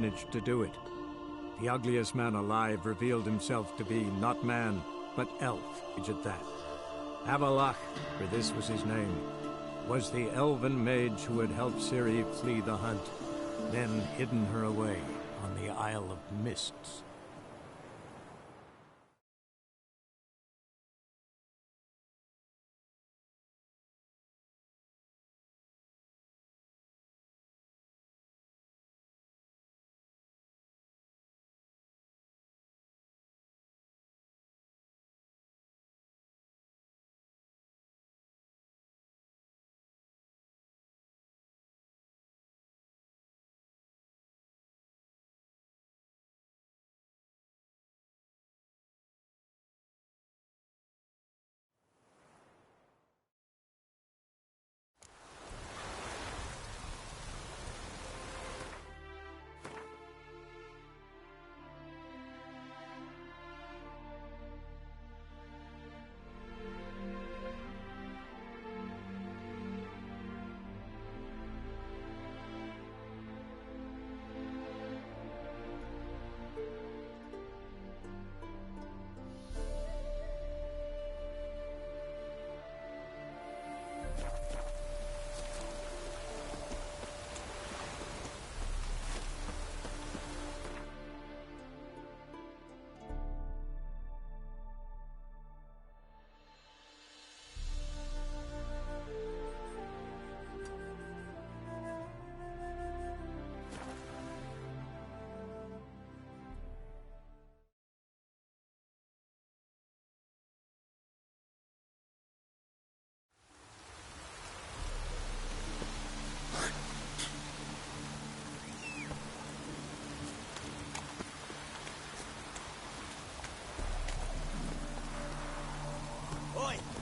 managed to do it. The ugliest man alive revealed himself to be not man, but elf, at that. Avalach, for this was his name, was the elven mage who had helped Ciri flee the hunt, then hidden her away on the Isle of Mists.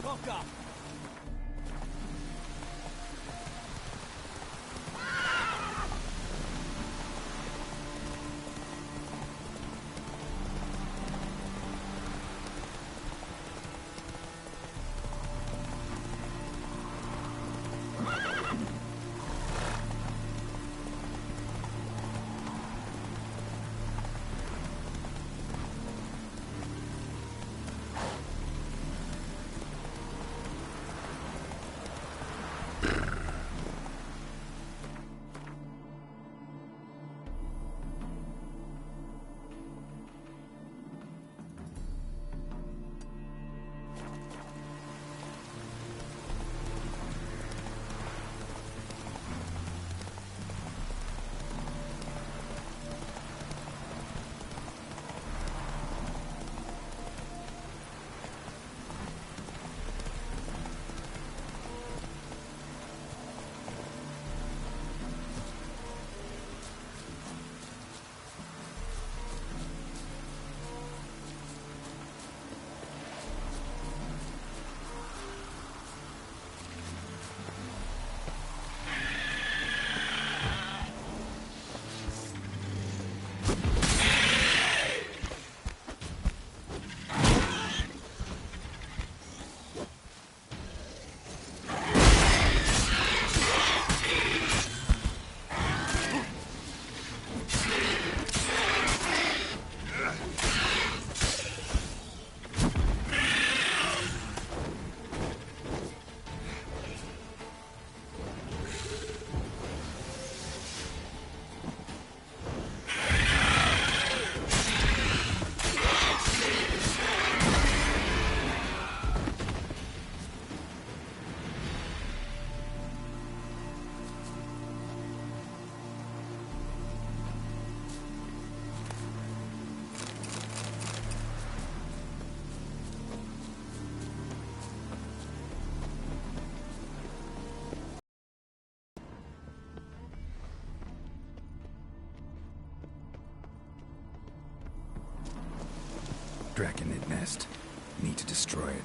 Woke up! Draconid nest. Need to destroy it.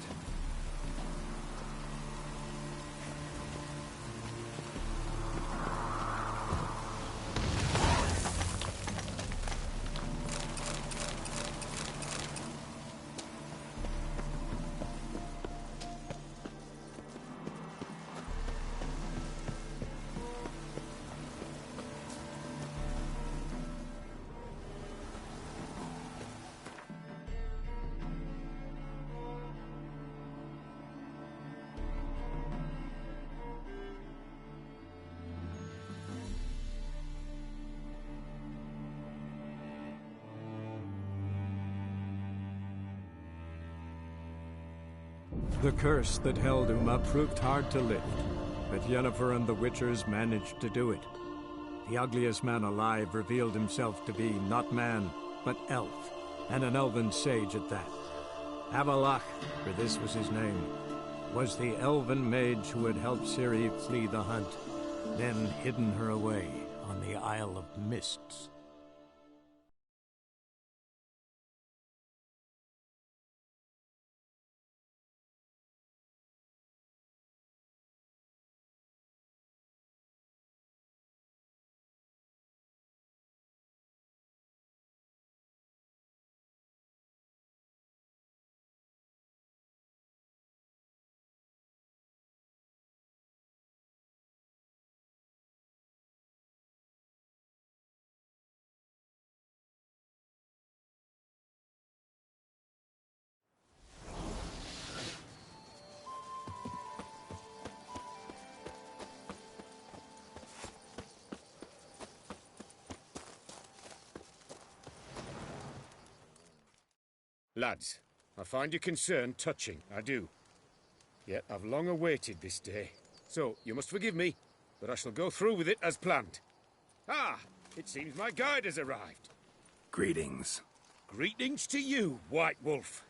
The curse that held Uma proved hard to lift, but Yennefer and the Witchers managed to do it. The ugliest man alive revealed himself to be not man, but elf, and an elven sage at that. Avalach, for this was his name, was the elven mage who had helped Ciri flee the hunt, then hidden her away on the Isle of Mists. Lads, I find your concern touching, I do. Yet I've long awaited this day. So, you must forgive me, but I shall go through with it as planned. Ah, it seems my guide has arrived. Greetings. Greetings to you, White Wolf.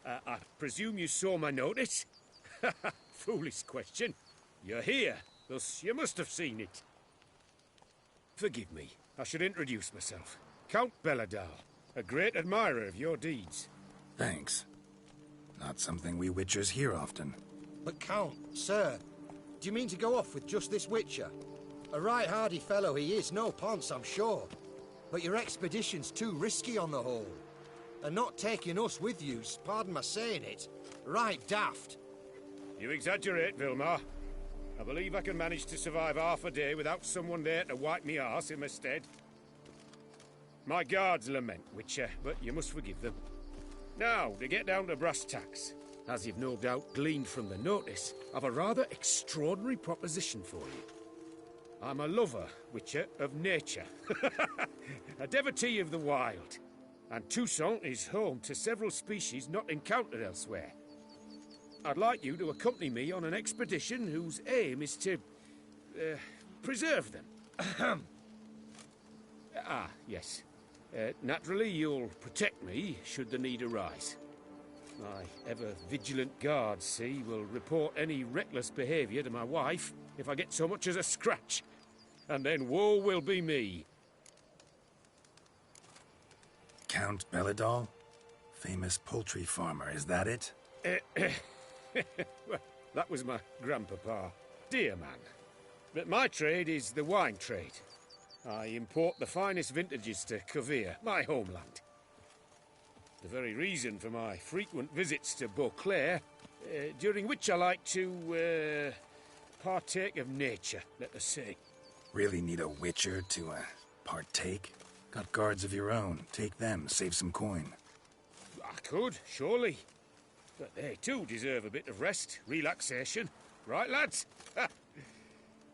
I presume you saw my notice? Foolish question. You're here, thus you must have seen it. Forgive me, I should introduce myself. Count Belladal, a great admirer of your deeds. Thanks. Not something we Witchers hear often. But Count, sir, do you mean to go off with just this Witcher? A right hardy fellow he is, no ponce, I'm sure. But your expedition's too risky on the whole. And not taking us with you's, pardon my saying it, right daft. You exaggerate, Vilmar. I believe I can manage to survive half a day without someone there to wipe me arse in my stead. My guards lament, Witcher, but you must forgive them. Now, to get down to brass tacks. As you've no doubt gleaned from the notice, I've a rather extraordinary proposition for you. I'm a lover, Witcher, of nature. A devotee of the wild. And Toussaint is home to several species not encountered elsewhere. I'd like you to accompany me on an expedition whose aim is to... preserve them. Yes. Naturally, you'll protect me should the need arise. My ever-vigilant guards, see, will report any reckless behaviour to my wife if I get so much as a scratch. And then woe will be me. Count Belladal? Famous poultry farmer, is that it? Well, that was my grandpapa. Dear man. But my trade is the wine trade. I import the finest vintages to Kovir, my homeland. The very reason for my frequent visits to Beauclair, during which I like to, partake of nature, let us say. Really need a Witcher to, partake? Got guards of your own. Take them, save some coin. I could, surely. But they too deserve a bit of rest, relaxation. Right, lads?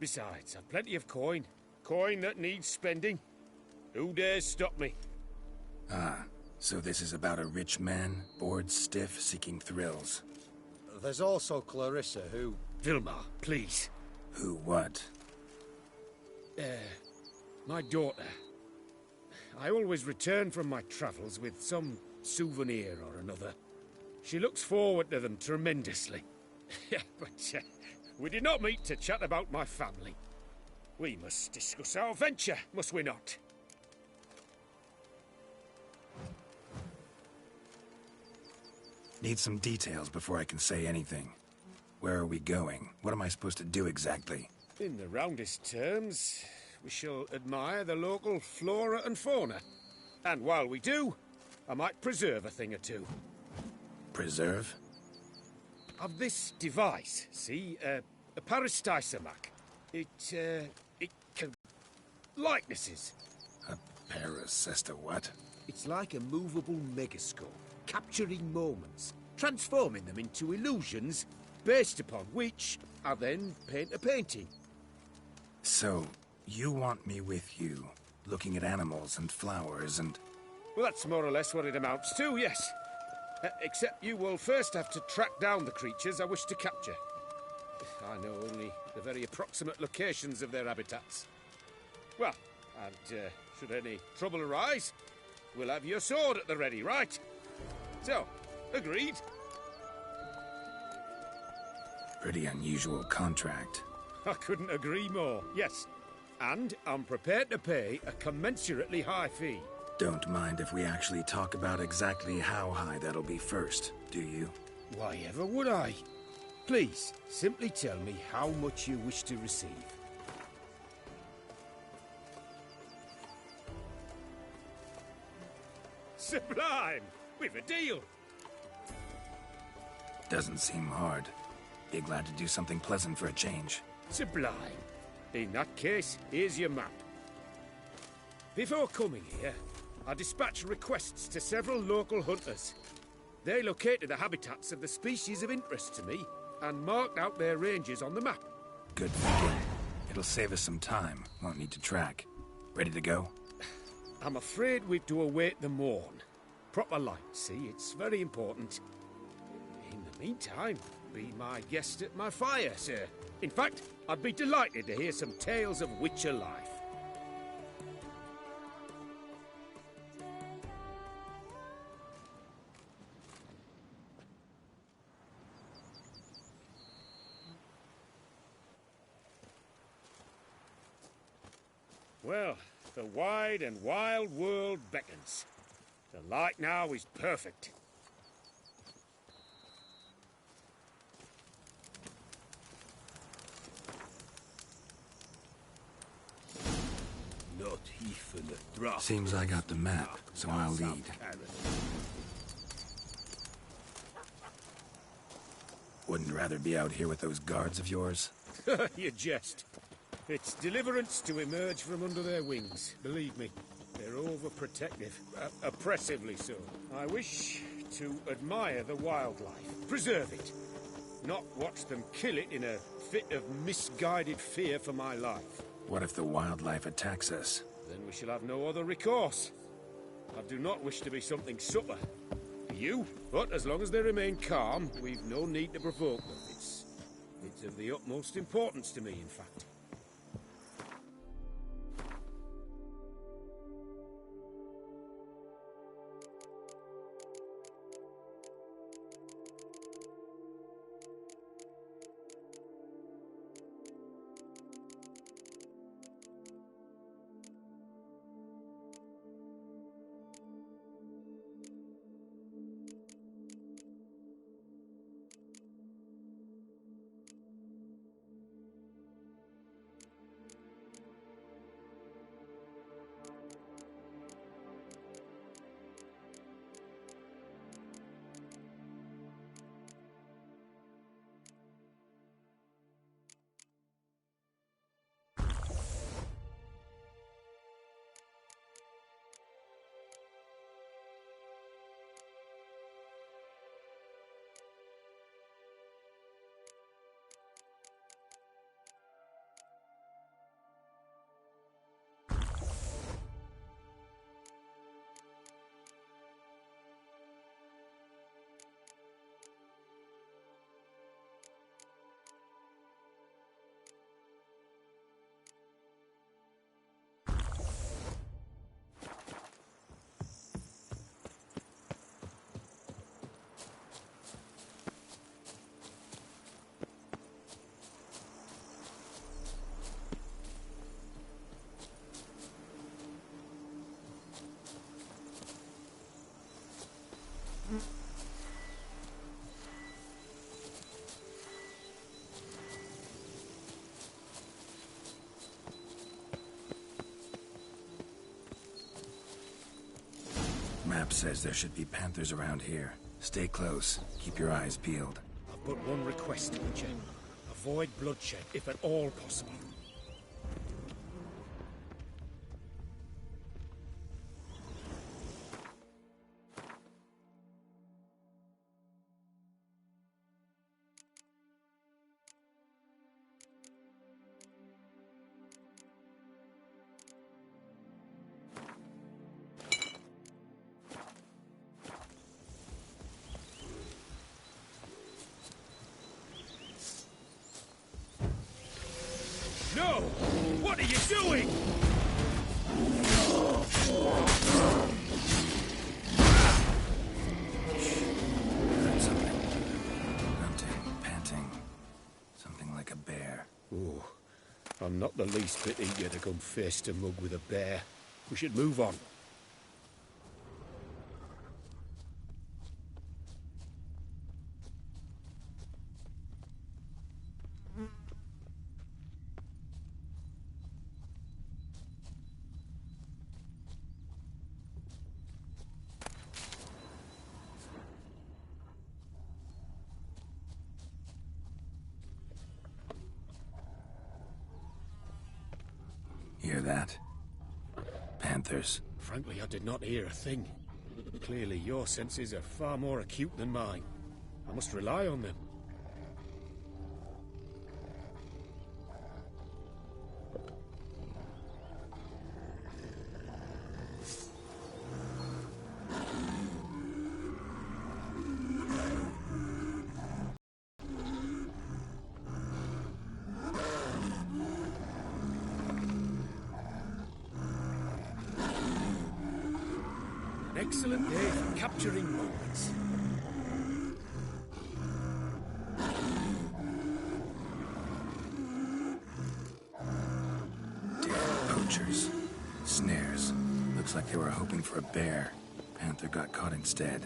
Besides, I've plenty of coin. Coin that needs spending. Who dares stop me? Ah, so this is about a rich man, bored stiff, seeking thrills. There's also Clarissa, who... Vilmar, please. Who what? My daughter. I always return from my travels with some souvenir or another. She looks forward to them tremendously. But we did not meet to chat about my family. We must discuss our venture, must we not? Need some details before I can say anything. Where are we going? What am I supposed to do exactly? In the roundest terms, we shall admire the local flora and fauna. And while we do, I might preserve a thing or two. Preserve? Of this device, see, a parastisomac. It can... likenesses. A paracesta what? It's like a movable megascope, capturing moments, transforming them into illusions, based upon which I then paint a painting. So, you want me with you, looking at animals and flowers and... Well, that's more or less what it amounts to, yes. Except you will first have to track down the creatures I wish to capture. I know only the very approximate locations of their habitats. Well, and should any trouble arise, we'll have your sword at the ready, right? So, agreed? Pretty unusual contract. I couldn't agree more, yes. And I'm prepared to pay a commensurately high fee. Don't mind if we actually talk about exactly how high that'll be first, do you? Why ever would I? Please, simply tell me how much you wish to receive. Sublime! We've a deal! Doesn't seem hard. Be glad to do something pleasant for a change. Sublime. In that case, here's your map. Before coming here, I dispatched requests to several local hunters. They located the habitats of the species of interest to me and marked out their ranges on the map. Good thinking. It'll save us some time. Won't need to track. Ready to go? I'm afraid we've to await the morn. Proper light, see? It's very important. In the meantime, be my guest at my fire, sir. In fact, I'd be delighted to hear some tales of Witcher life. Well, the wide and wild world beckons. The light now is perfect. Not even a drop. Seems I got the map, so I'll lead. Wouldn't rather be out here with those guards of yours? You jest. It's deliverance to emerge from under their wings, believe me. They're overprotective, oppressively so. I wish to admire the wildlife, preserve it, not watch them kill it in a fit of misguided fear for my life. What if the wildlife attacks us? Then we shall have no other recourse. I do not wish to be something supper for you, but as long as they remain calm, we've no need to provoke them. It's of the utmost importance to me, in fact. Map says there should be panthers around here. Stay close. Keep your eyes peeled. I've but one request, Witcher. Avoid bloodshed, if at all possible. not the least bit eager to come face to mug with a bear. We should move on. Hear that? Panthers. Frankly, I did not hear a thing. Clearly, your senses are far more acute than mine. I must rely on them. Excellent day for capturing moments. Damn poachers. Snares. Looks like they were hoping for a bear. Panther got caught instead.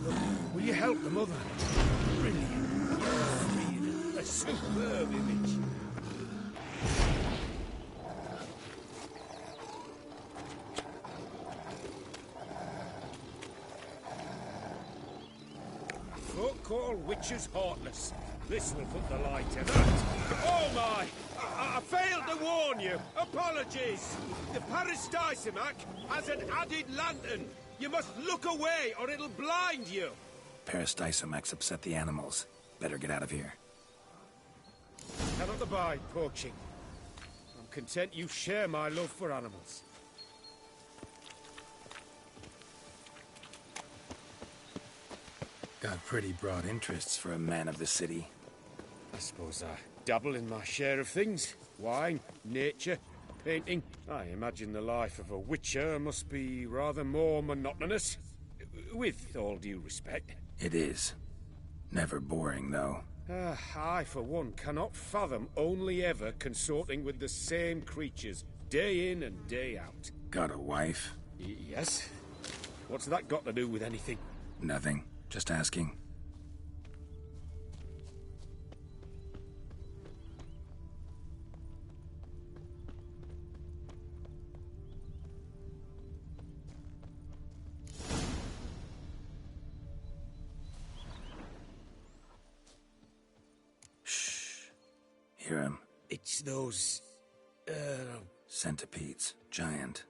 Look, will you help the mother? Brilliant. Freed. A superb image. Call witches heartless. This will put the light to that. Oh my! I failed to warn you. Apologies. The Parasticimac has an added lantern. You must look away or it'll blind you. Parasticimacs upset the animals. Better get out of here. Cannot abide poaching. I'm content you share my love for animals. Got pretty broad interests for a man of the city. I suppose I dabble in my share of things. Wine, nature, painting. I imagine the life of a witcher must be rather more monotonous. With all due respect. It is. Never boring, though. I, for one, cannot fathom only ever consorting with the same creatures, day in and day out. Got a wife? Yes? What's that got to do with anything? Nothing. Just asking. Shh. Hear him. It's those... Centipedes. Giant.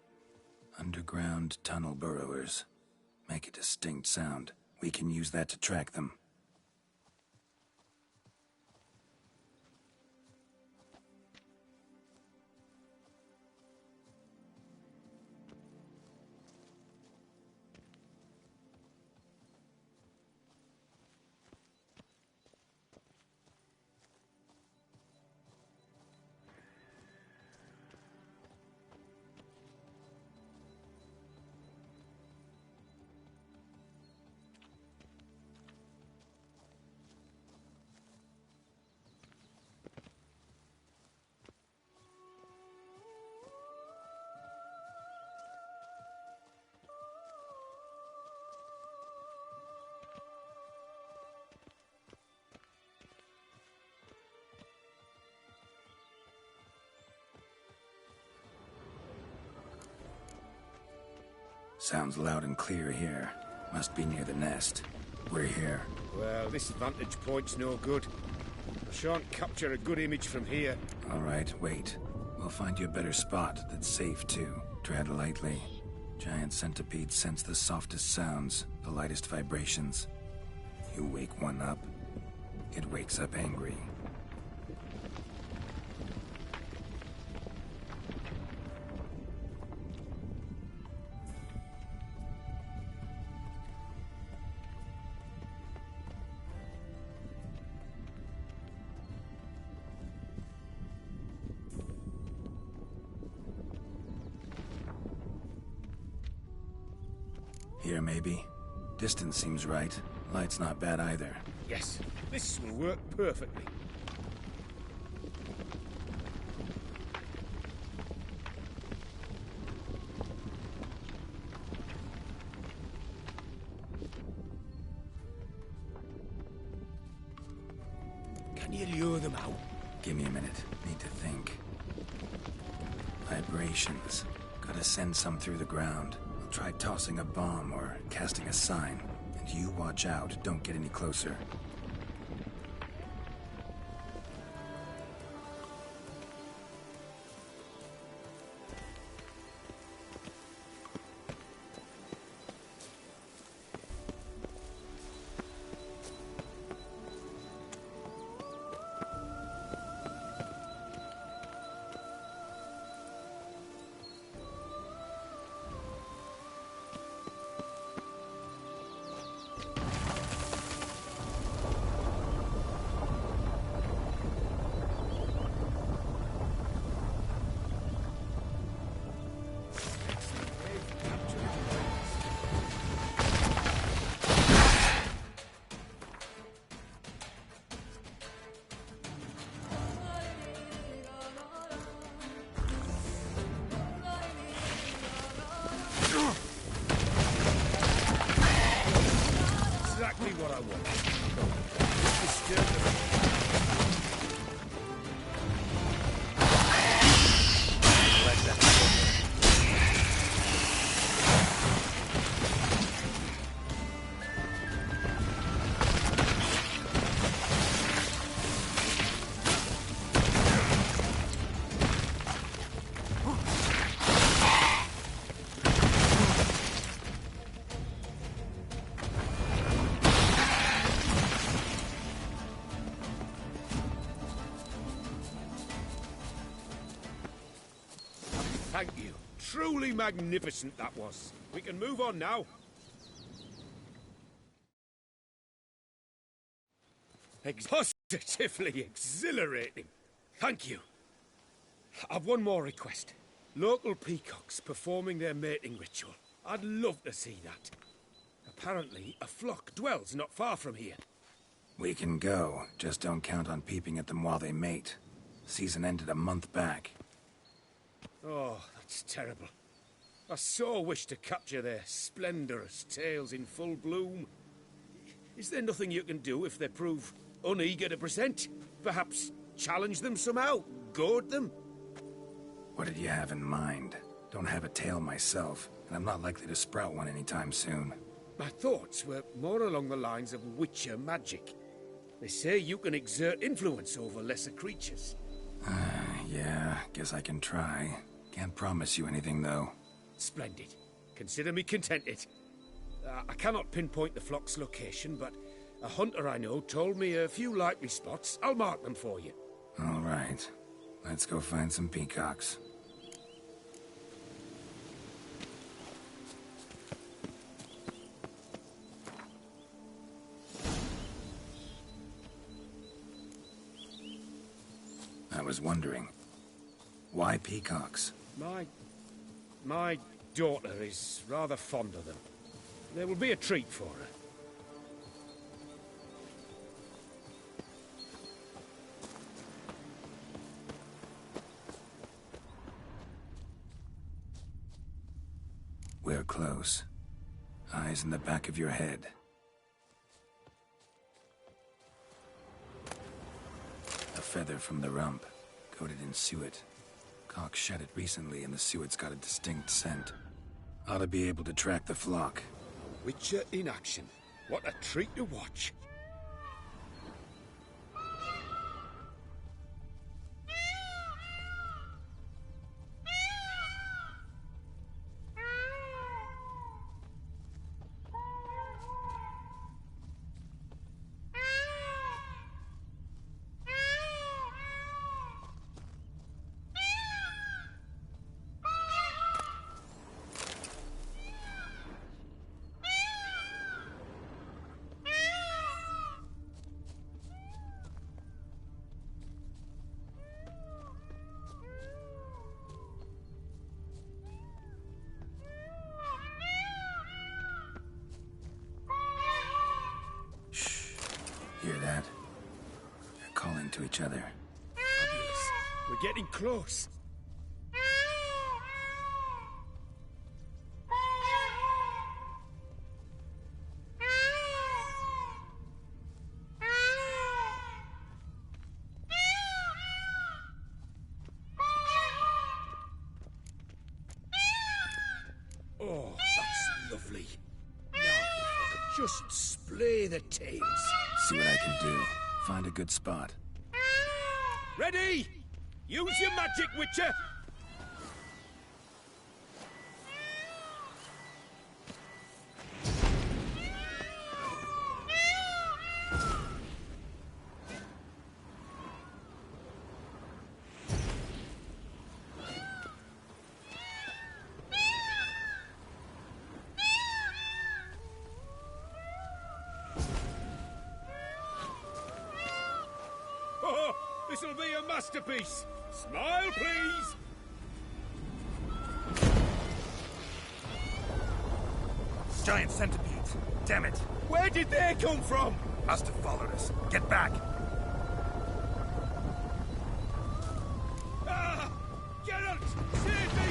Underground tunnel burrowers. Make a distinct sound. We can use that to track them. Sounds loud and clear here. Must be near the nest. We're here. Well, this vantage point's no good. I shan't capture a good image from here. All right, wait. We'll find you a better spot that's safe, too. Tread lightly. Giant centipedes sense the softest sounds, the lightest vibrations. You wake one up, it wakes up angry. Here, maybe. Distance seems right. Light's not bad either. Yes, this will work perfectly. Can you lure them out? Give me a minute. Need to think. Vibrations. Gotta send some through the ground. I'll try tossing a bomb or casting a sign. And you watch out. Don't get any closer. Exactly what I want. Disturb them. Let that Thank you. Truly magnificent that was. We can move on now. Positively exhilarating. Thank you. I've one more request. Local peacocks performing their mating ritual. I'd love to see that. Apparently, a flock dwells not far from here. We can go. Just don't count on peeping at them while they mate. Season ended a month back. Oh, that's terrible. I so wish to capture their splendorous tails in full bloom. Is there nothing you can do if they prove uneager to present? Perhaps challenge them somehow? Goad them? What did you have in mind? Don't have a tail myself, and I'm not likely to sprout one anytime soon. My thoughts were more along the lines of witcher magic. They say you can exert influence over lesser creatures. Yeah, guess I can try. Can't promise you anything, though. Splendid. Consider me contented. I cannot pinpoint the flock's location, but a hunter I know told me a few likely spots. I'll mark them for you. All right. Let's go find some peacocks. I was wondering, why peacocks? My daughter is rather fond of them. There will be a treat for her. We're close. Eyes in the back of your head. A feather from the rump, coated in suet. Cock shed it recently and the suet's got a distinct scent. Ought to be able to track the flock. Witcher in action. What a treat to watch. Hear that? They're calling to each other. Fabulous. We're getting close. lovely. Now, if I could just splay the tails. See what I can do. Find a good spot. Ready? Use your magic, Witcher! Oh, this'll be a masterpiece! Smile, please! Giant centipedes! Damn it! Where did they come from? Must have followed us. Get back! Ah! Geralt! Save me!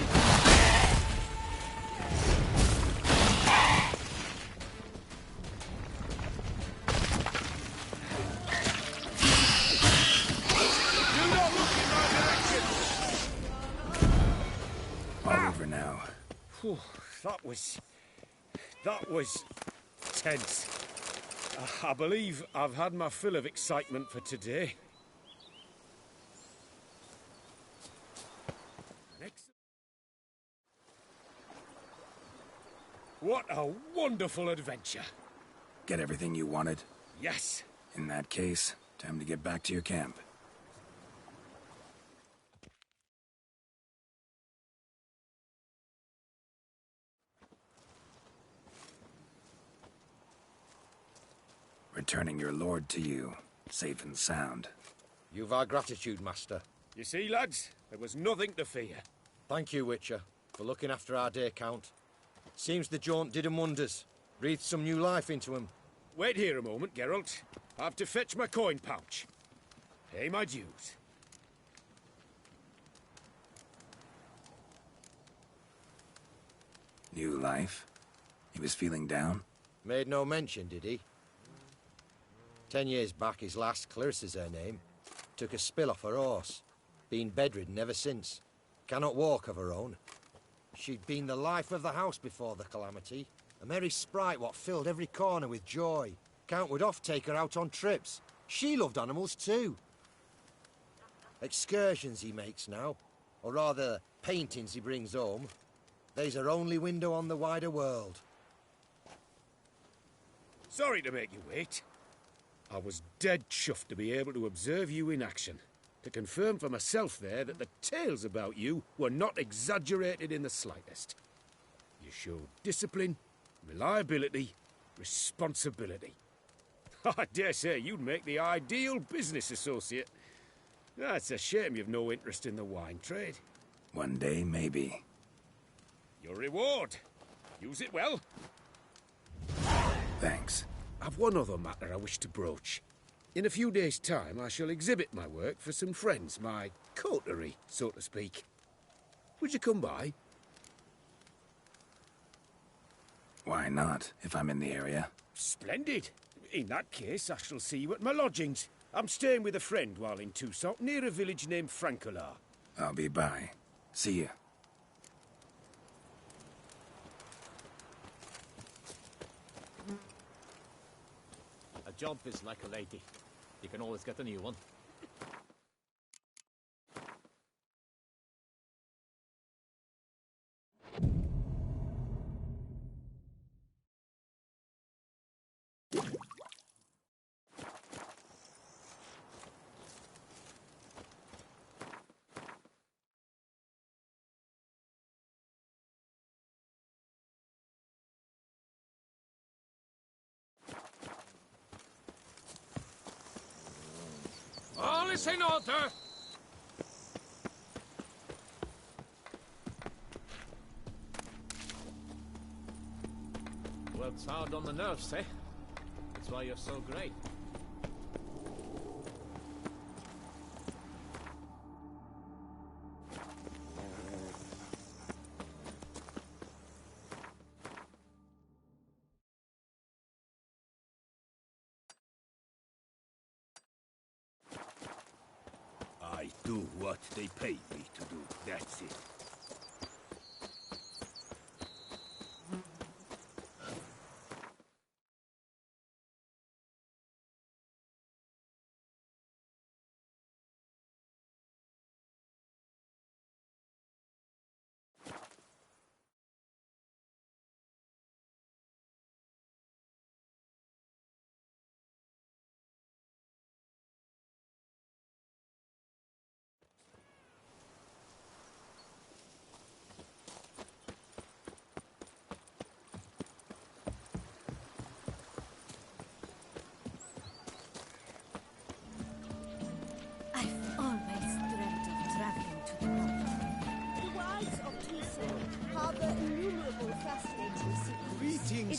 Do not look in my direction! All over now. Whew, that was tense. I believe I've had my fill of excitement for today. What a wonderful adventure! Get everything you wanted? Yes. In that case, time to get back to your camp. Returning your lord to you, safe and sound. You've our gratitude, Master. You see, lads, there was nothing to fear. Thank you, Witcher, for looking after our day count. Seems the jaunt did 'em wonders. Breathed some new life into 'em. Wait here a moment, Geralt. I have to fetch my coin pouch. Pay my dues. New life? He was feeling down? Made no mention, did he? 10 years back, his last, Clarissa's her name, took a spill off her horse. Been bedridden ever since. Cannot walk of her own. She'd been the life of the house before the calamity. A merry sprite what filled every corner with joy. Count would oft take her out on trips. She loved animals too. Excursions he makes now, or rather, paintings he brings home. They's her only window on the wider world. Sorry to make you wait. I was dead chuffed to be able to observe you in action. To confirm for myself there that the tales about you were not exaggerated in the slightest. You showed discipline, reliability, responsibility. I dare say you'd make the ideal business associate. It's a shame you've no interest in the wine trade. One day, maybe. Your reward. Use it well. Thanks. I've one other matter I wish to broach. In a few days' time, I shall exhibit my work for some friends, my coterie, so to speak. Would you come by? Why not, if I'm in the area? Splendid. In that case, I shall see you at my lodgings. I'm staying with a friend while in Toussaint, near a village named Francolar. I'll be by. See you. A jump is like a lady. You can always get a new one. All is in order! Works hard on the nerves, eh? That's why you're so great. I do what they pay me to do, that's it.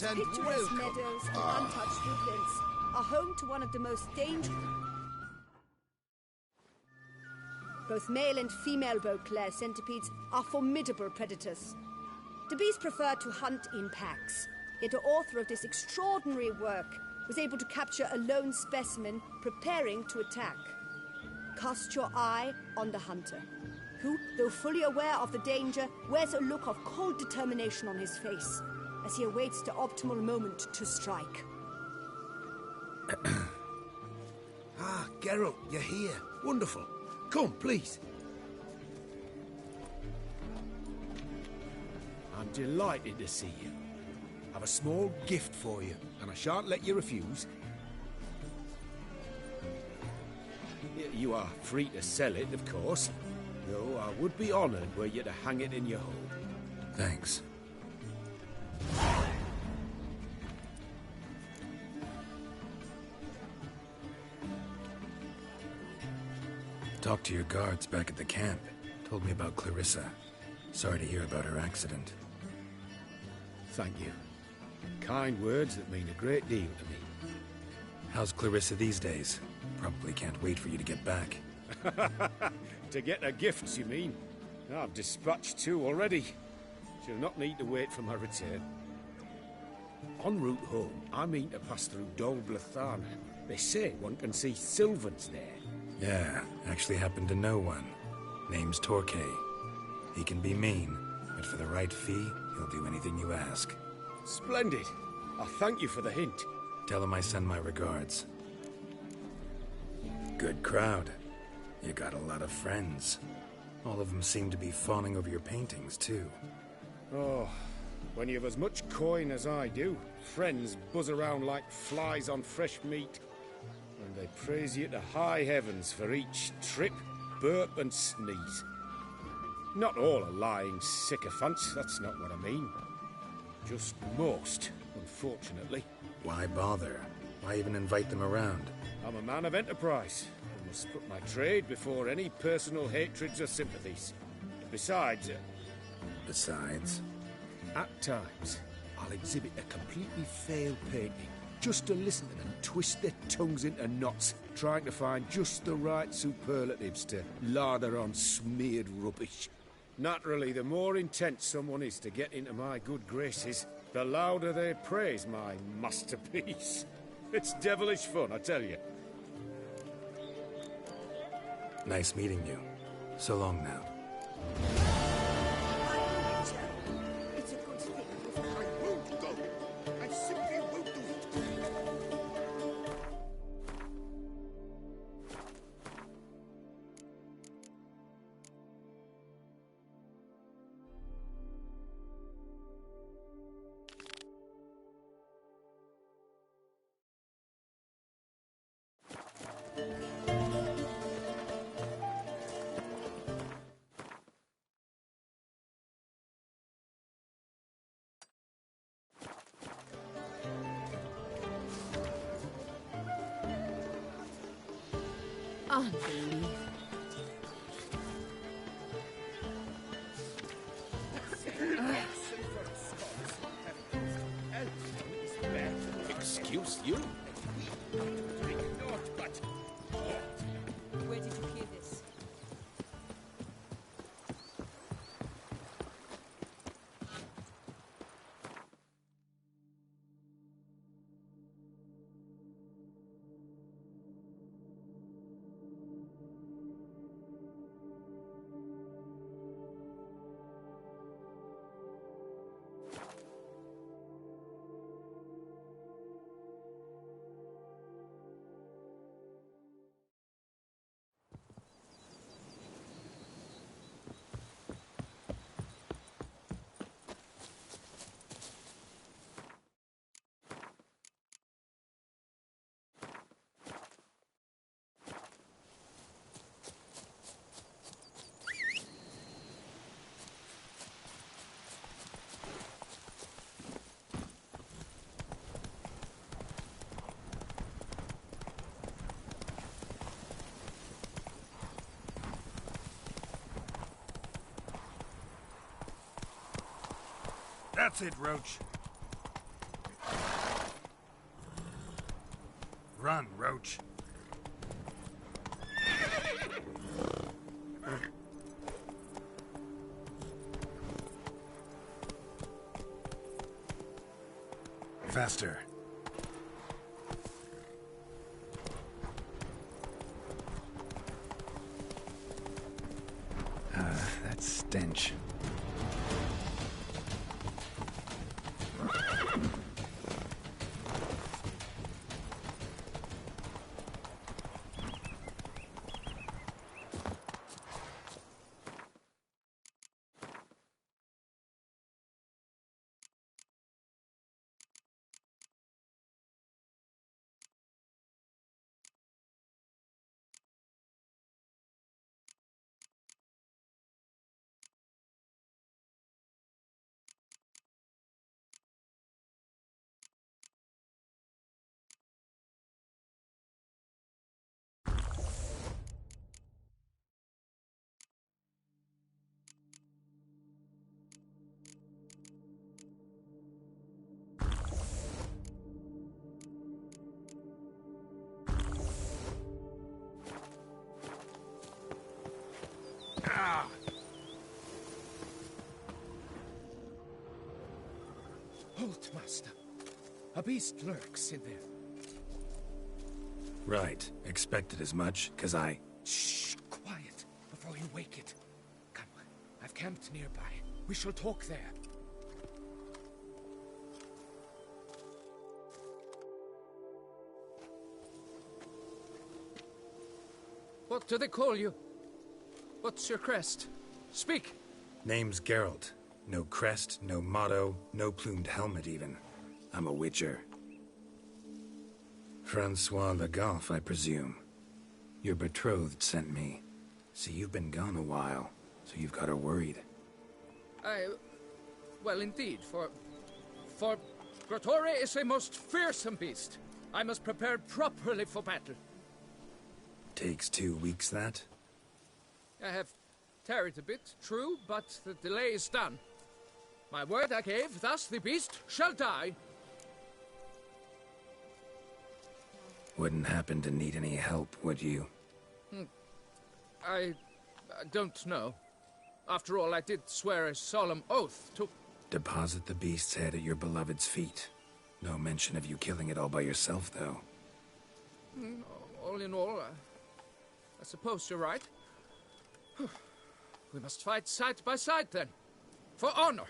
Greetings and picturesque welcome. meadows and untouched woodlands are home to one of the most dangerous... Both male and female Beauclair centipedes are formidable predators. The bees prefer to hunt in packs, yet the author of this extraordinary work was able to capture a lone specimen preparing to attack. Cast your eye on the hunter, who, though fully aware of the danger, wears a look of cold determination on his face as he awaits the optimal moment to strike. Ah, Geralt, you're here. Wonderful. Come, please. I'm delighted to see you. I've a small gift for you, and I shan't let you refuse. You are free to sell it, of course, though I would be honoured were you to hang it in your home. Thanks. Talked to your guards back at the camp. Told me about Clarissa. Sorry to hear about her accident. Thank you. Kind words that mean a great deal to me. How's Clarissa these days? Probably can't wait for you to get back. To get her gifts, you mean? I've dispatched 2 already. She'll not need to wait for my return. En route home, I mean to pass through Dol Blathana. They say one can see Sylvans there. Yeah, actually happen to know one. Name's Torquay. He can be mean, but for the right fee, he'll do anything you ask. Splendid. I thank you for the hint. Tell him I send my regards. Good crowd. You got a lot of friends. All of them seem to be fawning over your paintings, too. Oh, when you have as much coin as I do, friends buzz around like flies on fresh meat. And they praise you to high heavens for each trip, burp and sneeze. Not all are lying sycophants, that's not what I mean. Just most, unfortunately. Why bother? Why even invite them around? I'm a man of enterprise. I must put my trade before any personal hatreds or sympathies. Besides... Besides? At times, I'll exhibit a completely failed painting, just to listen to them twist their tongues into knots, trying to find just the right superlatives to lather on smeared rubbish. Naturally, the more intent someone is to get into my good graces, the louder they praise my masterpiece. It's devilish fun, I tell you. Nice meeting you. So long now. It's a good thing. I won't go. I simply won't do it. Unbelievable. Excuse you? Where did you hear this? That's it, Roach. Run, Roach. Faster. That stench. Halt, master. A beast lurks in there. Right. Expected as much, 'cause I... Shh, quiet, before you wake it. Come, I've camped nearby. We shall talk there. What do they call you? What's your crest? Speak! Name's Geralt. No crest, no motto, no plumed helmet even. I'm a witcher. Francois Le Goff, I presume. Your betrothed sent me. See, you've been gone a while, so you've got her worried. Well, indeed, for Grottore is a most fearsome beast. I must prepare properly for battle. Takes 2 weeks, that? I have tarried a bit, true, but the delay is done. My word I gave, thus the beast shall die. Wouldn't happen to need any help, would you? I don't know. After all, I did swear a solemn oath to... Deposit the beast's head at your beloved's feet. No mention of you killing it all by yourself, though. All in all, I suppose you're right. We must fight side by side, then. For honor.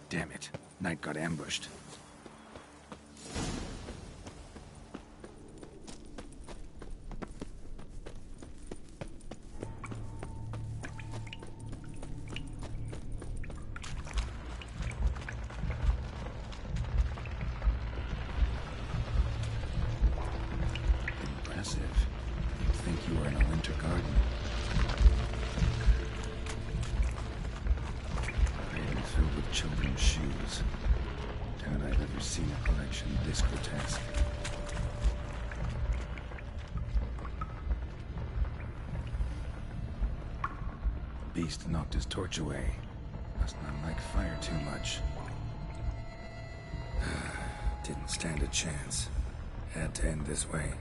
Damn it. Knight got ambushed. Impressive. You'd think you were in a winter garden. Filled with children's shoes. Doubt I've ever seen a collection this grotesque. The beast knocked his torch away. Must not like fire too much. Didn't stand a chance. Had to end this way.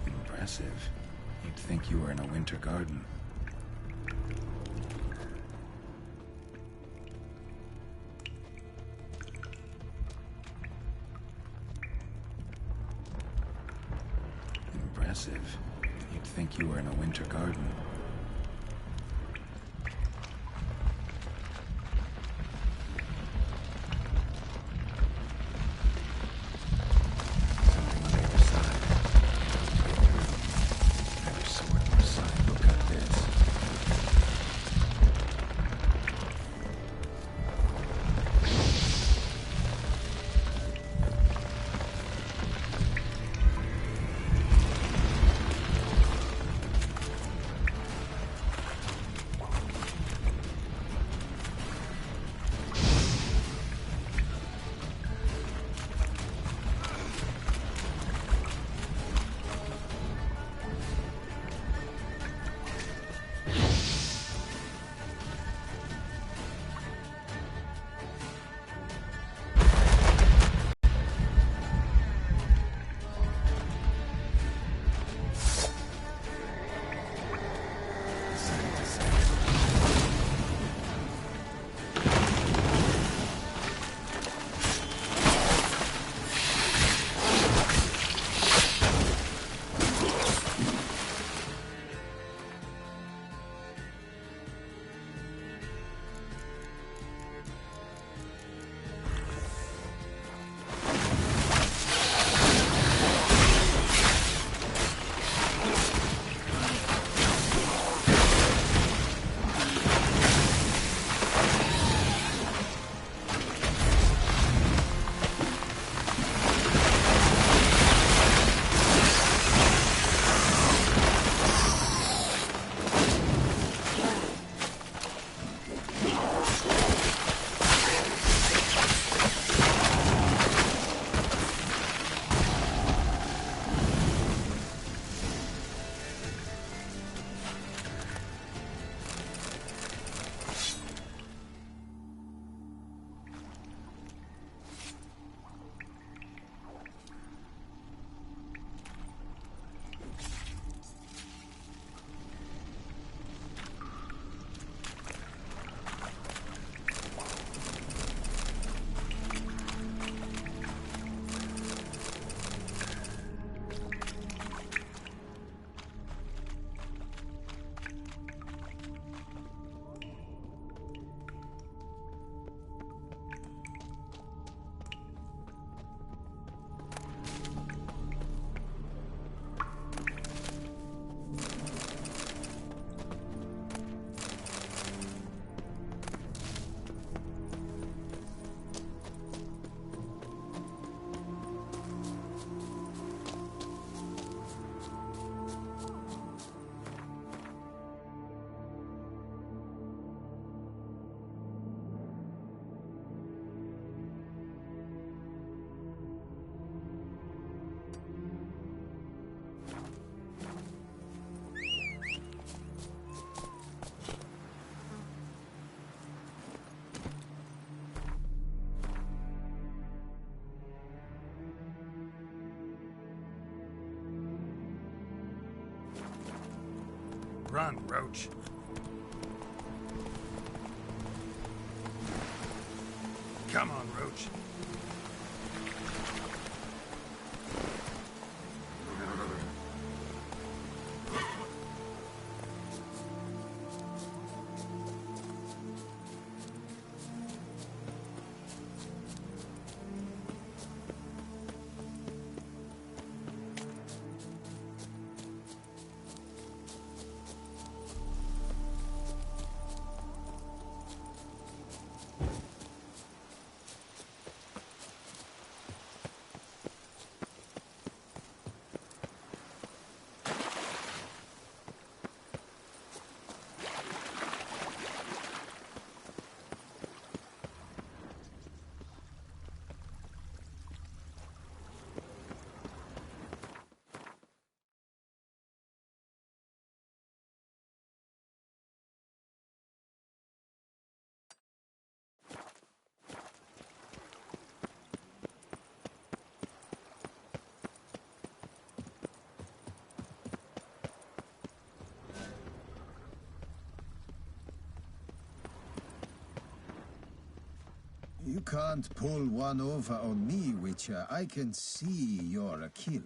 Impressive. You'd think you were in a winter garden. Impressive. You'd think you were in a winter garden. Run, Roach. Come on, Roach. You can't pull one over on me, Witcher. I can see you're a killer.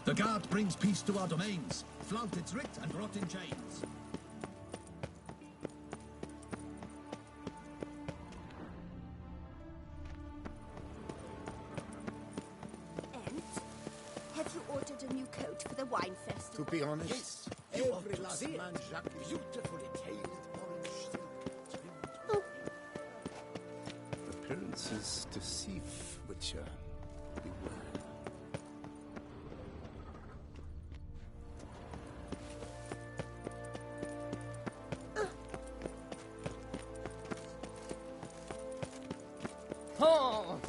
The guard brings peace to our domains. Flout its writ and rot in chains. And have you ordered a new coat for the wine festival? To be honest, Yes, you every ought to last see man it. Jacques beautifully tailored orange silk. Oh, Appearances deceive, Witcher. Beware. Oh!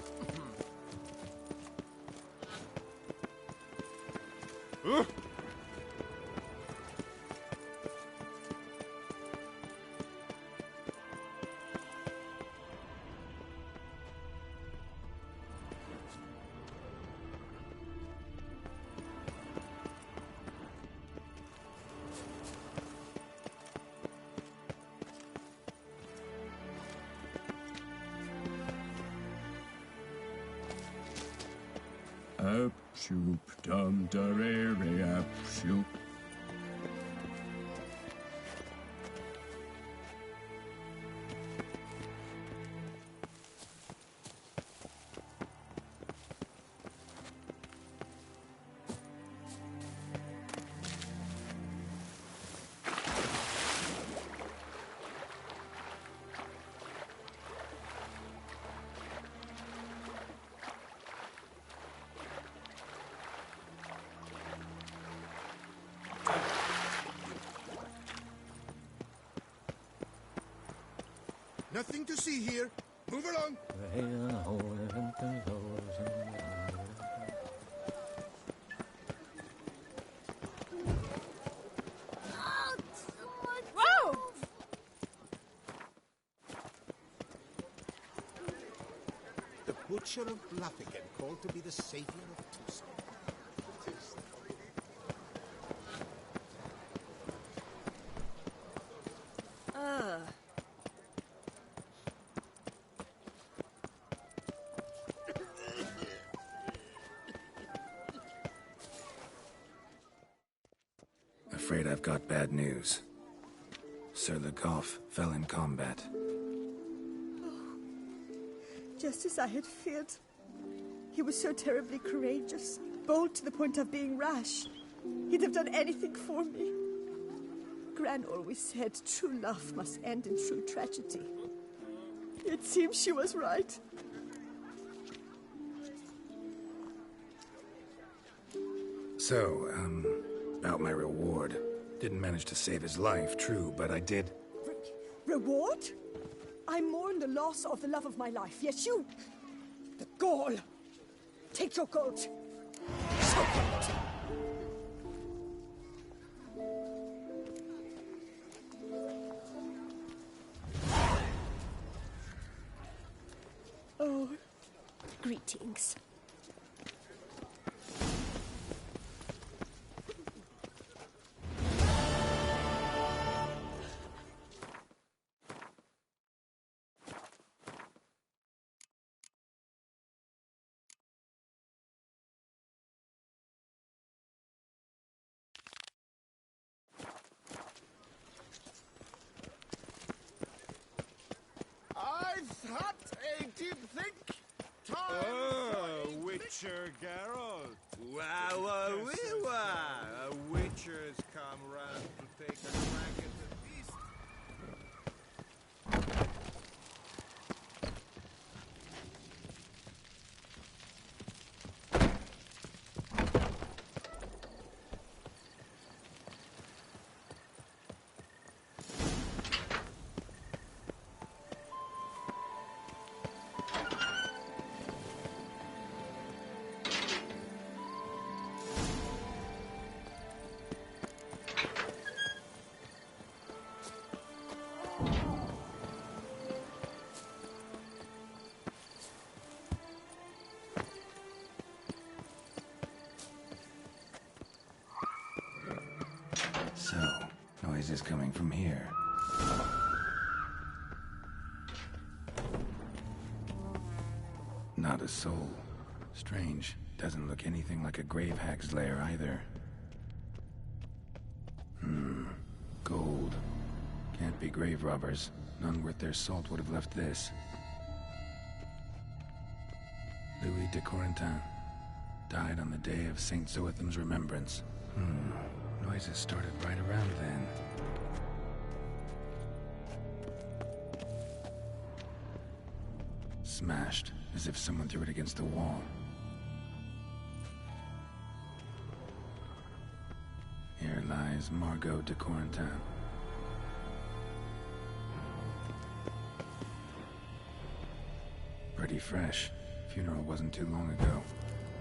Up, shoop, dum, darere, up, shoop. Nothing to see here. Move along. whoa! The Butcher of Bluffigan, called to be the savior of Tucson. Afraid I've got bad news. Sir Lecoq fell in combat. Just as I had feared. He was so terribly courageous, bold to the point of being rash. He'd have done anything for me. Gran always said true love must end in true tragedy. It seems she was right. So, about my reward. Didn't manage to save his life, true, but I did. Reward? I mourn the loss of the love of my life, yet you... The gall! Take your gold! Choke it! Oh, greetings. hot, deep think. Witcher Geralt. Wow, a Witcher's come round to take a crack at the beast. So, noise is coming from here. Not a soul. Strange. Doesn't look anything like a grave hag's lair either. Gold. Can't be grave robbers. None worth their salt would have left this. Louis de Corentin. Died on the day of Saint Zoetham's remembrance. Noises started right around then. Smashed, as if someone threw it against the wall. Here lies Margot de Corentin. Pretty fresh. Funeral wasn't too long ago.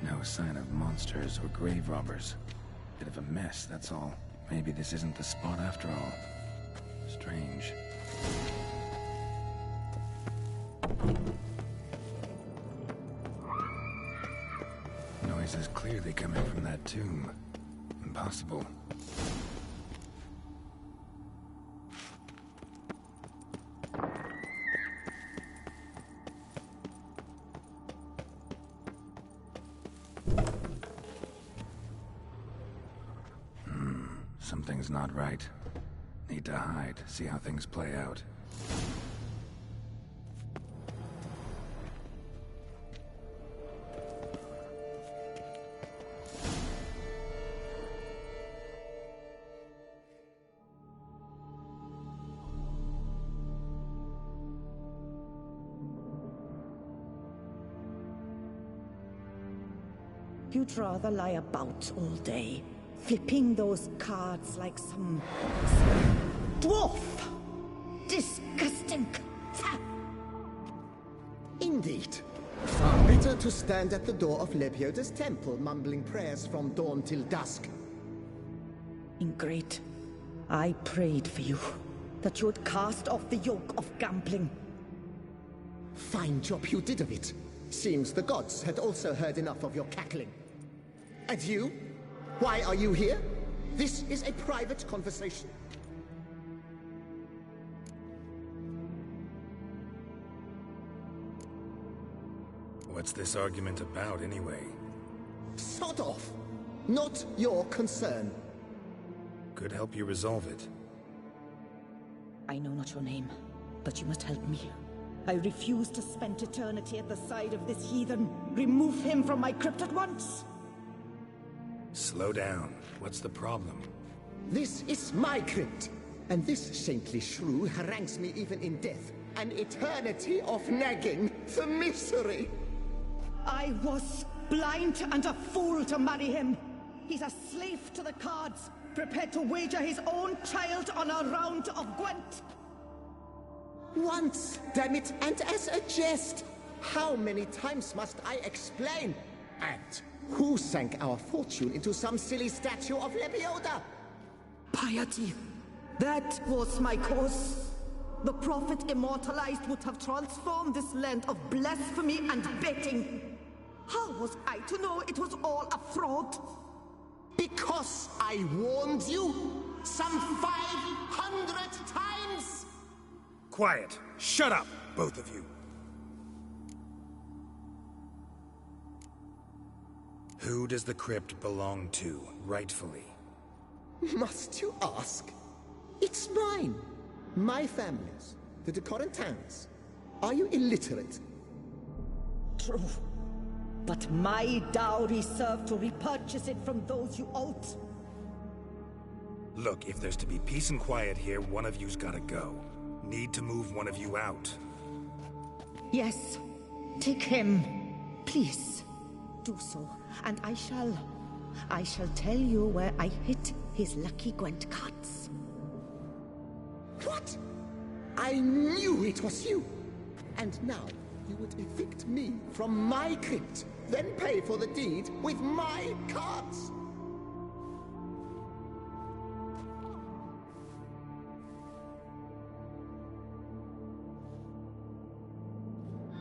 No sign of monsters or grave robbers. Bit of a mess, that's all. Maybe this isn't the spot after all. Strange. Noise is clearly coming from that tomb. Impossible. Something's not right. Need to hide, see how things play out. You'd rather lie about all day, flipping those cards like some dwarf. Disgusting. Indeed. Far better to stand at the door of Lebioda's temple, mumbling prayers from dawn till dusk. Ingrate, I prayed for you, that you would cast off the yoke of gambling. Fine job you did of it. Seems the gods had also heard enough of your cackling. And you? Why are you here? This is a private conversation. What's this argument about, anyway? Sod off! Not your concern. Could help you resolve it. I know not your name, but you must help me. I refuse to spend eternity at the side of this heathen. Remove him from my crypt at once! Slow down. What's the problem? This is my crypt, and this saintly shrew harangues me even in death. An eternity of nagging, the misery! I was blind and a fool to marry him. He's a slave to the cards, prepared to wager his own child on a round of Gwent. Once, damn it, and as a jest! How many times must I explain? And who sank our fortune into some silly statue of Lebioda? Piety. That was my cause. The prophet immortalized would have transformed this land of blasphemy and betting. How was I to know it was all a fraud? Because I warned you some 500 times! Quiet. Shut up, both of you. Who does the crypt belong to, rightfully? Must you ask? It's mine. My family's, the de Corentins. Are you illiterate? True. But my dowry served to repurchase it from those you owed. Look, if there's to be peace and quiet here, one of you's gotta go. Need to move one of you out. Yes. Take him. Please. Do so. And I shall tell you where I hid his lucky Gwent cards. What? I knew it was you. And now you would evict me from my crypt, then pay for the deed with my cards.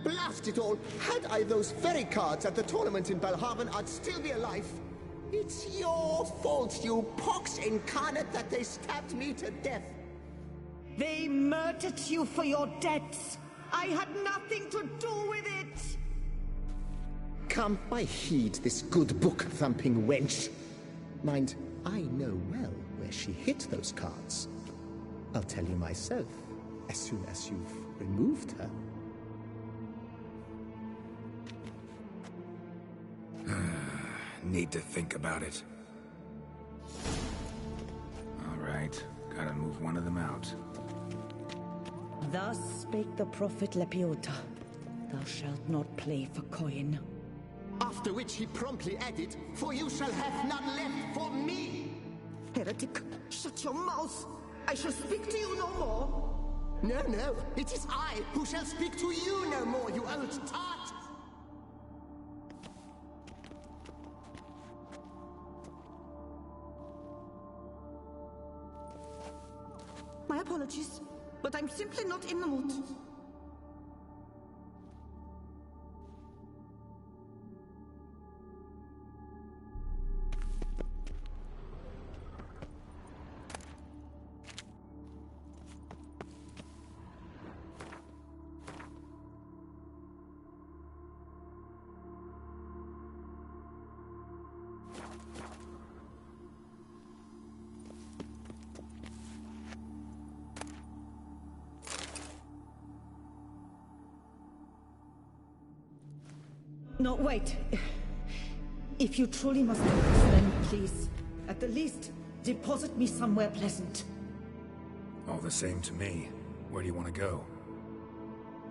Blast it all! Had I those very cards at the tournament in Belhaven, I'd still be alive. It's your fault, you pox incarnate, that they stabbed me to death. They murdered you for your debts. I had nothing to do with it. Come, I heed this good book-thumping wench. Mind, I know well where she hid those cards. I'll tell you myself, as soon as you've removed her. Need to think about it. All right, gotta move one of them out. Thus spake the prophet Lepiota. Thou shalt not play for coin. After which he promptly added, "For you shall have none left for me." Heretic, shut your mouth! I shall speak to you no more! No, no, it is I who shall speak to you no more, you old tart! My apologies, but I'm simply not in the mood. No, wait. If you truly must do this, then please, at the least, deposit me somewhere pleasant. All the same to me. Where do you want to go?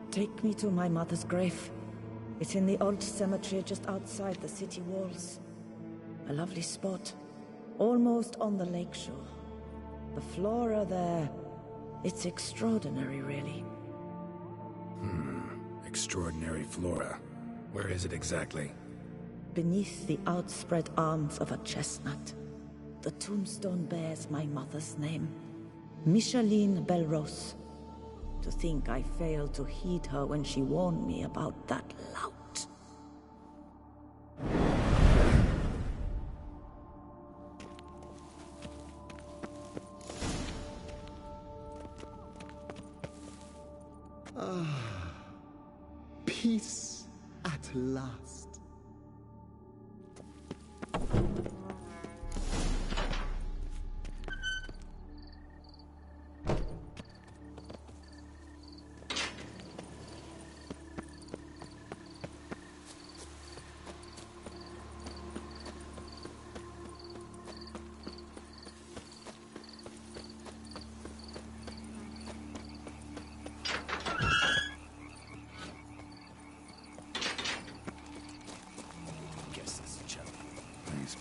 Take me to my mother's grave. It's in the old cemetery just outside the city walls. A lovely spot, almost on the lakeshore. The flora there, it's extraordinary, really. Extraordinary flora. Where is it exactly? Beneath the outspread arms of a chestnut, the tombstone bears my mother's name, Micheline Belrose. To think I failed to heed her when she warned me about that lout. Peace at last.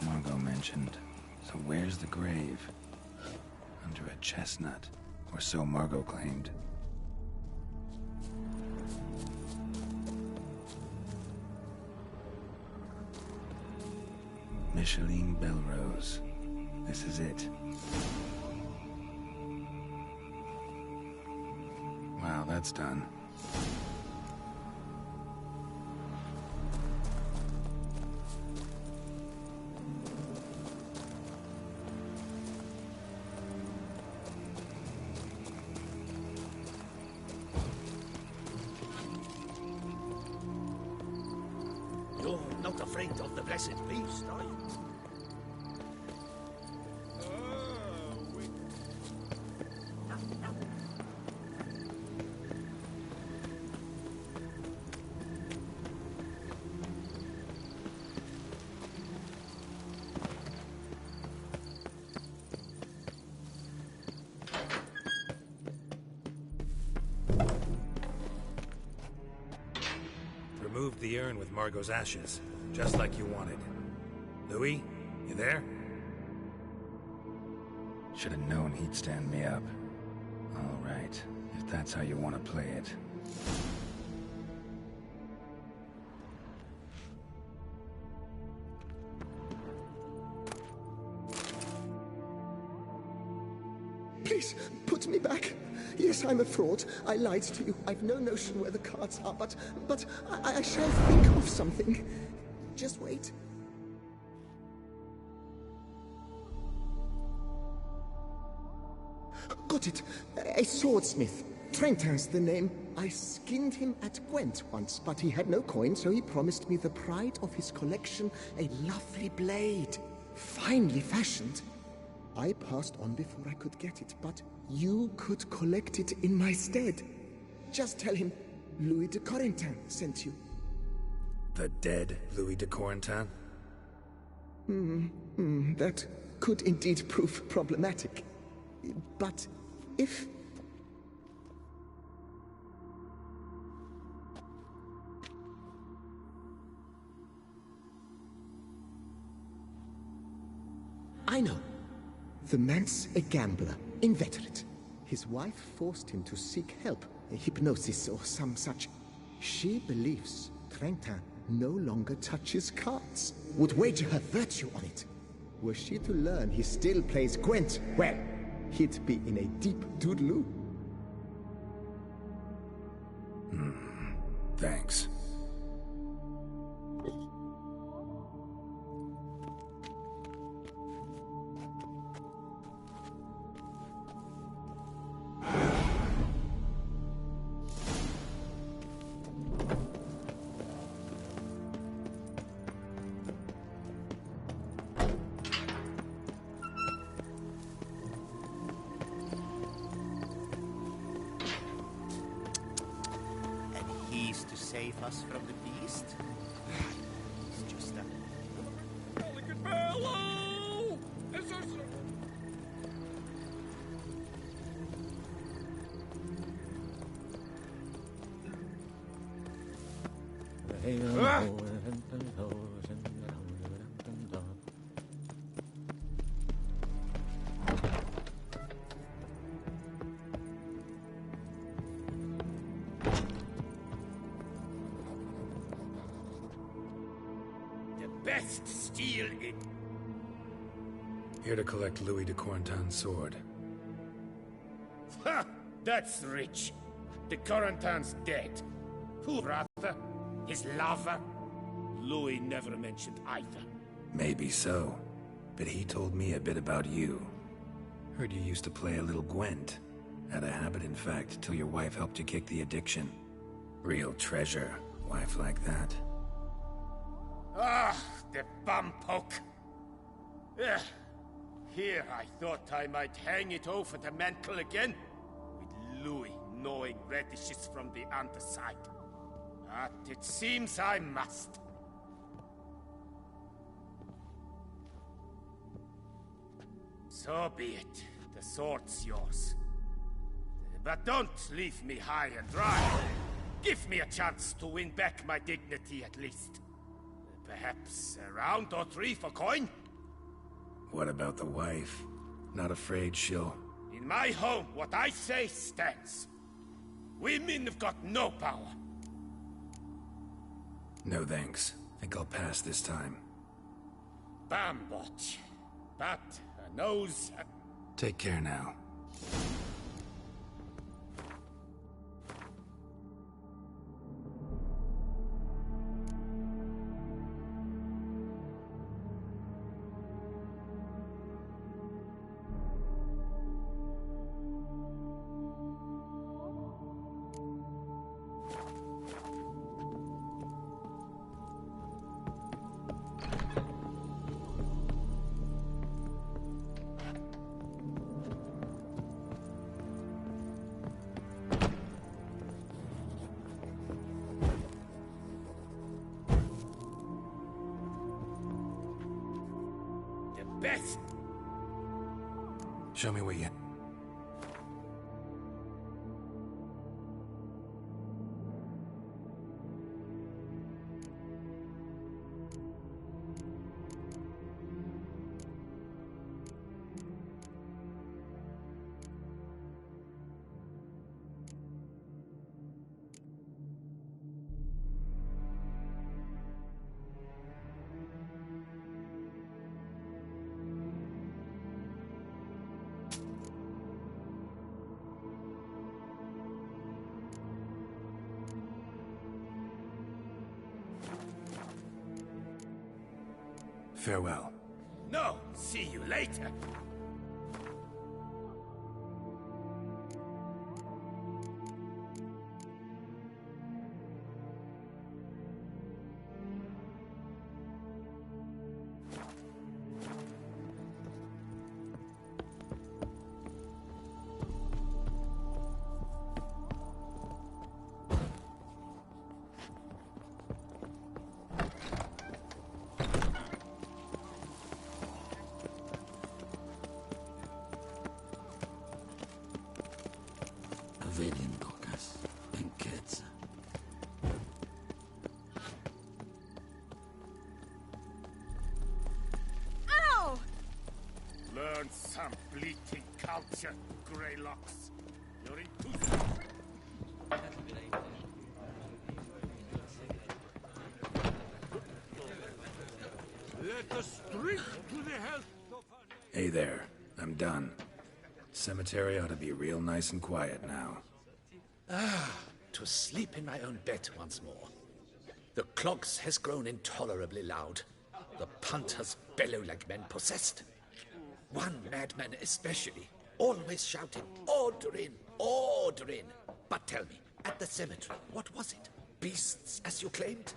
Margot mentioned. So where's the grave? Under a chestnut, or so Margot claimed. Micheline Belrose. This is it. Wow, that's done. You're not afraid of the blessed beast, are you? removed the urn with Margot's ashes, just like you wanted. Louis, you there? Should have known he'd stand me up. All right, if that's how you want to play it. Please, put me back. Yes, I'm a fraud. I lied to you. I've no notion where the cards are, but I shall think of something. Just wait. Got it. A swordsmith. Trentin's the name. I skinned him at Gwent once, but he had no coin, so he promised me the pride of his collection, a lovely blade. Finely fashioned. I passed on before I could get it, but you could collect it in my stead. Just tell him Louis de Corentin sent you. The dead Louis de Corentin? That could indeed prove problematic. But if... I know. The man's a gambler, inveterate. His wife forced him to seek help, a hypnosis or some such. She believes Trentin no longer touches cards, would wager her virtue on it. Were she to learn he still plays Gwent, well, he'd be in a deep doodaloo. Thanks. To save us from the beast? It's just a... Delicate bellow! Best steel in. Here to collect Louis de Corentin's sword. Ha! That's rich. De Corentin's dead. Who, rather? His lover? Louis never mentioned either. Maybe so, but he told me a bit about you. Heard you used to play a little Gwent. Had a habit, in fact, till your wife helped you kick the addiction. Real treasure, wife like that. Ah, the bumpoke. Here I thought I might hang it over the mantle again, with Louis gnawing radishes from the underside. But it seems I must. So be it. The sword's yours. But don't leave me high and dry. Give me a chance to win back my dignity at least. Perhaps a round or three for coin? What about the wife? Not afraid she'll... In my home, what I say stands. Women have got no power. No thanks. Think I'll pass this time. Bambot. But a nose... Take care now. Best. Show me where you... Farewell. No, see you later. Ow! Learn some bleating culture, Greylocks. You're in too. Let us drink to the health of... Hey there. I'm done. Cemetery ought to be real nice and quiet now. To sleep in my own bed once more. The clogs has grown intolerably loud. The punters bellow like men possessed. One madman especially, always shouting, "Order in! Order in!" But tell me, at the cemetery, what was it? Beasts, as you claimed?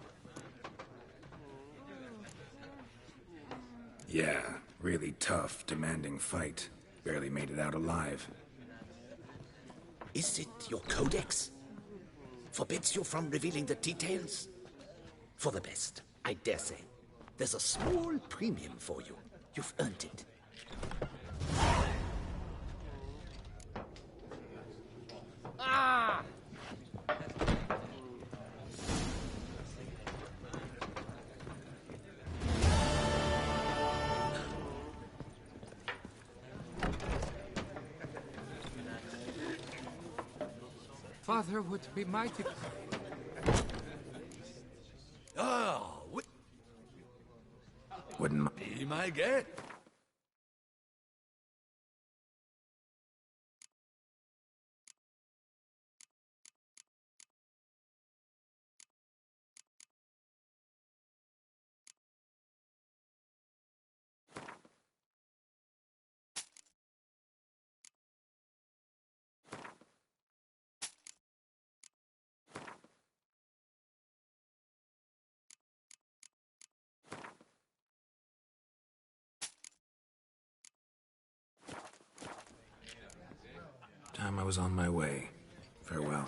Yeah, really tough, demanding fight. Barely made it out alive. Is it your codex? Forbids you from revealing the details? For the best, I dare say. There's a small premium for you. You've earned it. Ah! Father would be mighty. Oh, Wouldn't be my guest. Time I was on my way. Farewell.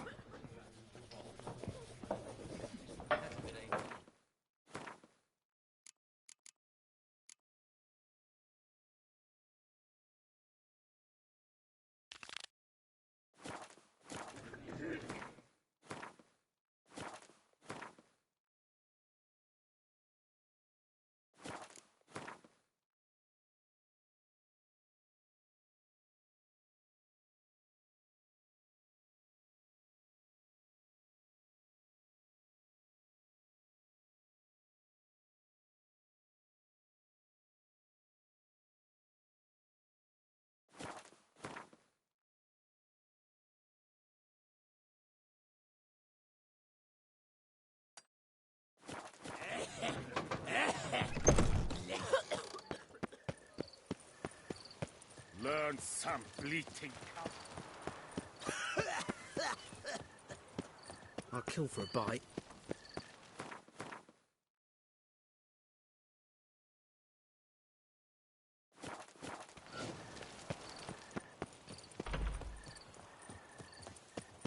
Learn some bleating culture. I'll kill for a bite.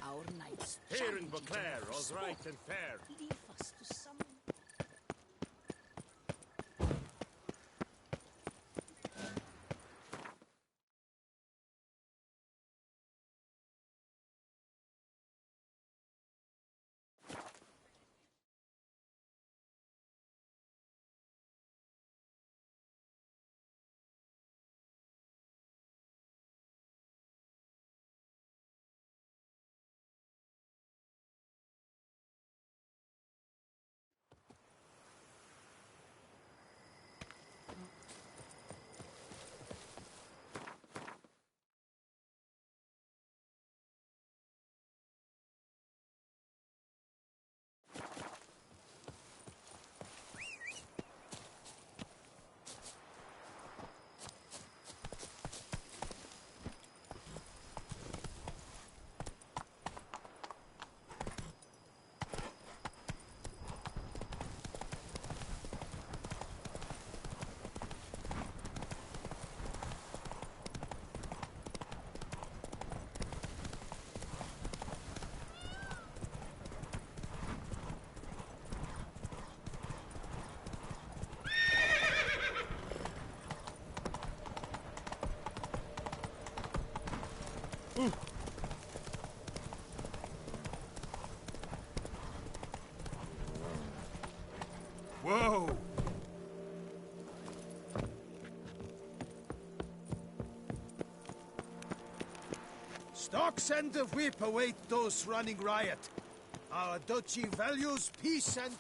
Our knights Here in Beauclair, all's right and fair. leave us to some Stocks and the whip await those running riot. Our duchy values peace and...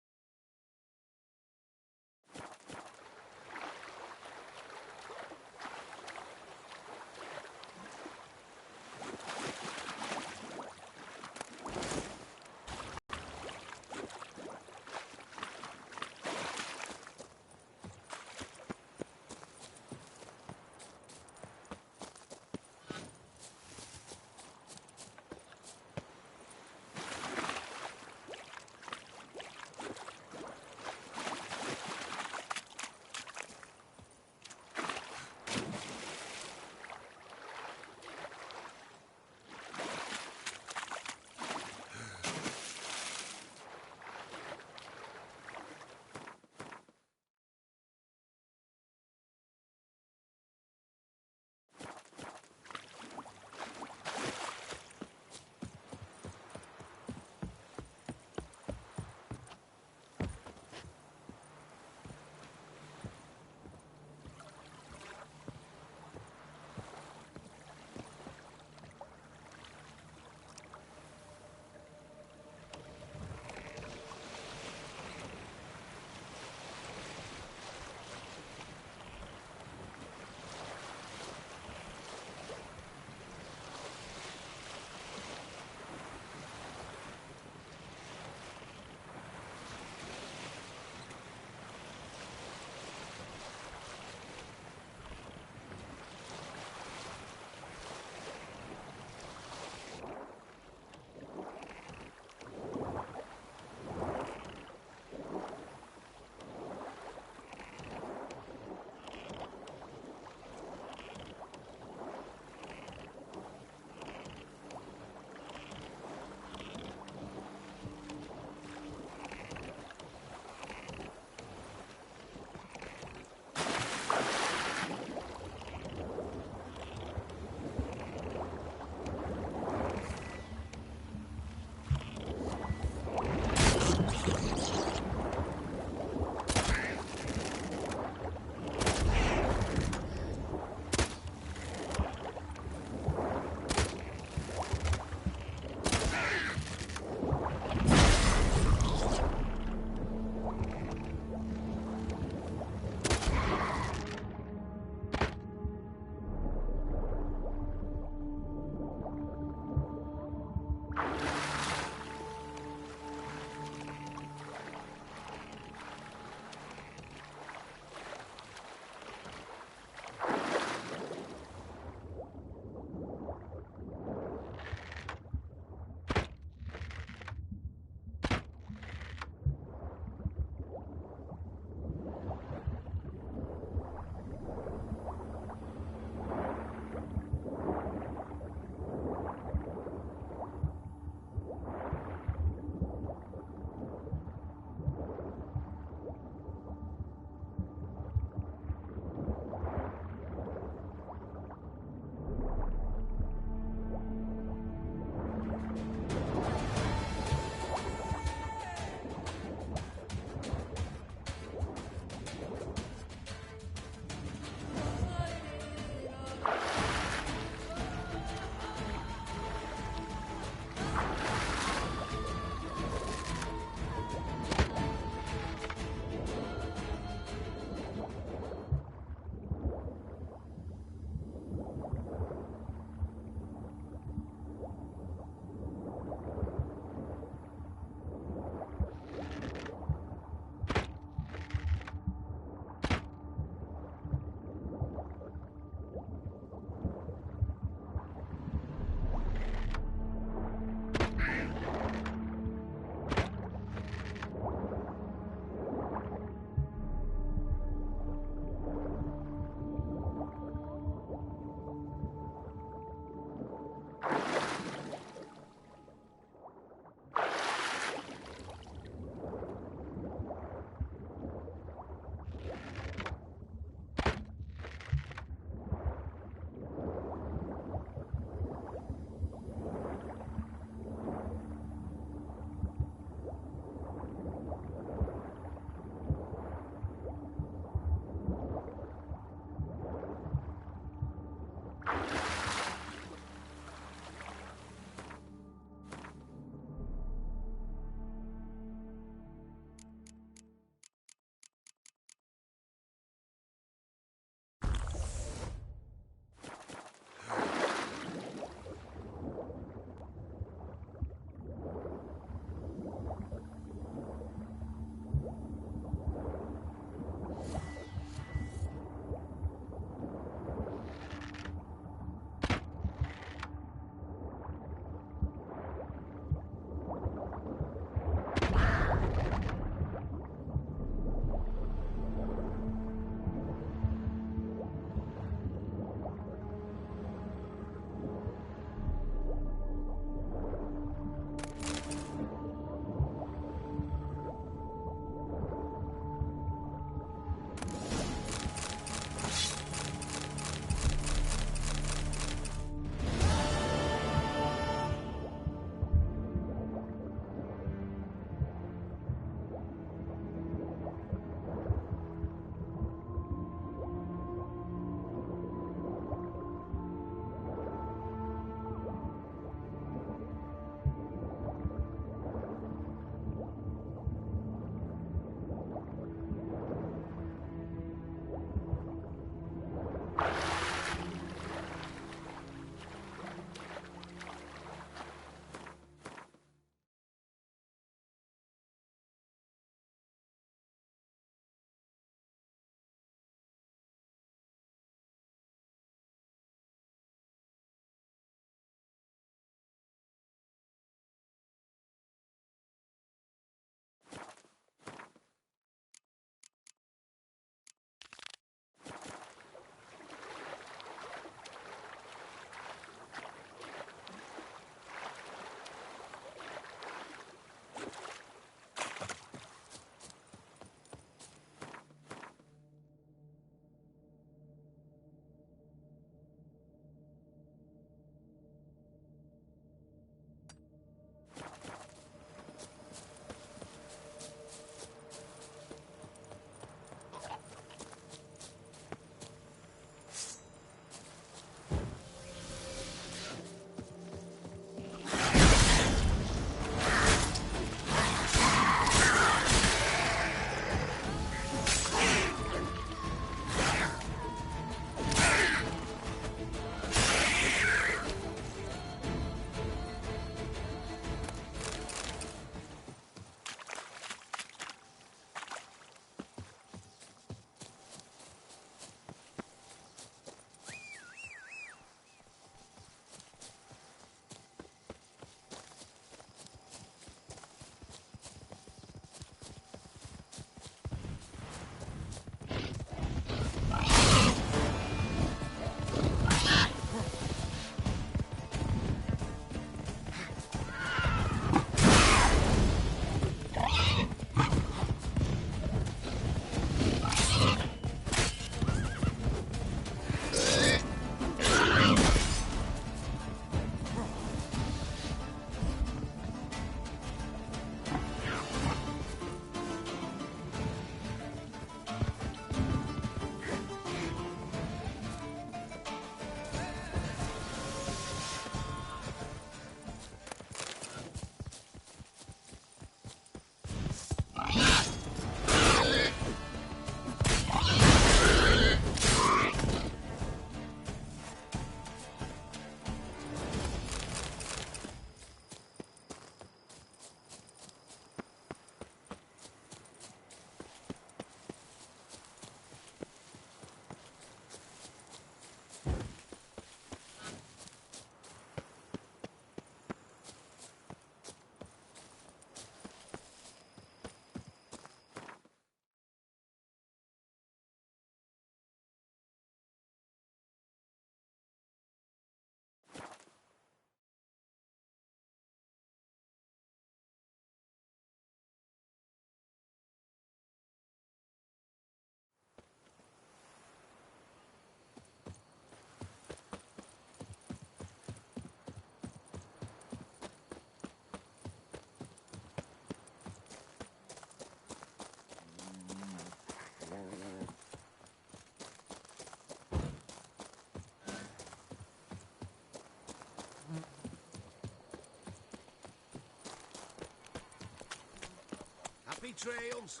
any trails?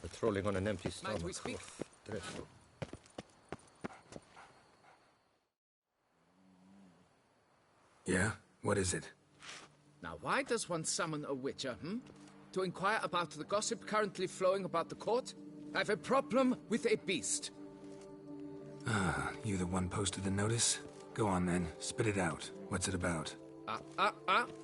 Patrolling on an empty stomach. Might we speak? Dreadful. Yeah? What is it? Now, why does one summon a witcher, To inquire about the gossip currently flowing about the court? I have a problem with a beast. Ah, you the one posted the notice? Go on then, spit it out. What's it about?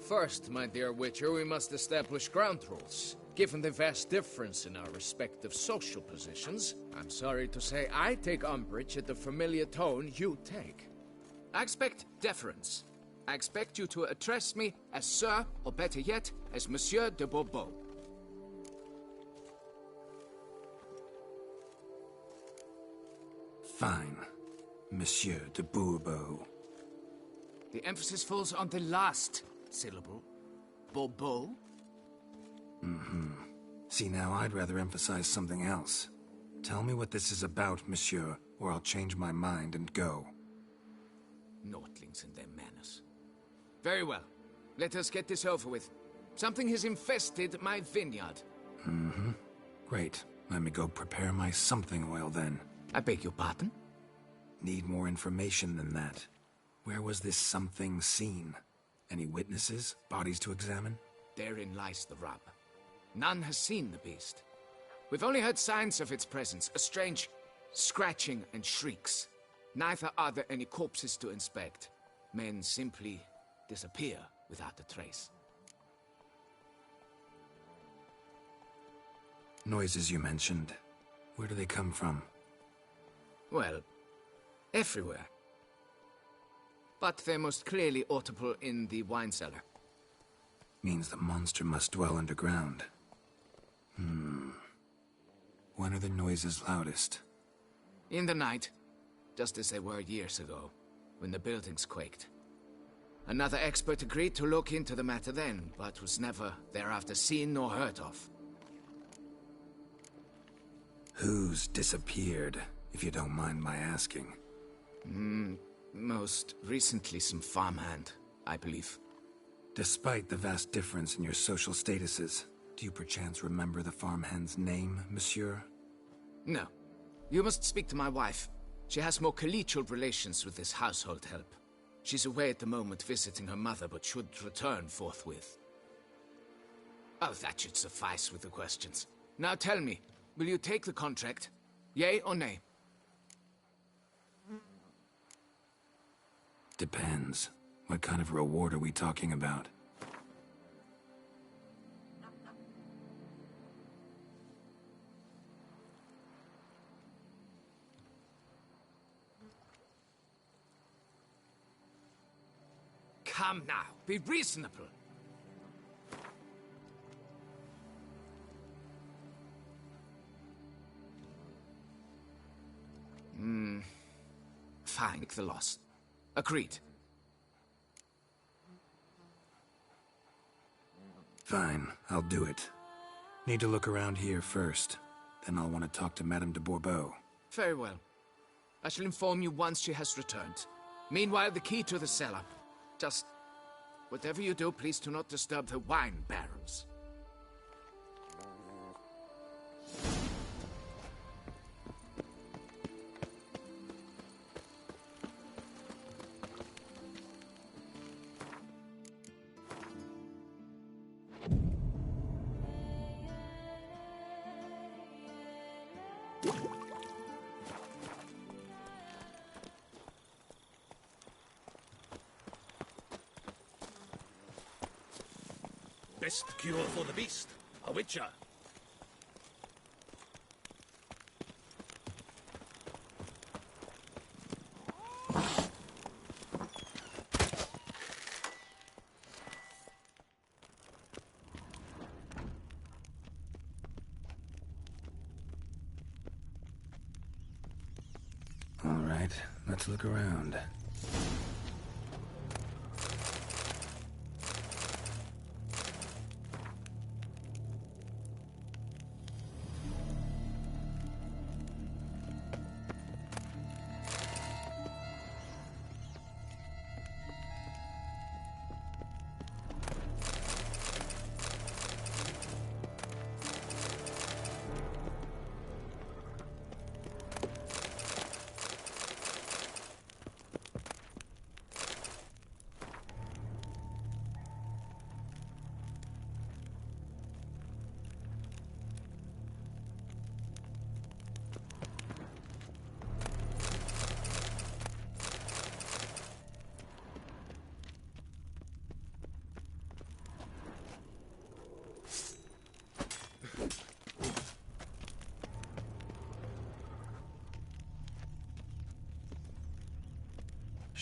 First, my dear Witcher, we must establish ground rules. Given the vast difference in our respective social positions, I'm sorry to say I take umbrage at the familiar tone you take. I expect deference. I expect you to address me as Sir, or better yet, as Monsieur de Bourbeau. Fine. Monsieur de Bourbeau. The emphasis falls on the last syllable. Bourbeau? See, now I'd rather emphasize something else. Tell me what this is about, monsieur, or I'll change my mind and go. Naughtlings and their manners. Very well. Let us get this over with. Something has infested my vineyard. Great. Let me go prepare my something oil then. I beg your pardon? Need more information than that. Where was this something seen? Any witnesses? Bodies to examine? Therein lies the rub. None has seen the beast. We've only heard signs of its presence, a strange scratching and shrieks. Neither are there any corpses to inspect. Men simply disappear without a trace. Noises you mentioned. Where do they come from? Well, everywhere. But they're most clearly audible in the wine cellar. Means the monster must dwell underground. When are the noises loudest? In the night, just as they were years ago, when the buildings quaked. Another expert agreed to look into the matter then, but was never thereafter seen nor heard of. Who's disappeared, if you don't mind my asking? Most recently some farmhand, I believe. Despite the vast difference in your social statuses, do you perchance remember the farmhand's name, monsieur? No. You must speak to my wife. She has more collegial relations with this household help. She's away at the moment visiting her mother, but should return forthwith. Oh, that should suffice with the questions. Now tell me, will you take the contract? Yea or nay? Depends. What kind of reward are we talking about? Come now, be reasonable. Fine, take the loss. Agreed. Fine, I'll do it. Need to look around here first. Then I'll want to talk to Madame de Bourbeau. Very well. I shall inform you once she has returned. Meanwhile, the key to the cellar. Just whatever you do, please do not disturb the wine barrels. Best cure for the beast, a witcher. All right, let's look around.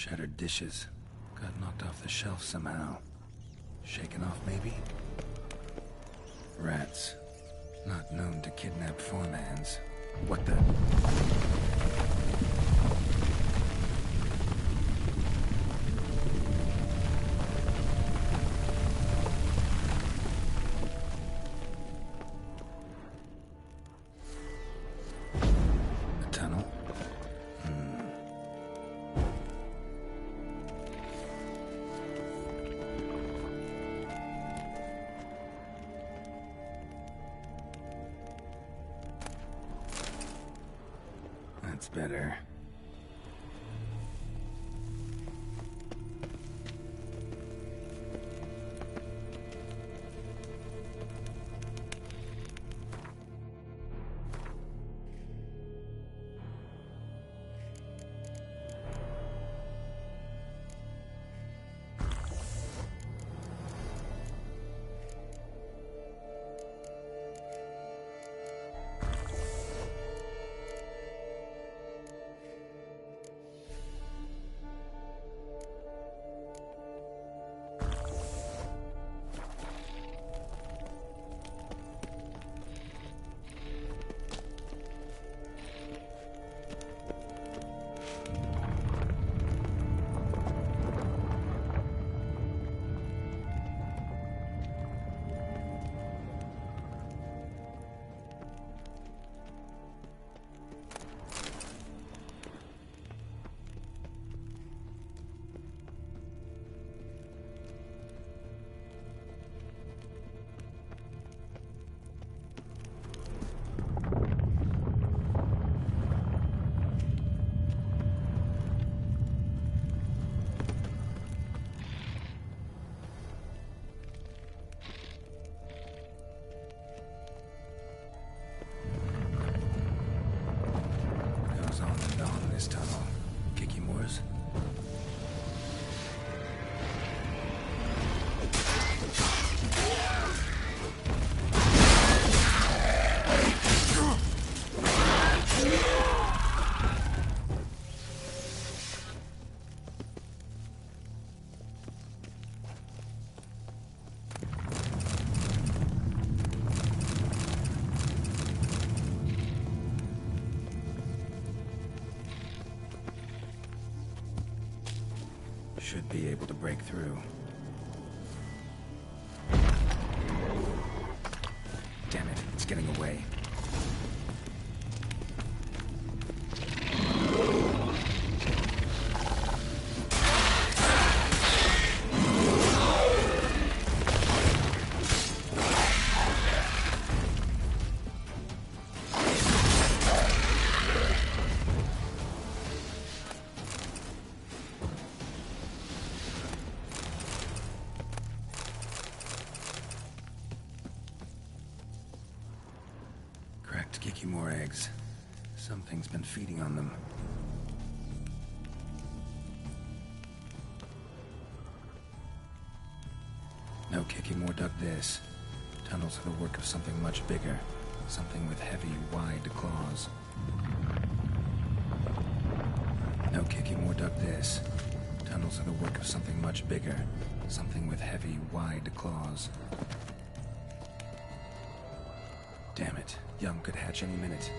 Shattered dishes. Got knocked off the shelf somehow. Shaken off, maybe? Rats. Not known to kidnap farmhands. What the... A tunnel? That's better. This tunnel. Kiki Moores? Should be able to break through. Damn it, it's getting away. Kiki more eggs. Something's been feeding on them. No Kiki more dug this. Tunnels are the work of something much bigger. Something with heavy, wide claws. No Kiki more dug this. Tunnels are the work of something much bigger. Something with heavy, wide claws. Damn it. Young could hatch any minute.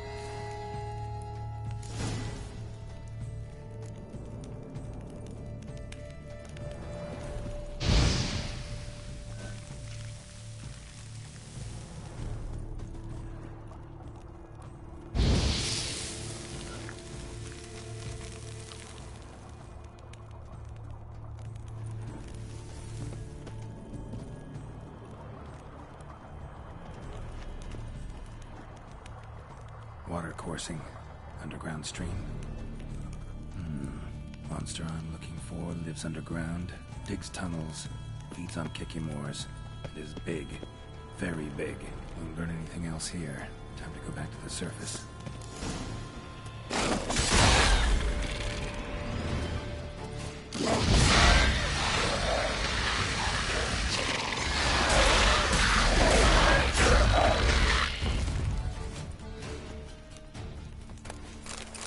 Water coursing. Underground stream. Monster I'm looking for lives underground, digs tunnels, feeds on Kikimores, and is big. Very big. Won't learn anything else here. Time to go back to the surface.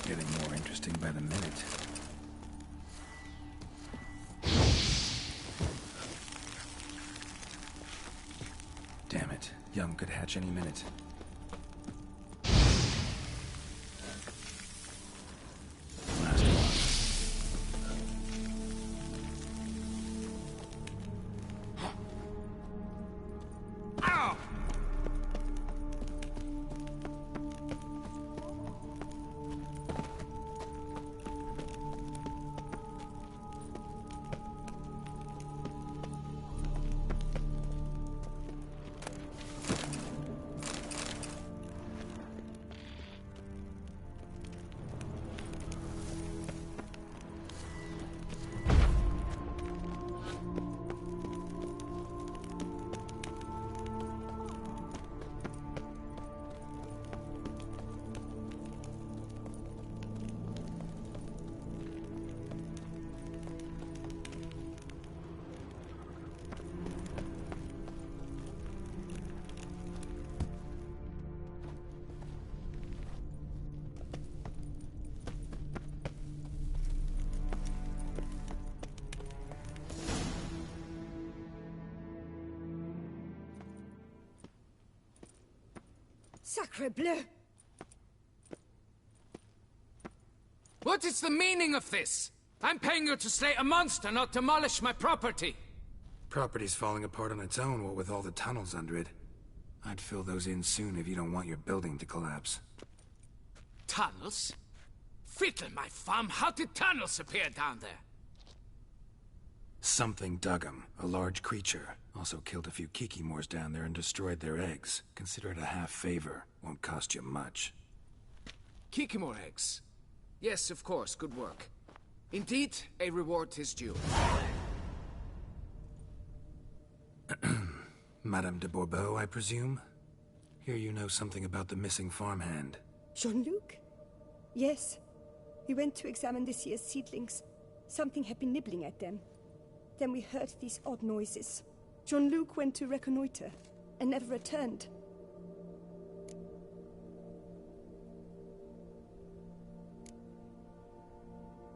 Getting more interesting by the minute. scum could hatch any minute. Last one. Sacre bleu! What is the meaning of this? I'm paying you to slay a monster, not demolish my property. Property's falling apart on its own, what with all the tunnels under it. I'd fill those in soon if you don't want your building to collapse. Tunnels? Fiddle my thumb, how did tunnels appear down there? Something dug 'em. A large creature. Also killed a few Kikimors down there and destroyed their eggs. Consider it a half-favor. Won't cost you much. Kikimor eggs. Yes, of course, good work. Indeed, a reward is due. Madame de Bourbeau, I presume? Hear you know something about the missing farmhand. Jean-Luc? Yes. We went to examine this year's seedlings. Something had been nibbling at them. Then we heard these odd noises. Jean-Luc went to reconnoiter and never returned.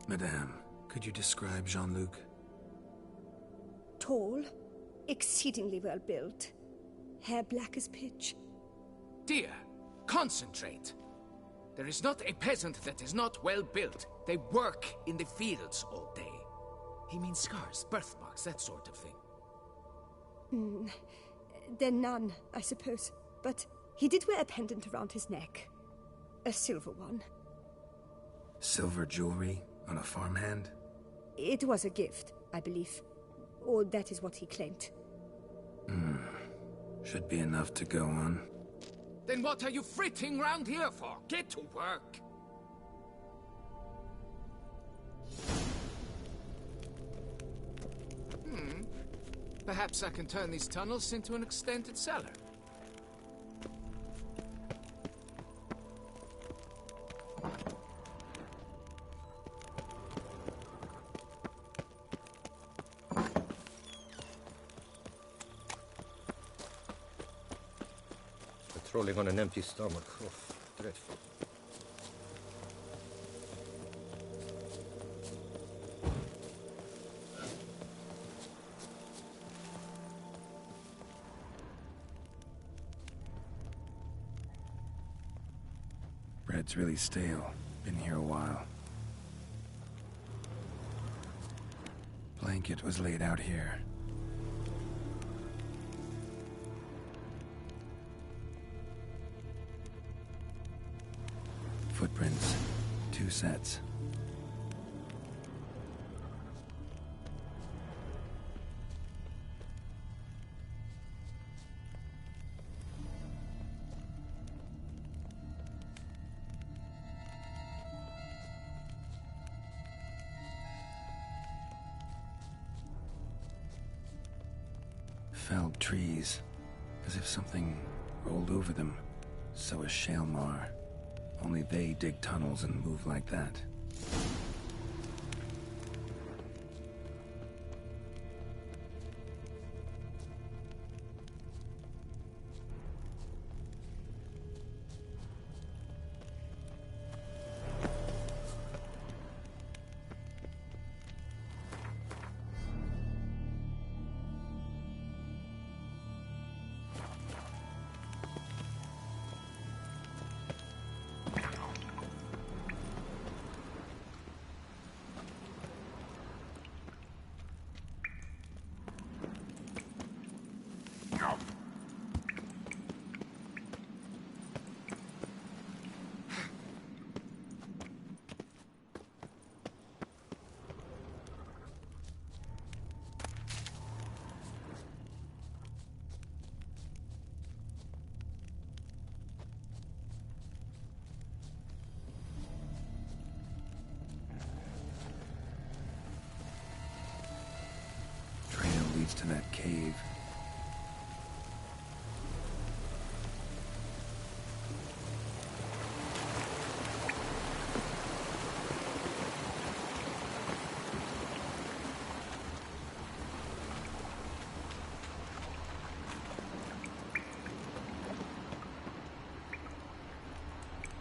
Madame, could you describe Jean-Luc? Tall, exceedingly well built, hair black as pitch. Dear, concentrate. There is not a peasant that is not well built. They work in the fields all day. He means scars, birthmarks, that sort of thing. Then none, I suppose. But he did wear a pendant around his neck. A silver one. Silver jewelry on a farmhand? It was a gift, I believe. Or that is what he claimed. Should be enough to go on. Then what are you fritting round here for? Get to work! Perhaps I can turn these tunnels into an extended cellar. Patrolling on an empty stomach. Oh, dreadful. Bread's really stale. Been here a while. Blanket was laid out here. Footprints. 2 sets. Felled trees, as if something rolled over them. So is Shalmar. Only they dig tunnels and move like that. that cave.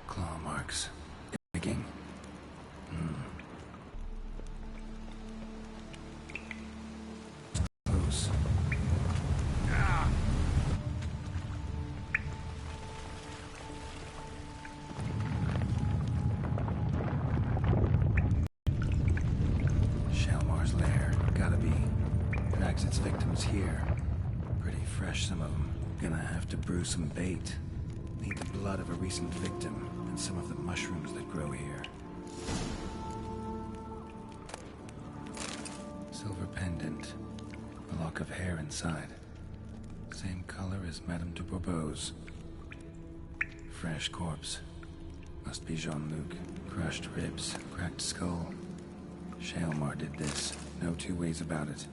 Claw marks. Digging. Close. Shalmar's lair. Gotta be. Drags its victims here. Pretty fresh, some of them. Gonna have to brew some bait. Need the blood of a recent victim and some of the mushrooms that grow here. Silver pendant. A lock of hair inside. Same color as Madame de Bourbeau's. Fresh corpse. Must be Jean-Luc. Crushed ribs, cracked skull. Shalmar did this. No two ways about it.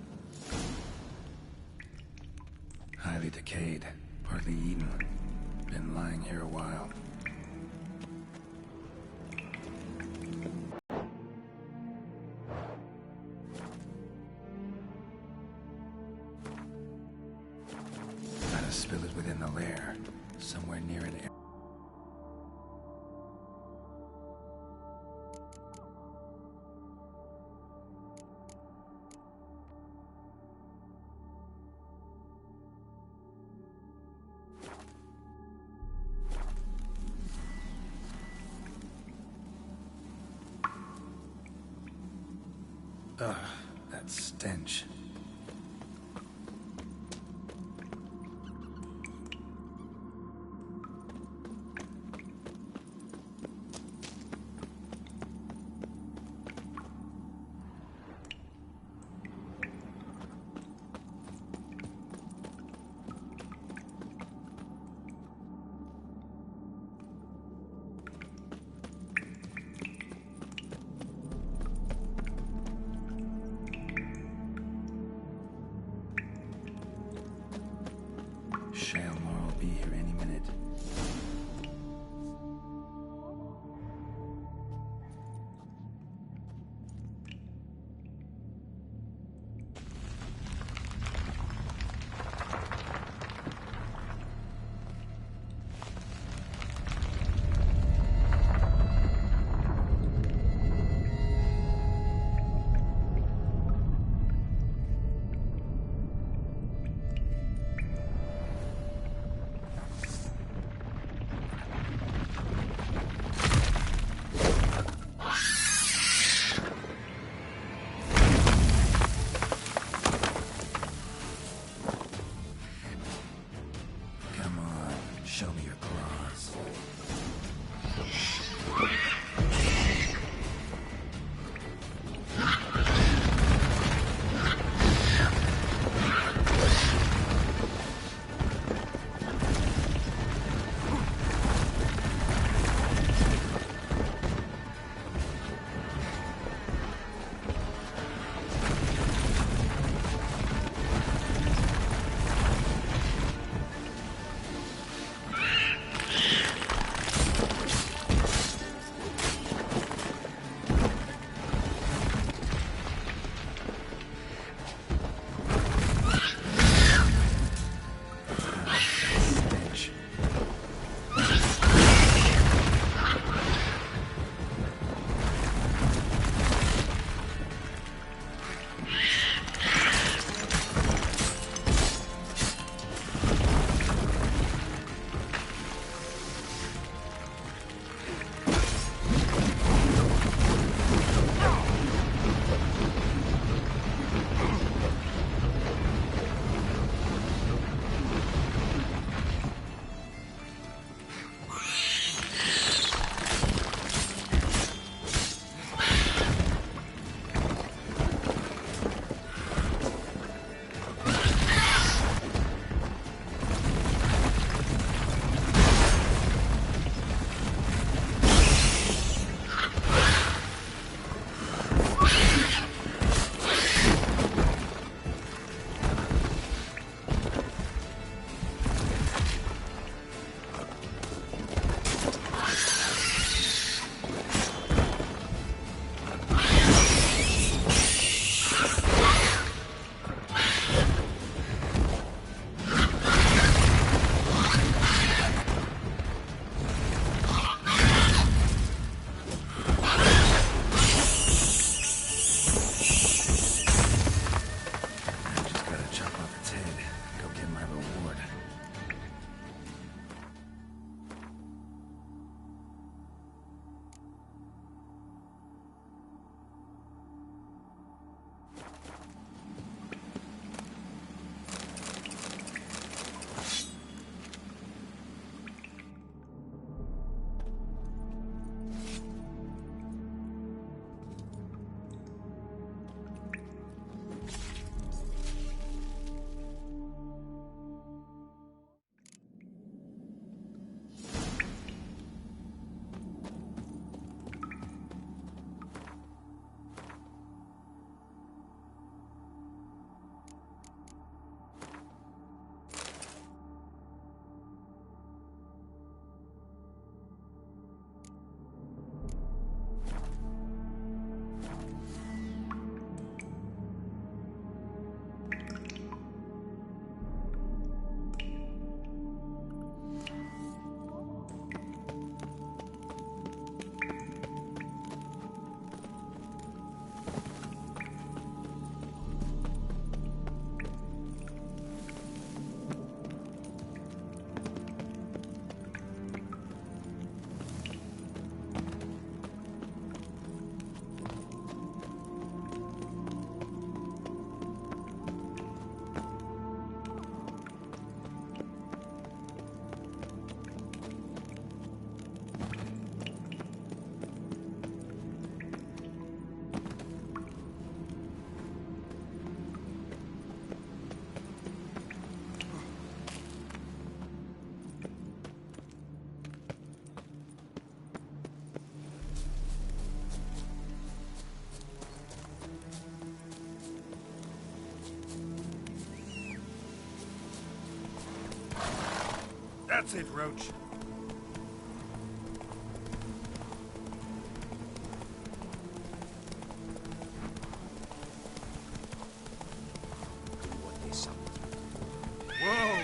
Highly decayed, partly eaten. Been lying here a while. Gotta spill it within the lair, somewhere near an area. Ugh, that stench. Shalmar will be here any minute. Show me your claws. That's it, Roach. Whoa!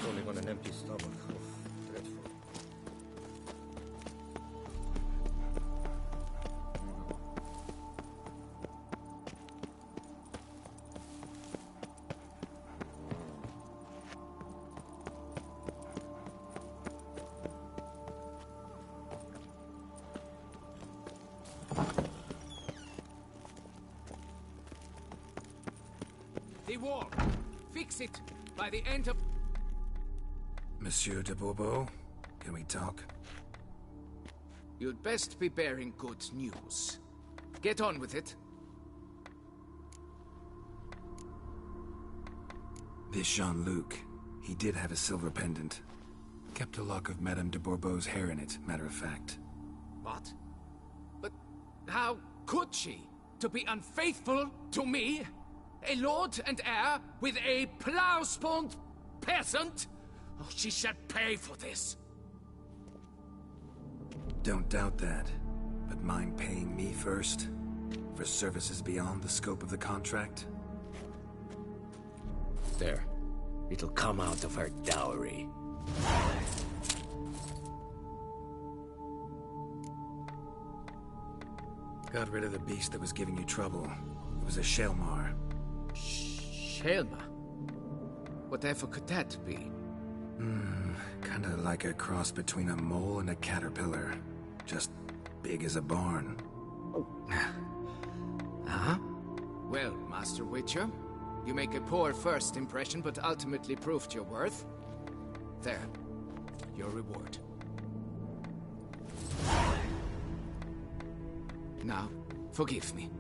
Rolling on an empty stomach. Oh, dreadful. The wall. Fix it by the end of... Monsieur de Bourbeau, can we talk? You'd best be bearing good news. Get on with it. This Jean-Luc, he did have a silver pendant. Kept a lock of Madame de Bourbeau's hair in it, matter of fact. What? But how could she? To be unfaithful to me? A lord and heir with a plow-spawned peasant? Oh, she shall pay for this. Don't doubt that. But mind paying me first? For services beyond the scope of the contract? There. It'll come out of her dowry. Got rid of the beast that was giving you trouble. It was a Shelmar. Shelma? Whatever could that be? Kinda like a cross between a mole and a caterpillar. Just big as a barn. Huh? Well, Master Witcher, you make a poor first impression, but ultimately proved your worth. There. Your reward. Now, forgive me.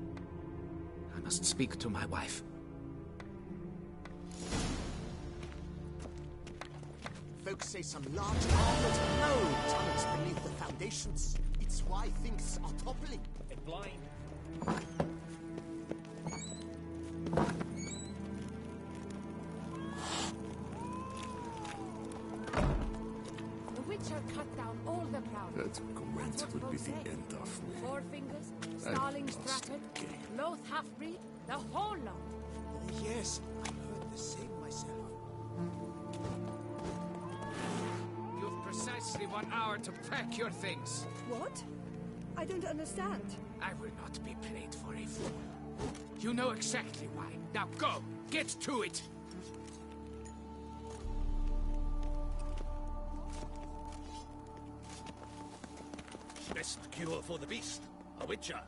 I must speak to my wife. Folks say some large armored load tunnels beneath the foundations. It's why things are toppling. And blind. The Witcher cut down all the proud. That comment would be the end of me. Four Fingers, Starling Stratford, Loth Half-Breed, the whole lot. Oh yes, I heard the same myself. You've precisely 1 hour to pack your things. What? I don't understand. I will not be played for a fool. You know exactly why. Now go! Get to it! Best cure for the beast. A witcher.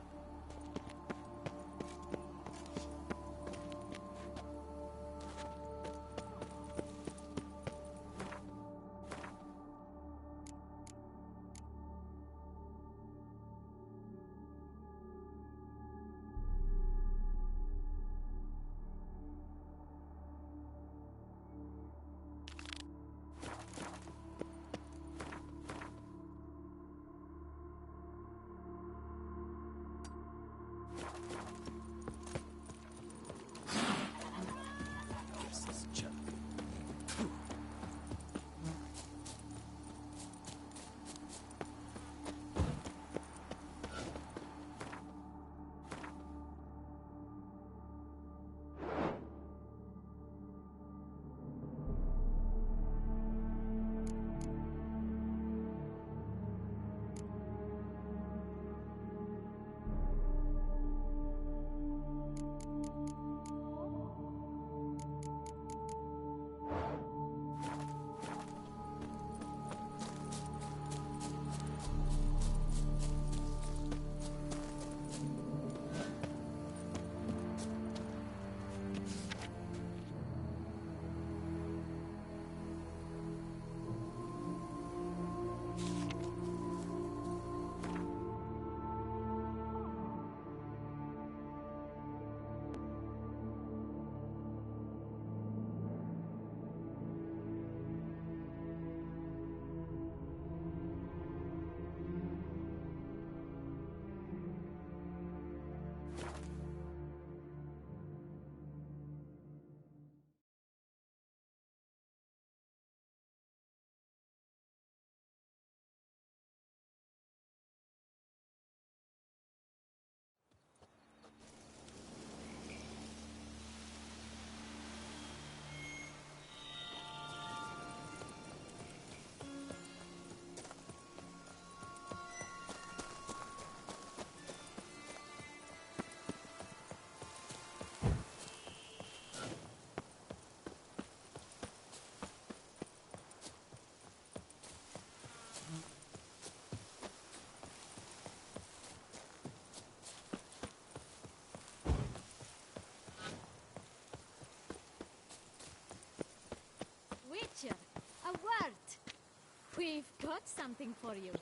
We've got something for you.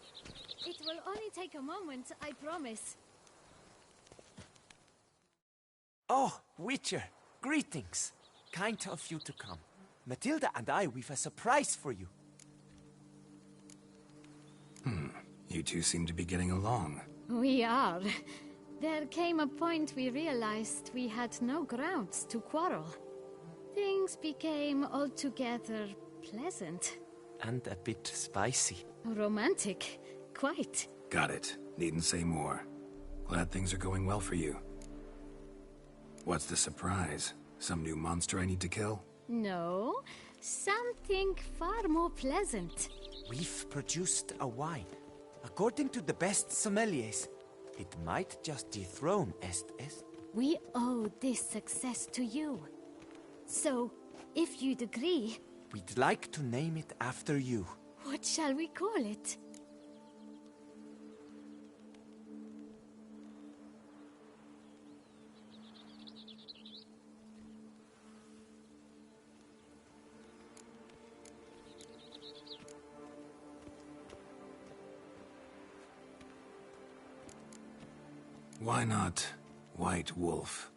It will only take a moment, I promise. Oh, Witcher, greetings. Kind of you to come. Matilda and I, we've a surprise for you. You two seem to be getting along. We are. There came a point we realized we had no grounds to quarrel. Things became altogether pleasant. And a bit spicy. Romantic, quite. Got it. Needn't say more. Glad things are going well for you. What's the surprise? Some new monster I need to kill? No, something far more pleasant. We've produced a wine. According to the best sommeliers, it might just dethrone Est. We owe this success to you. So, if you'd agree... We'd like to name it after you. What shall we call it? Why not White Wolf?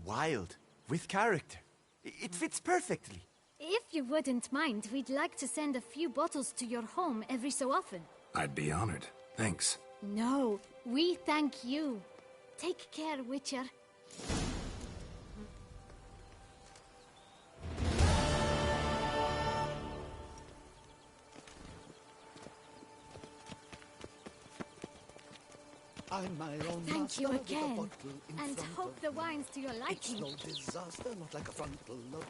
Wild, with character. It fits perfectly. If you wouldn't mind, we'd like to send a few bottles to your home every so often. I'd be honored. Thanks. No, we thank you. Take care, Witcher. I'm my own Thank you master with a again, bottle in and front hope of the me. wine's to your liking. It's no disaster, not like a frontal lobe.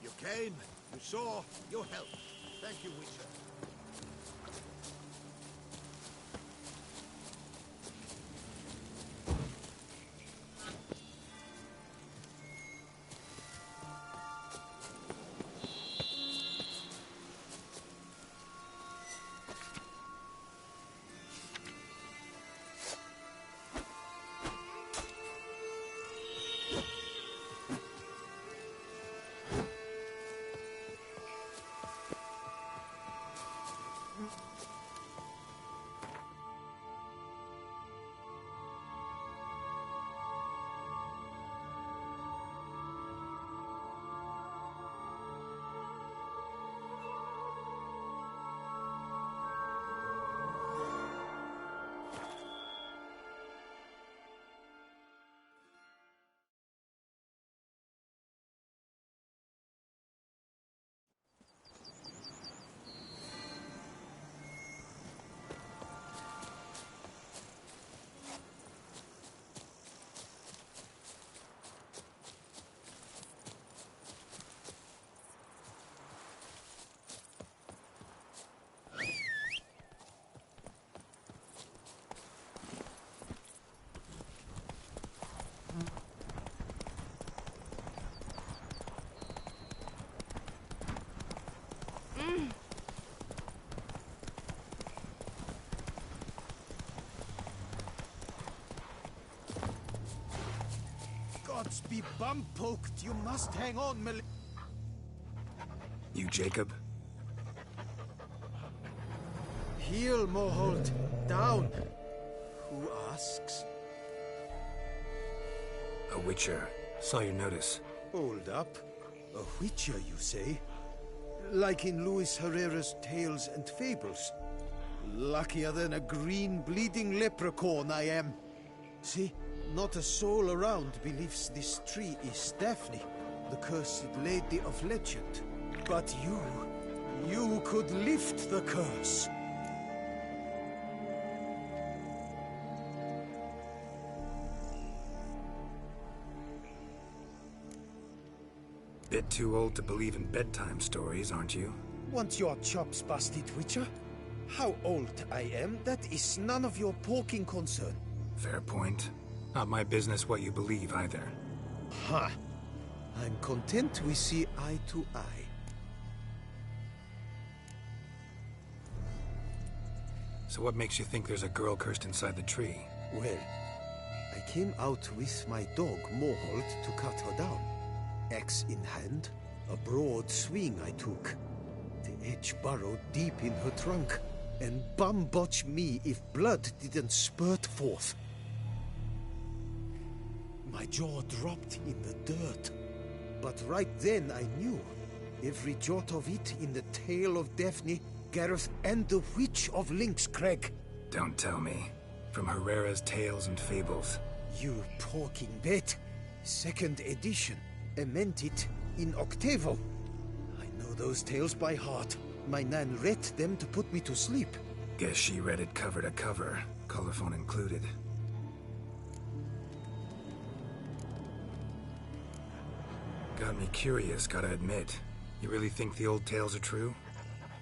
You came, you saw, you helped. Thank you, Witcher. Gods be bum-poked. You must hang on, You Jacob? Heel, Moholt. Down. Who asks? A witcher. Saw your notice. Hold up. A witcher, you say? Like in Luis Herrera's Tales and Fables. Luckier than a green bleeding leprechaun I am. See, not a soul around believes this tree is Daphne, the cursed lady of legend. But you could lift the curse. Bit too old to believe in bedtime stories, aren't you? Want your chops busted, Witcher? How old I am, that is none of your poking concern. Fair point. Not my business what you believe, either. Ha! I'm content we see eye to eye. So what makes you think there's a girl cursed inside the tree? Well, I came out with my dog, Moholt, to cut her down. Axe in hand, a broad swing I took. The edge burrowed deep in her trunk, and bum-botch me if blood didn't spurt forth. My jaw dropped in the dirt. But right then I knew. Every jot of it in the tale of Daphne, Gareth, and the Witch of Lynx Crag. Don't tell me. From Herrera's Tales and Fables. You porking bet. Second edition. Amended in octavo. I know those tales by heart. My nan read them to put me to sleep. Guess she read it cover to cover, colophon included. Got me curious, gotta admit. You really think the old tales are true?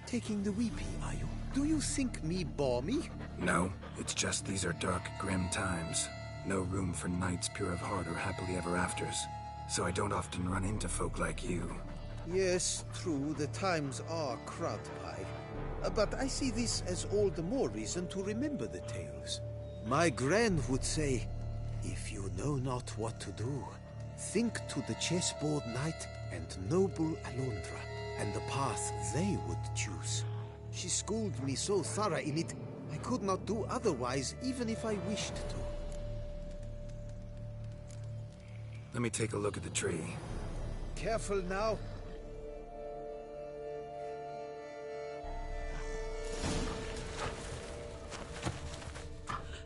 Taking the weepy, are you? Do you think me balmy? No, it's just these are dark, grim times. No room for knights pure of heart or happily ever afters. So I don't often run into folk like you. Yes, true, the times are crud pie. But I see this as all the more reason to remember the tales. My gran would say, if you know not what to do, think to the chessboard knight and noble Alondra, and the path they would choose. She schooled me so thorough in it, I could not do otherwise, even if I wished to. Let me take a look at the tree. Careful now.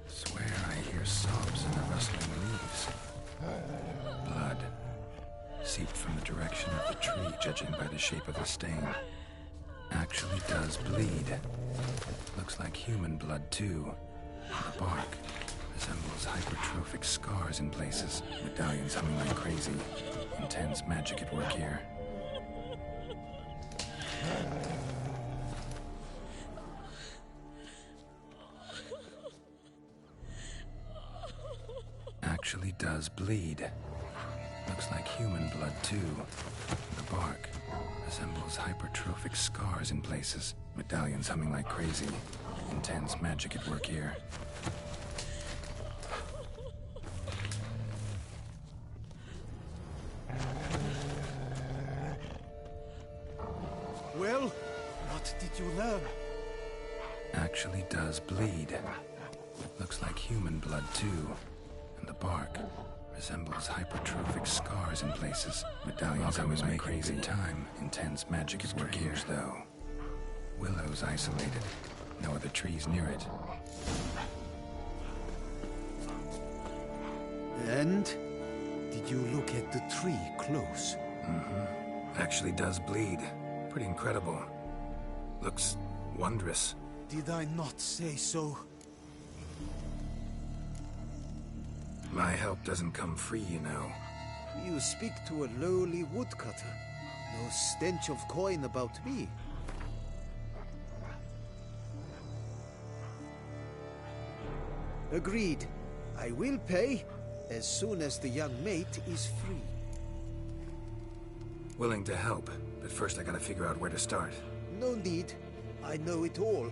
Swear I hear sobs in the rustling leaves. Blood. Seeped from the direction of the tree, judging by the shape of the stain. Actually does bleed. Looks like human blood, too. The bark resembles hypertrophic scars in places. Medallions humming like crazy. Intense magic at work here. Actually does bleed. Looks like human blood, too. The bark resembles hypertrophic scars in places. Medallions humming like crazy. Intense magic at work here. Well, what did you learn? Actually does bleed. Looks like human blood, too. And the bark resembles hypertrophic scars in places. Medallions humming like crazy. Time. Intense magic at work here, though. Willow's isolated. No other trees near it. And? Did you look at the tree close? Mm-hmm. Actually does bleed. Pretty incredible. Looks wondrous. Did I not say so? My help doesn't come free, you know. You speak to a lowly woodcutter. No stench of coin about me. Agreed. I will pay as soon as the young mate is free. Willing to help, but first I gotta figure out where to start. No need. I know it all.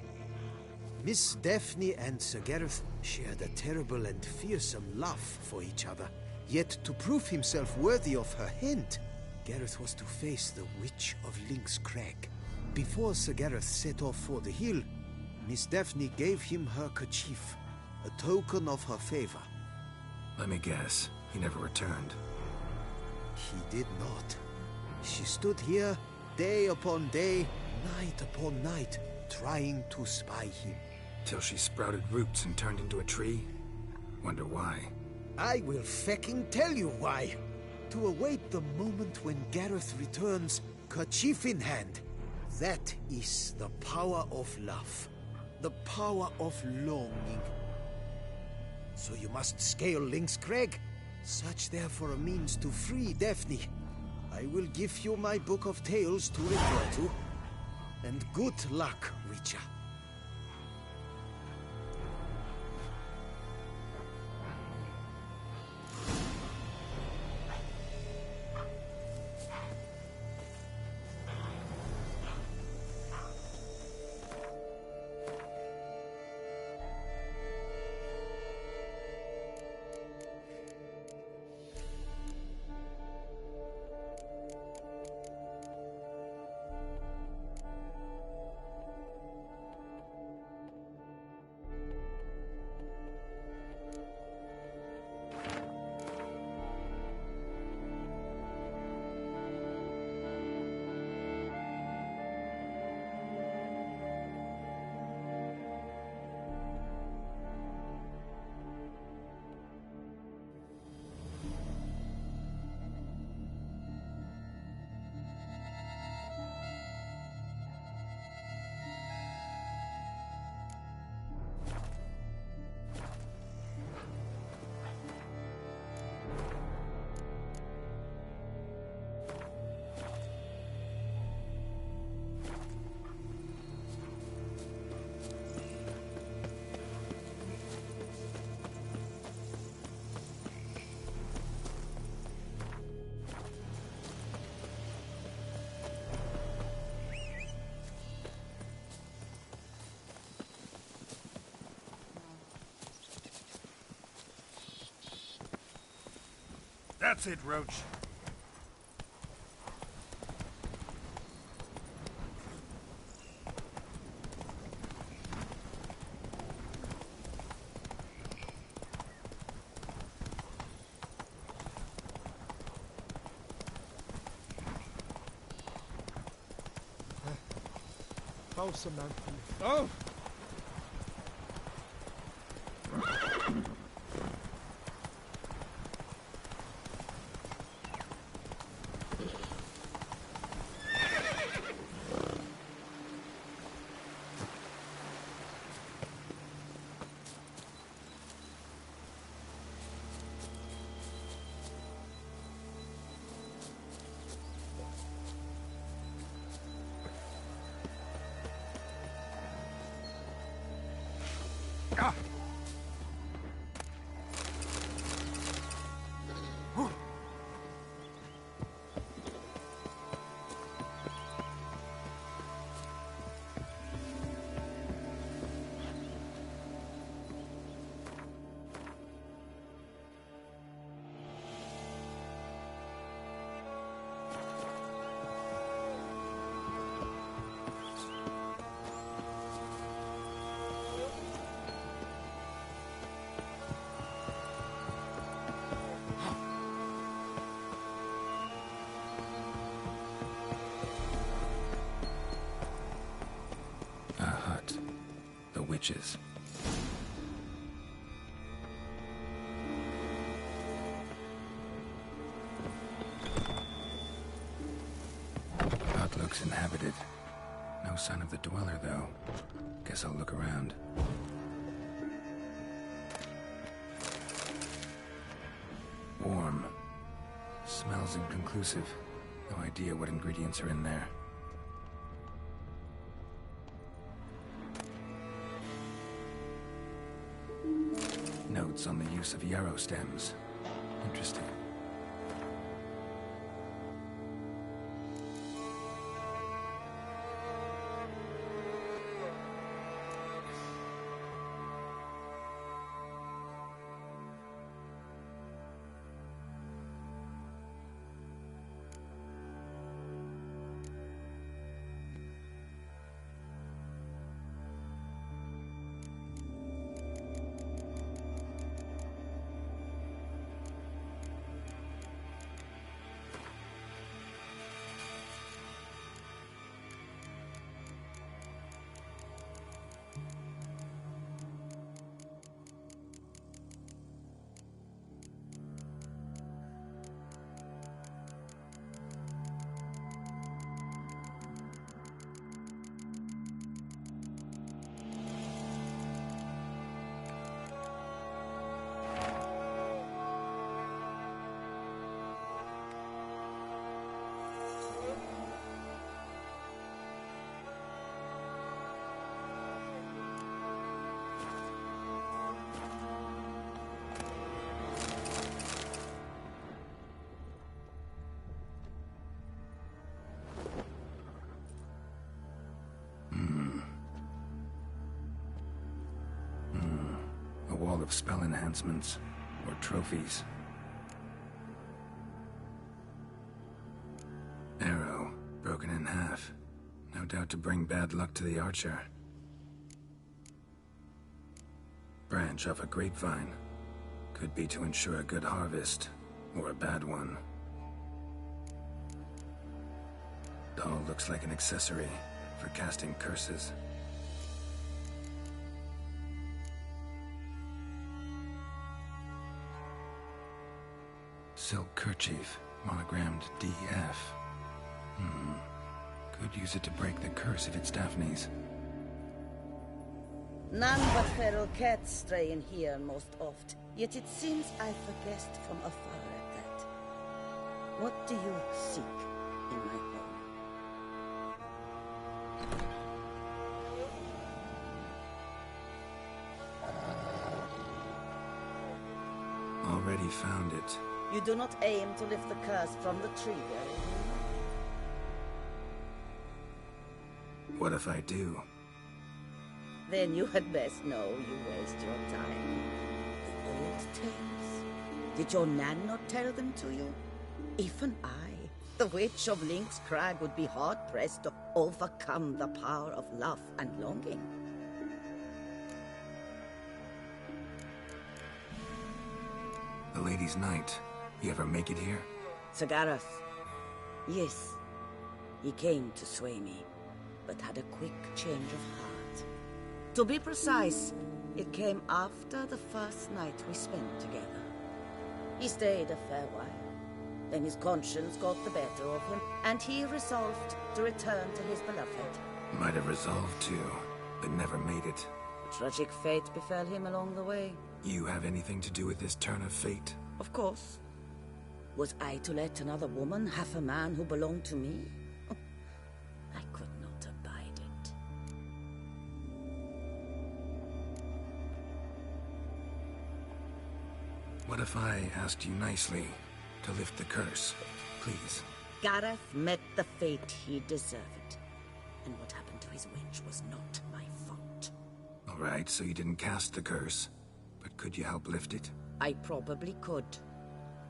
Miss Daphne and Sir Gareth shared a terrible and fearsome love for each other. Yet to prove himself worthy of her hand, Gareth was to face the Witch of Lynx Crag. Before Sir Gareth set off for the hill, Miss Daphne gave him her kerchief, a token of her favor. Let me guess, he never returned. He did not. She stood here, day upon day, night upon night, trying to spy him. Till she sprouted roots and turned into a tree? Wonder why. I will fecking tell you why. To await the moment when Gareth returns, kerchief in hand. That is the power of love. The power of longing. So you must scale Link's Crag. Search there for a means to free Daphne. I will give you my book of tales to refer to. And good luck, Witcher. That's it, Roach. Balsam man. Oh! Ah! A hut. The witches. Hut looks inhabited. No sign of the dweller, though. Guess I'll look around. Warm. Smells inconclusive. No idea what ingredients are in there. Notes on the use of yarrow stems. Interesting. of spell enhancements, or trophies. Arrow, broken in half. No doubt to bring bad luck to the archer. Branch off a grapevine. Could be to ensure a good harvest, or a bad one. Doll looks like an accessory for casting curses. Silk kerchief, monogrammed DF. Could use it to break the curse if it's Daphne's. None but feral cats stray in here most oft, yet it seems I've a guest from afar at that. What do you seek in my home? Already found it. You do not aim to lift the curse from the tree, do you? What if I do? Then you had best know you waste your time. The old tales. Did your Nan not tell them to you? Even I, the witch of Lynx Crag, would be hard-pressed to overcome the power of love and longing. The Lady's Knight. You ever make it here? Sagarath. Yes. He came to sway me, but had a quick change of heart. To be precise, it came after the first night we spent together. He stayed a fair while. Then his conscience got the better of him, and he resolved to return to his beloved. Might have resolved to, but never made it. A tragic fate befell him along the way. You have anything to do with this turn of fate? Of course. Was I to let another woman have a man who belonged to me? I could not abide it. What if I asked you nicely to lift the curse, please? Gareth met the fate he deserved. And what happened to his wench was not my fault. All right, so you didn't cast the curse. But could you help lift it? I probably could.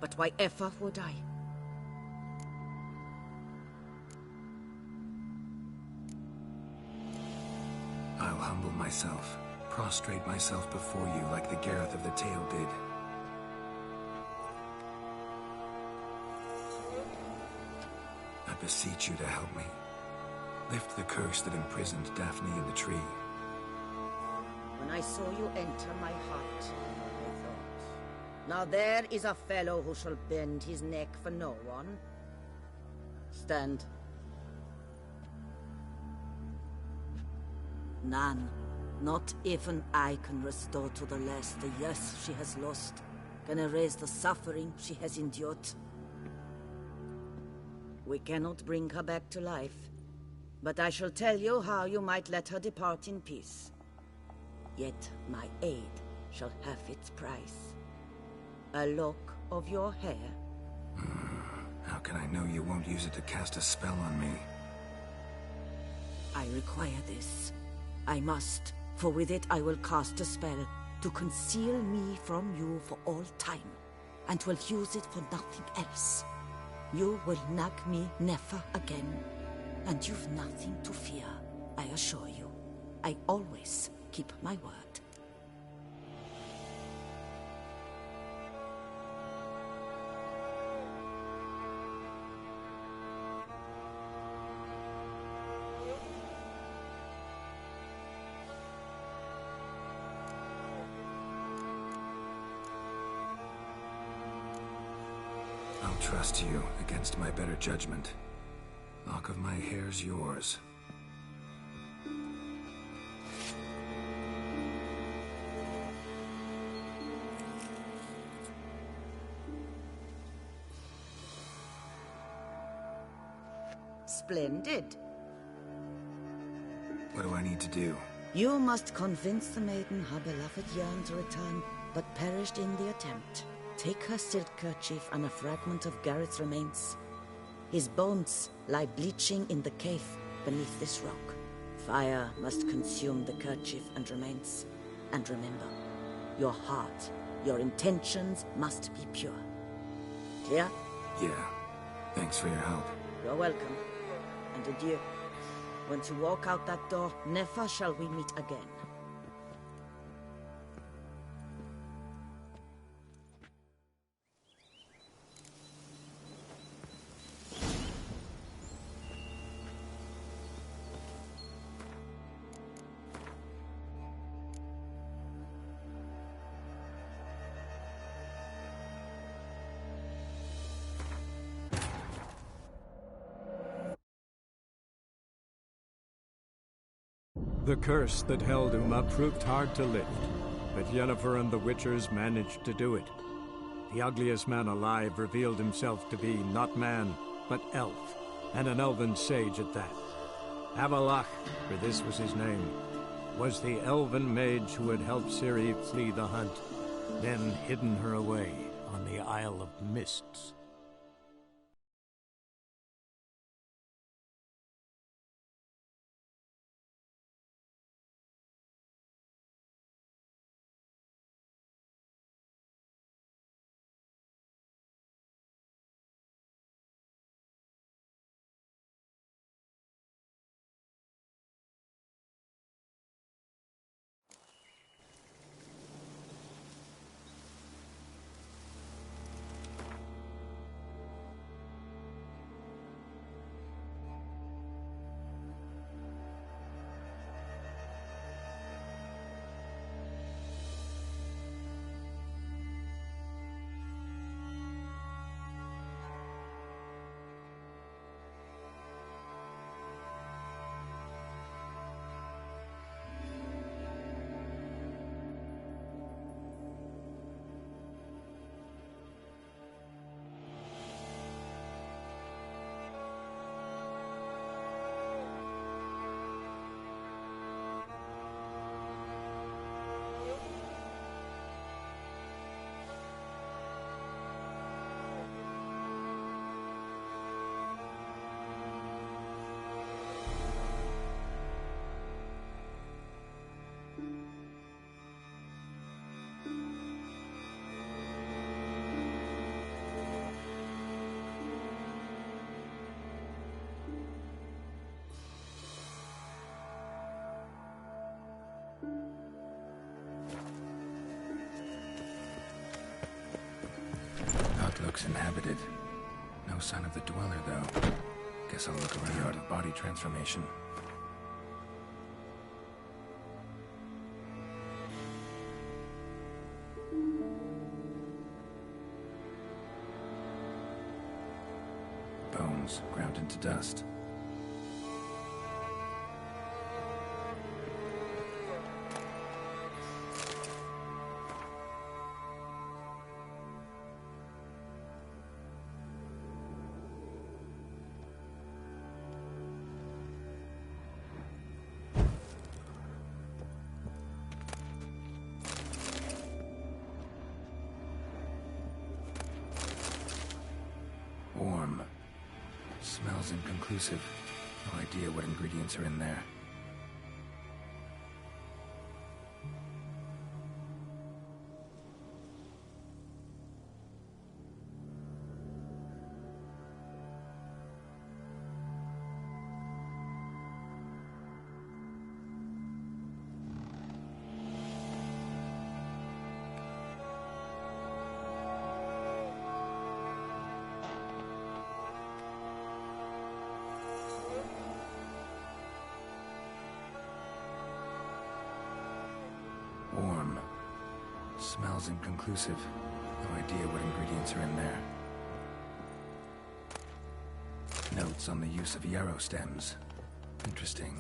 But why ever would I? I'll humble myself, prostrate myself before you like the Gareth of the tale did. I beseech you to help me. Lift the curse that imprisoned Daphne in the tree. When I saw you enter my heart, I thought, now there is a fellow who shall bend his neck for no one. Stand. None, not even I can restore to the lass the years she has lost, can erase the suffering she has endured. We cannot bring her back to life, but I shall tell you how you might let her depart in peace. Yet my aid shall have its price. A lock of your hair. How can I know you won't use it to cast a spell on me? I require this. I must, for with it I will cast a spell to conceal me from you for all time, and will use it for nothing else. You will nag me never again, and you've nothing to fear, I assure you. I always keep my word. I'll trust you against my better judgment. Lock of my hair's yours. Splendid. What do I need to do? You must convince the maiden her beloved yearned to return, but perished in the attempt. Take her silk kerchief and a fragment of Gareth's remains. His bones lie bleaching in the cave beneath this rock. Fire must consume the kerchief and remains. And remember, Your heart, your intentions must be pure. Clear? Yeah. Thanks for your help. You're welcome. And adieu. Once you walk out that door, never shall we meet again. The curse that held Uma proved hard to lift, but Yennefer and the Witchers managed to do it. The ugliest man alive revealed himself to be not man, but elf, and an elven sage at that. Avalach, for this was his name, was the elven mage who had helped Ciri flee the hunt, then hidden her away on the Isle of Mists. Looks inhabited. No sign of the dweller, though. Guess I'll look around. The art of body transformation. Bones ground into dust. Warm. Smells inconclusive. No idea what ingredients are in there. Warm. Smells inconclusive. No idea what ingredients are in there. Notes on the use of yarrow stems. Interesting.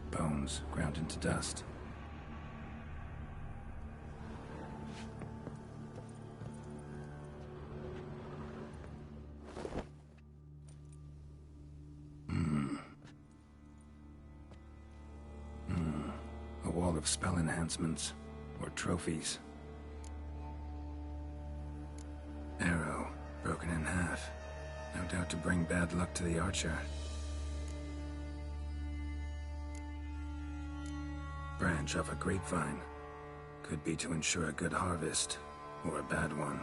Bones ground into dust. A wall of spell enhancements, or trophies. Arrow, broken in half. No doubt to bring bad luck to the archer. branch off a grapevine. Could be to ensure a good harvest, or a bad one.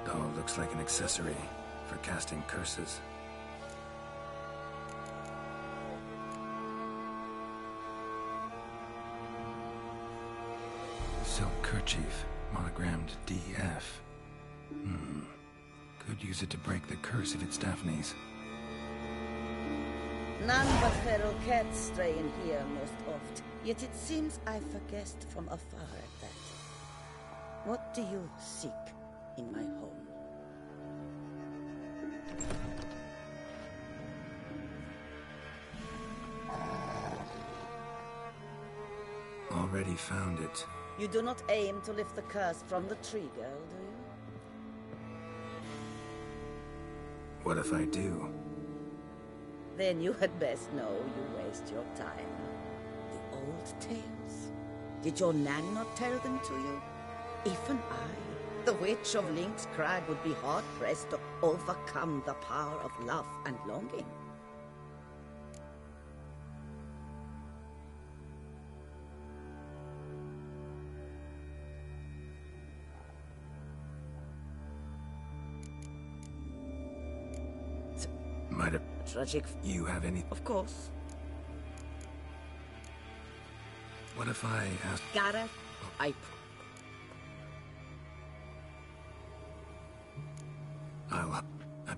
Doll looks like an accessory for casting curses. Silk kerchief, monogrammed DF. Could use it to break the curse if it's Daphne's. None but feral cats stray in here most oft. Yet it seems I've guessed from afar at that. What do you seek in my home? Already found it. You do not aim to lift the curse from the tree, girl, do you? What if I do? Then you had best know you waste your time. The old tales? Did your Nan not tell them to you? Even I, the Witch of Link's Crag, would be hard-pressed to overcome the power of love and longing. Might have... Tragic... You have any... Of course. What if I ask... Gareth, I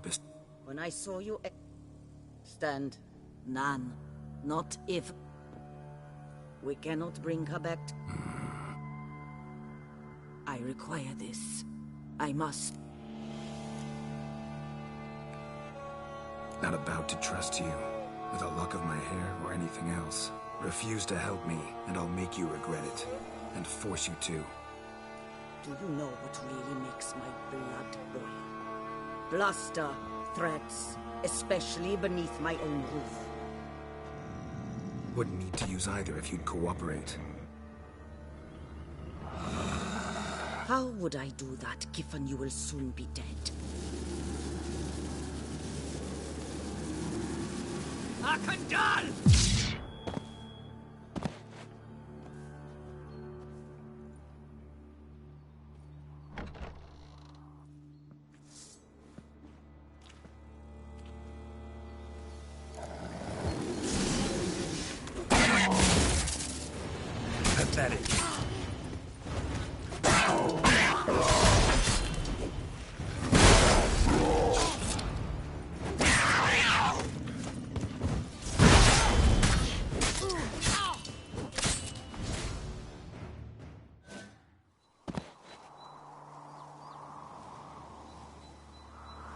best... When I saw you... Stand. Nan. Not if... We cannot bring her back to... I require this. I must... Not about to trust you, with a lock of my hair or anything else. Refuse to help me, and I'll make you regret it, and force you to. Do you know what really makes my blood boil? Bluster, threats, especially beneath my own roof. Wouldn't need to use either if you'd cooperate. How would I do that, given you will soon be dead? Akandal! Pathetic.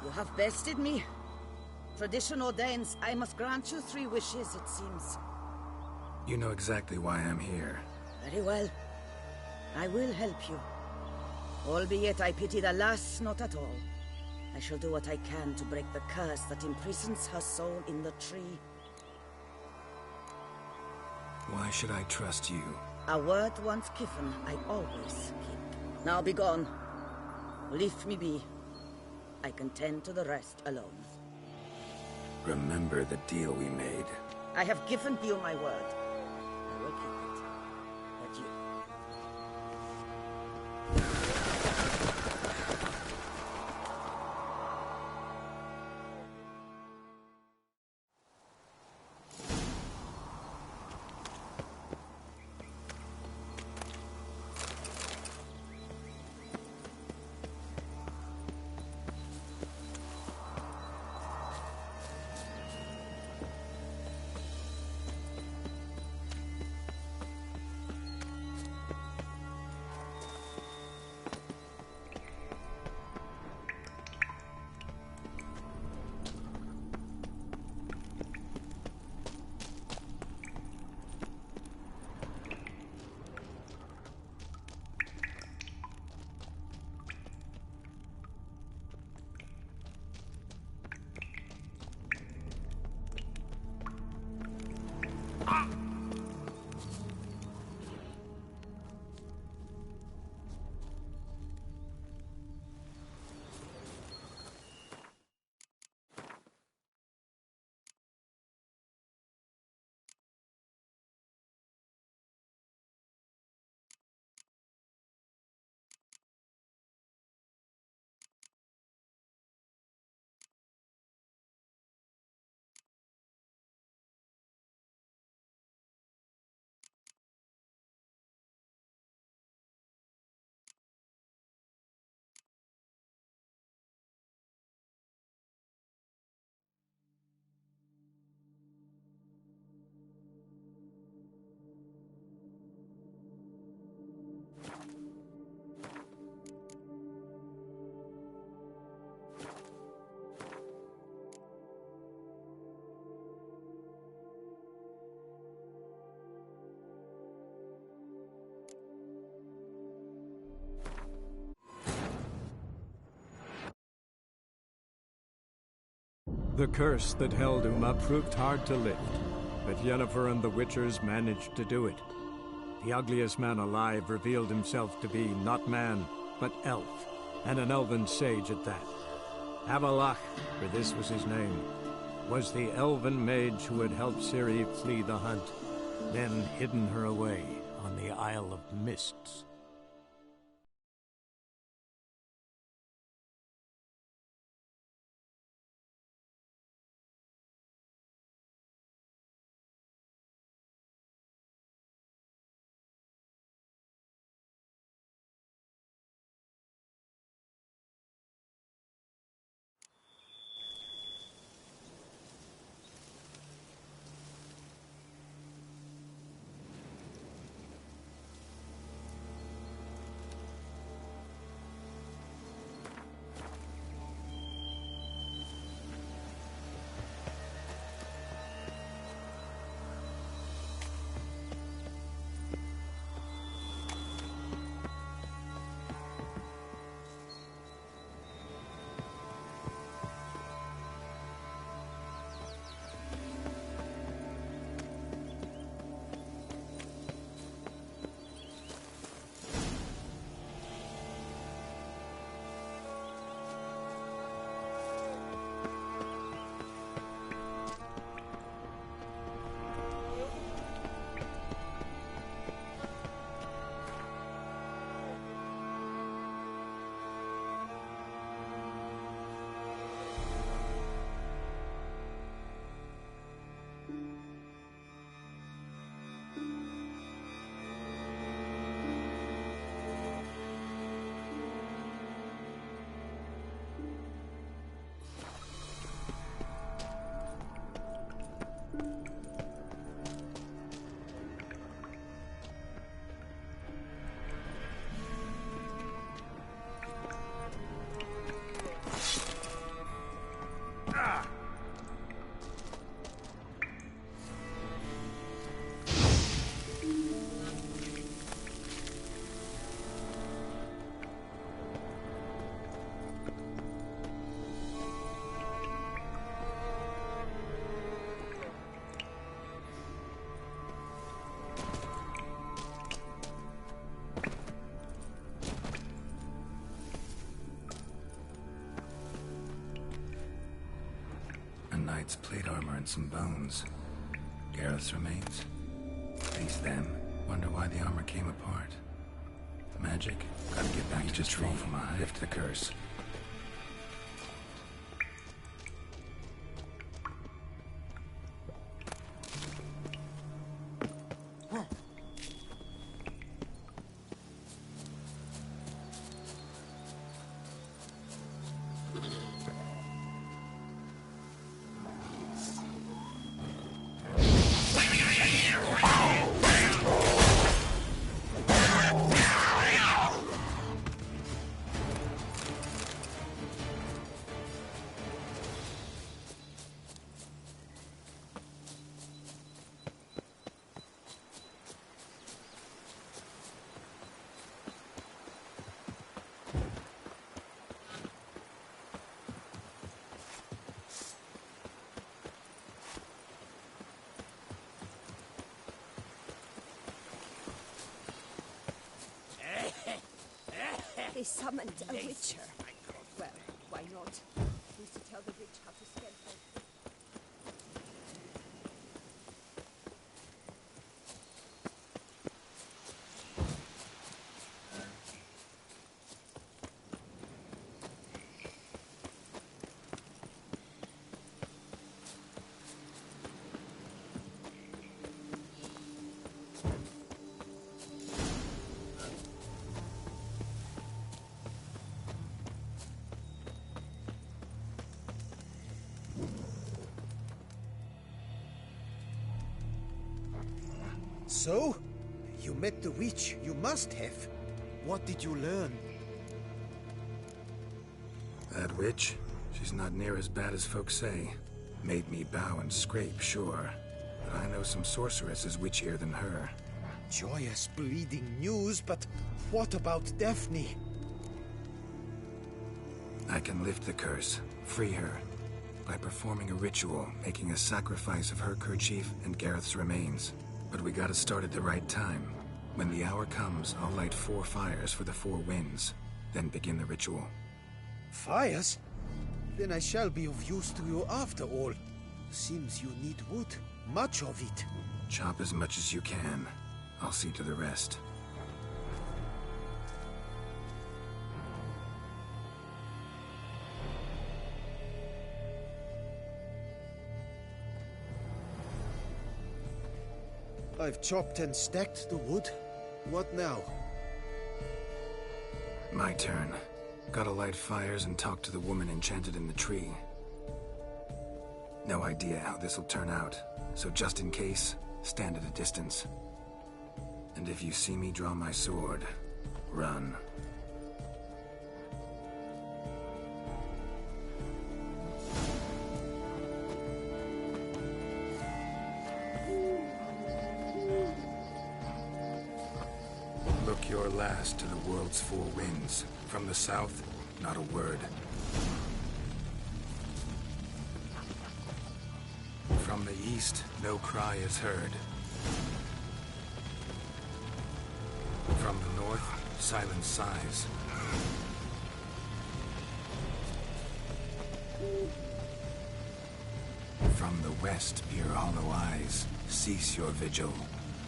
You have bested me. Tradition ordains I must grant you 3 wishes, it seems. You know exactly why I'm here. Very well. I will help you. Albeit I pity the lass not at all. I shall do what I can to break the curse that imprisons her soul in the tree. Why should I trust you? A word once given, I always keep. Now be gone. Leave me be. I can tend to the rest alone. Remember the deal we made. I have given you my word. I will keep it. But you... The curse that held Uma proved hard to lift, but Yennefer and the Witchers managed to do it. The ugliest man alive revealed himself to be not man, but elf, and an elven sage at that. Avalach, for this was his name, was the elven mage who had helped Ciri flee the hunt, then hidden her away on the Isle of Mists. Knight's plate armor and some bones. Gareth's remains. Face them. Wonder why the armor came apart. Magic? Gotta get back to the tree from behind. Lift the curse. summoned a witcher. Well, why not? Who's to tell the witch how to spend her... So? You met the witch. You must have. What did you learn? That witch? She's not near as bad as folks say. Made me bow and scrape, sure. But I know some sorceresses witchier than her. Joyous, bleeding news, but what about Daphne? I can lift the curse, free her, by performing a ritual, making a sacrifice of her kerchief and Gareth's remains. But we gotta start at the right time. When the hour comes, I'll light 4 fires for the 4 winds, then begin the ritual. Fires? Then I shall be of use to you after all. Seems you need wood. Much of it. Chop as much as you can. I'll see to the rest. I've chopped and stacked the wood. What now? My turn. Gotta light fires and talk to the woman enchanted in the tree. No idea how this'll turn out, so just in case, stand at a distance. And if you see me draw my sword, run. Look your last to the world's 4 winds. From the south, not a word. From the east, no cry is heard. From the north, silence sighs. From the west, peer hollow eyes. Cease your vigil.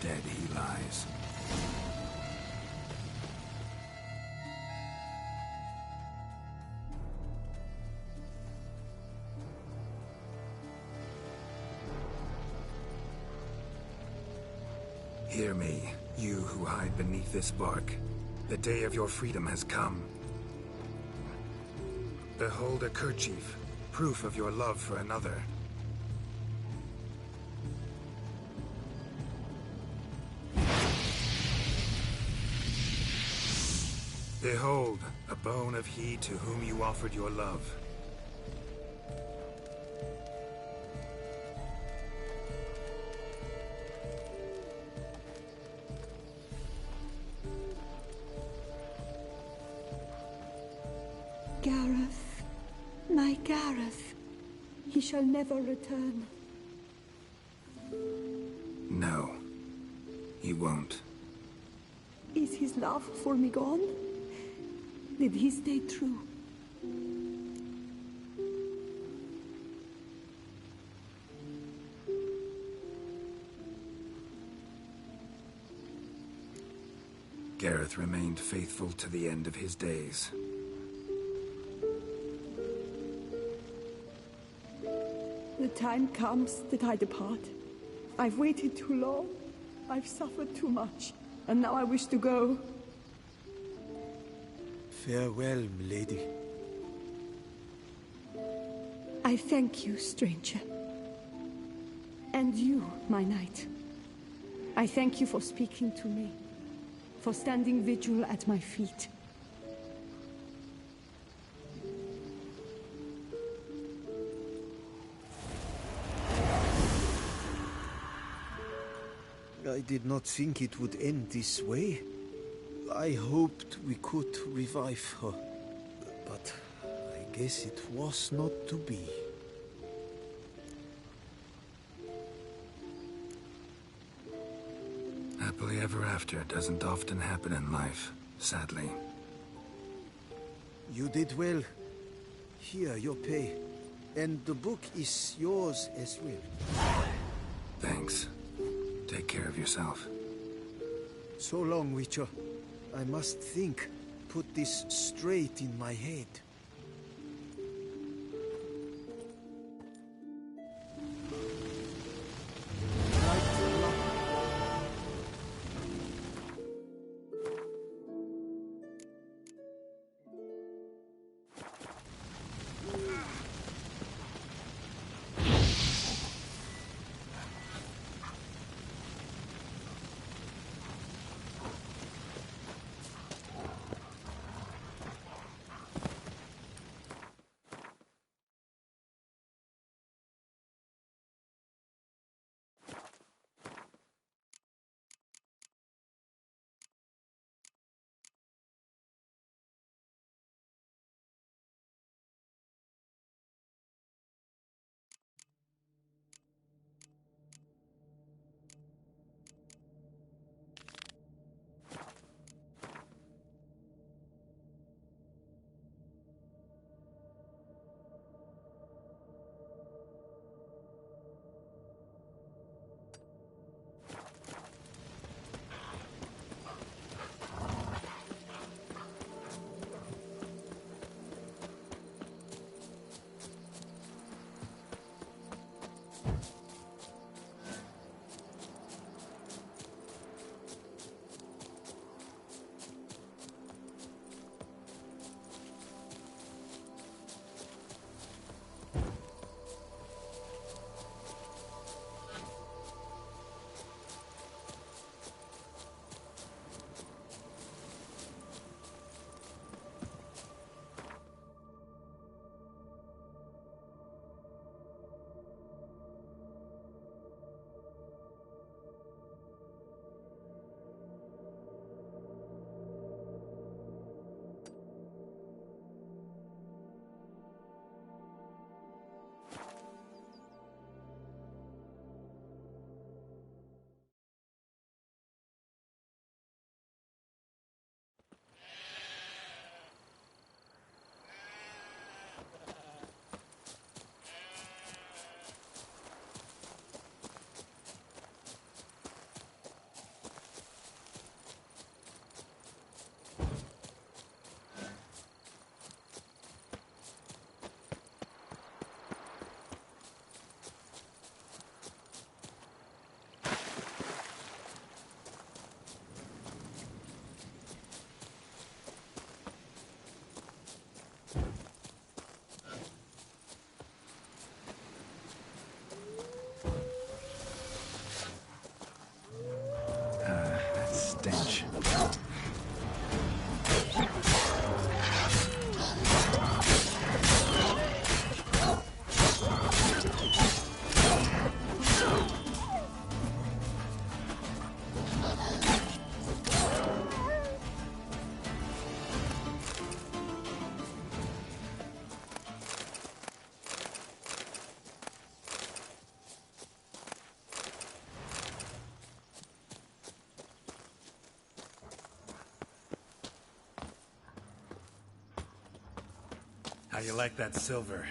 Dead he lies. Hear me, you who hide beneath this bark. The day of your freedom has come. Behold a kerchief, proof of your love for another. Behold, a bone of he to whom you offered your love. Gareth, my Gareth, he shall never return. No, he won't. Is his love for me gone? Did he stay true? Gareth remained faithful to the end of his days. The time comes that I depart. I've waited too long. I've suffered too much. And now I wish to go. Farewell, milady. I thank you, stranger. And you, my knight. I thank you for speaking to me, for standing vigil at my feet. I did not think it would end this way. I hoped we could revive her, but I guess it was not to be. Happily ever after doesn't often happen in life, sadly. You did well. Here, your pay. And the book is yours as well. Thanks. Take care of yourself. So long, Witcher. I must think. Put this straight in my head. Stench. How you like that silver?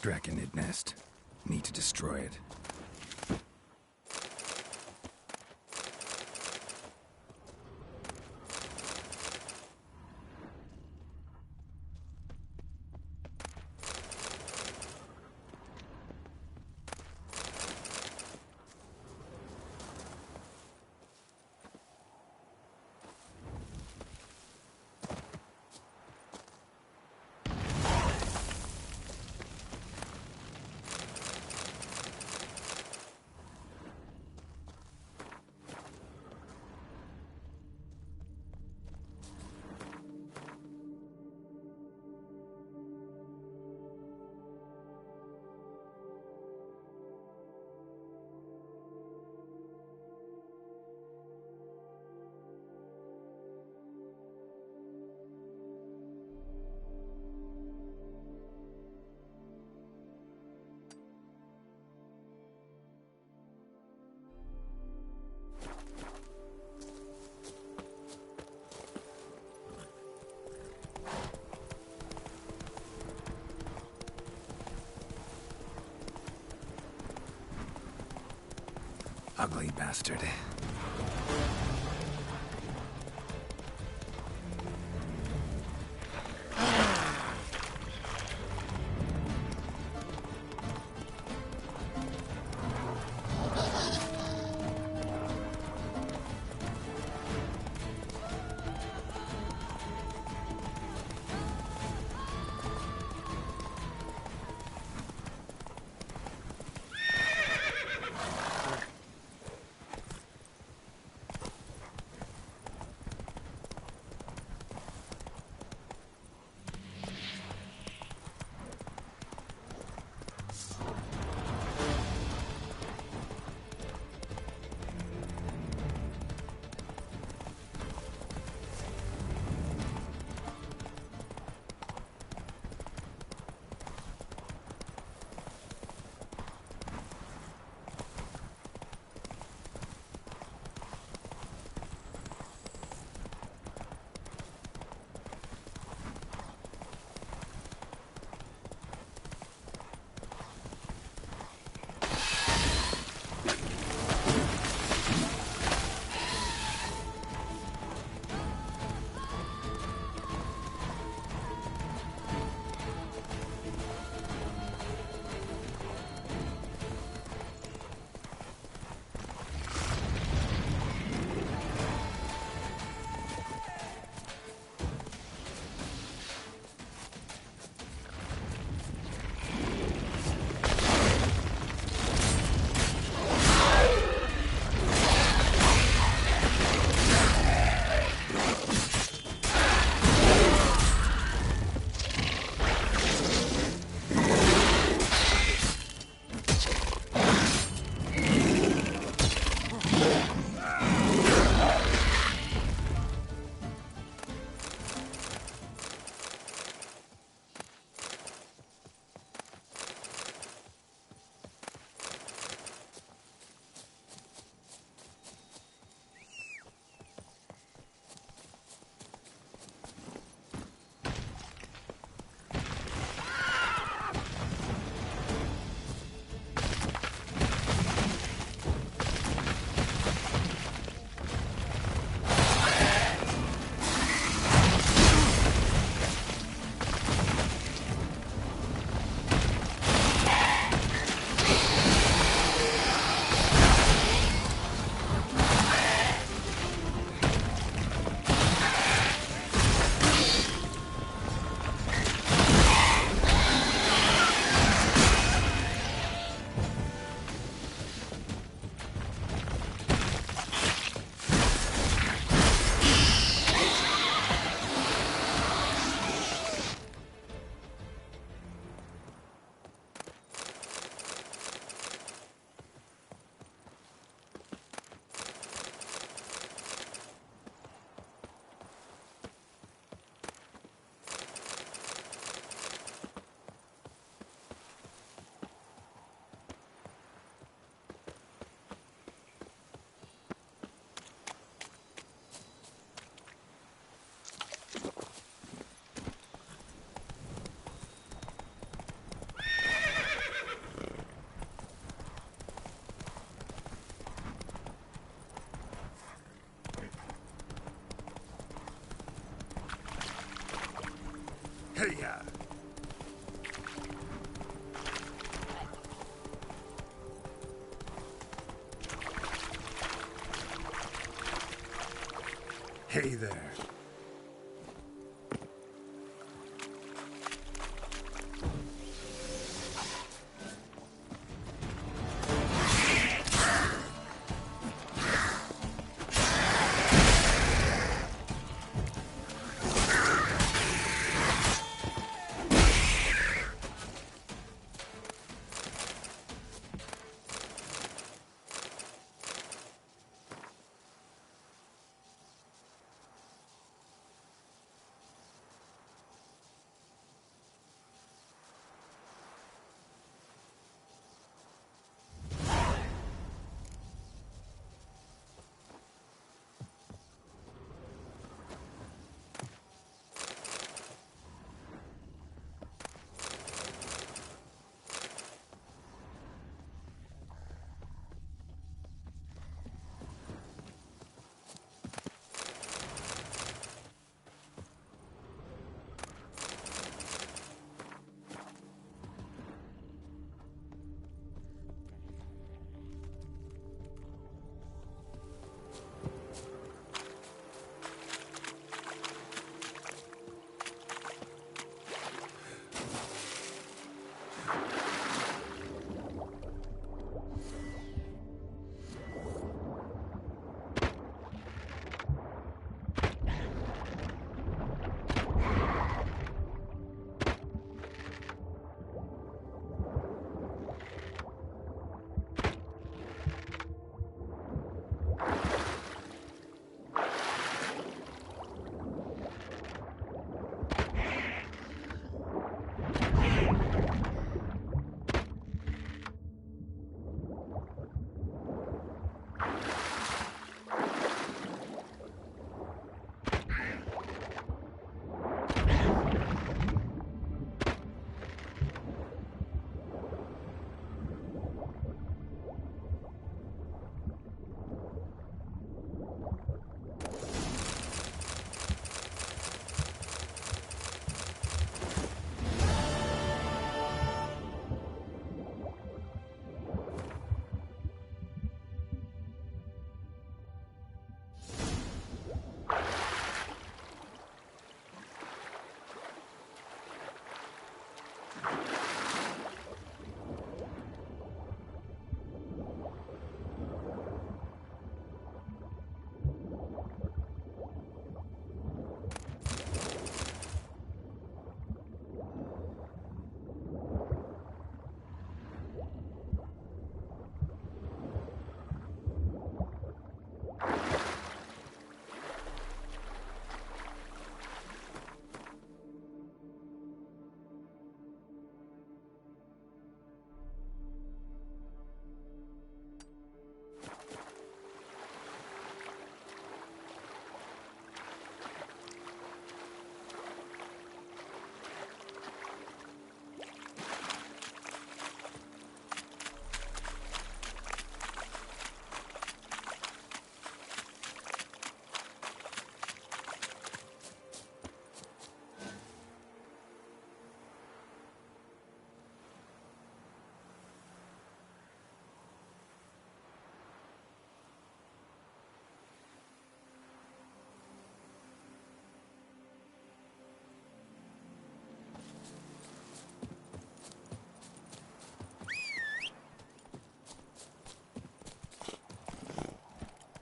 Draconid nest. Need to destroy it. Ugly bastard. Hey-ya! Hey there.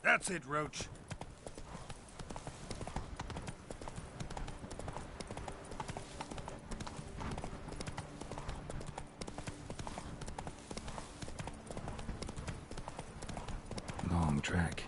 That's it, Roach. Long track.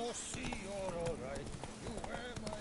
Oh, see, you're all right. You wear my...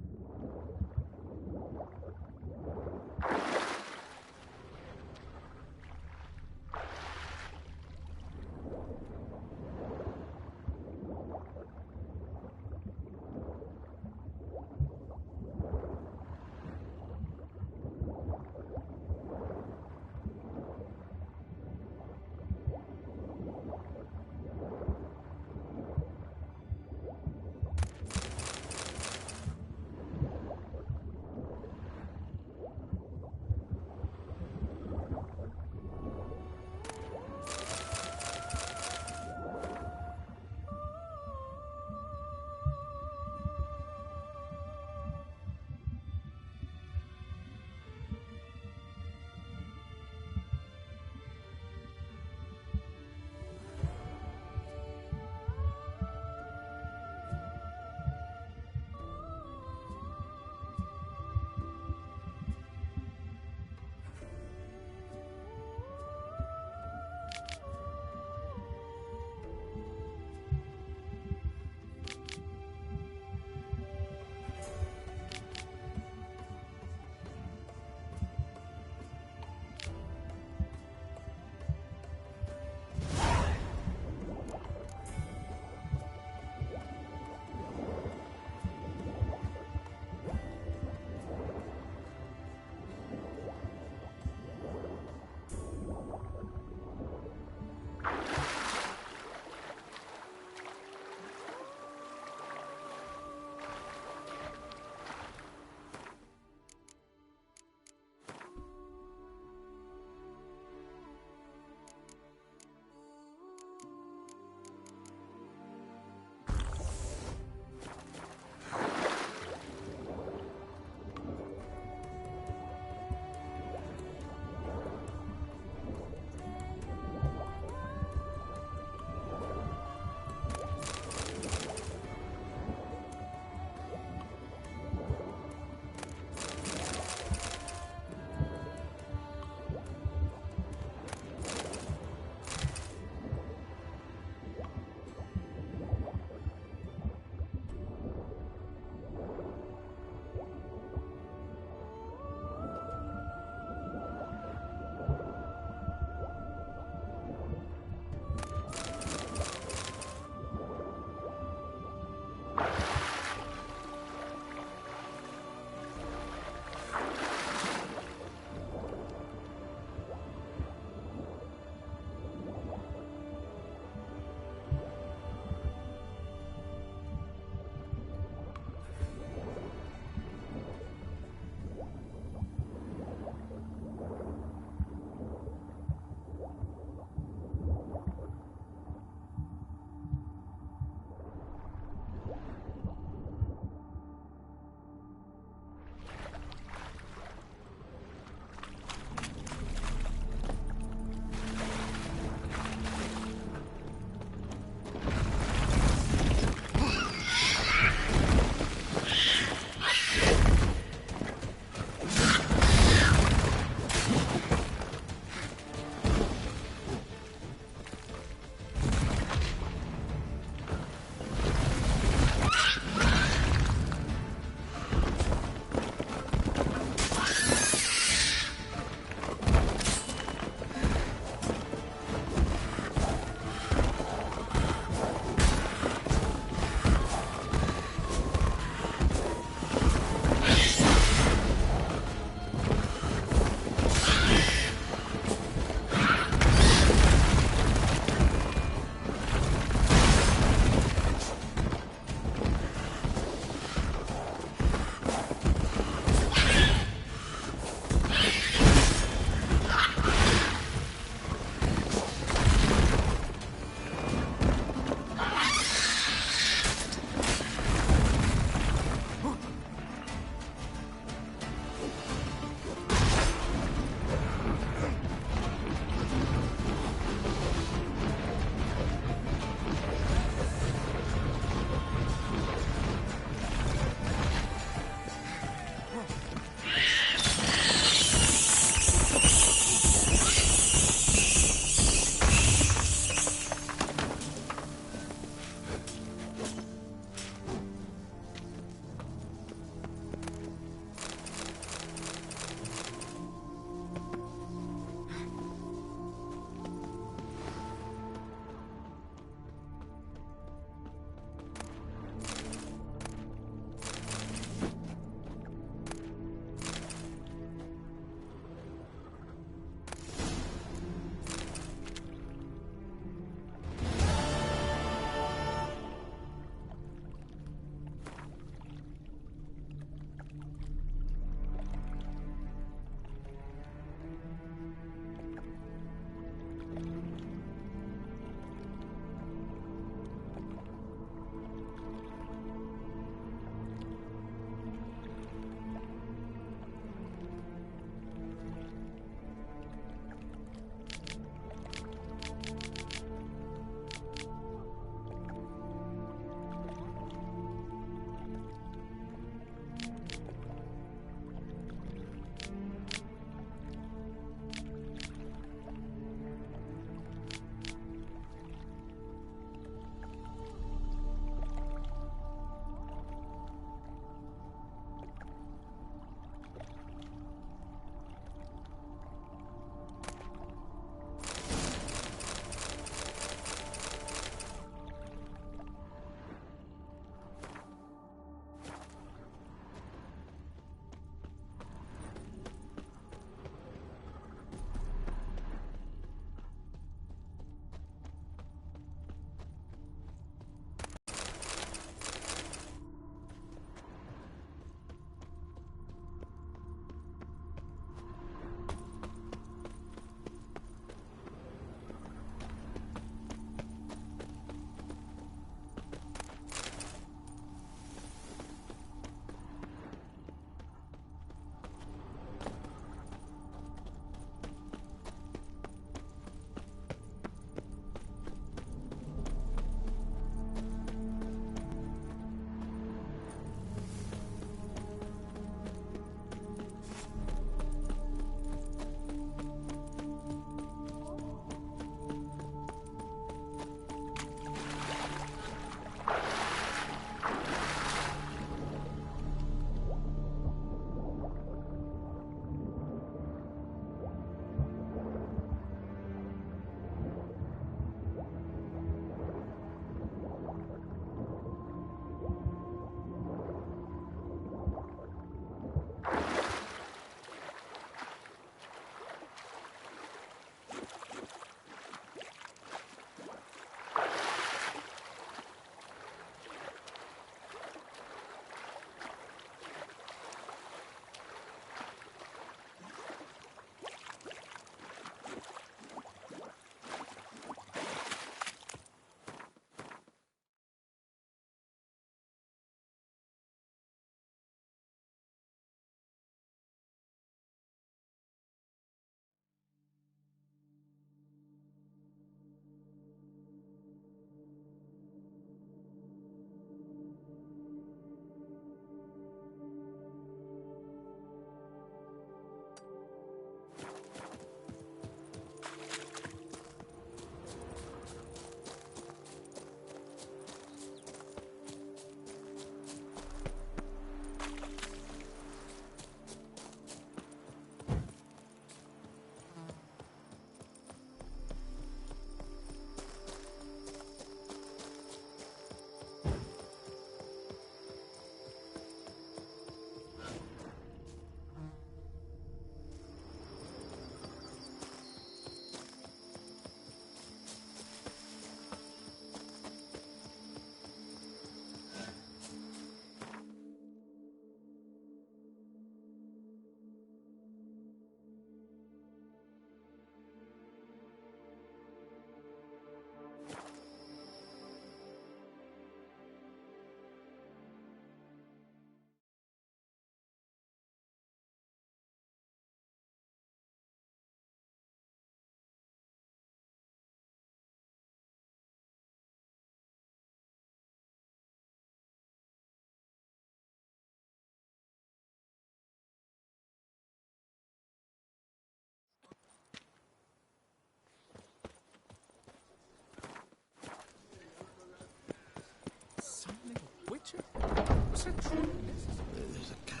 There's a catch.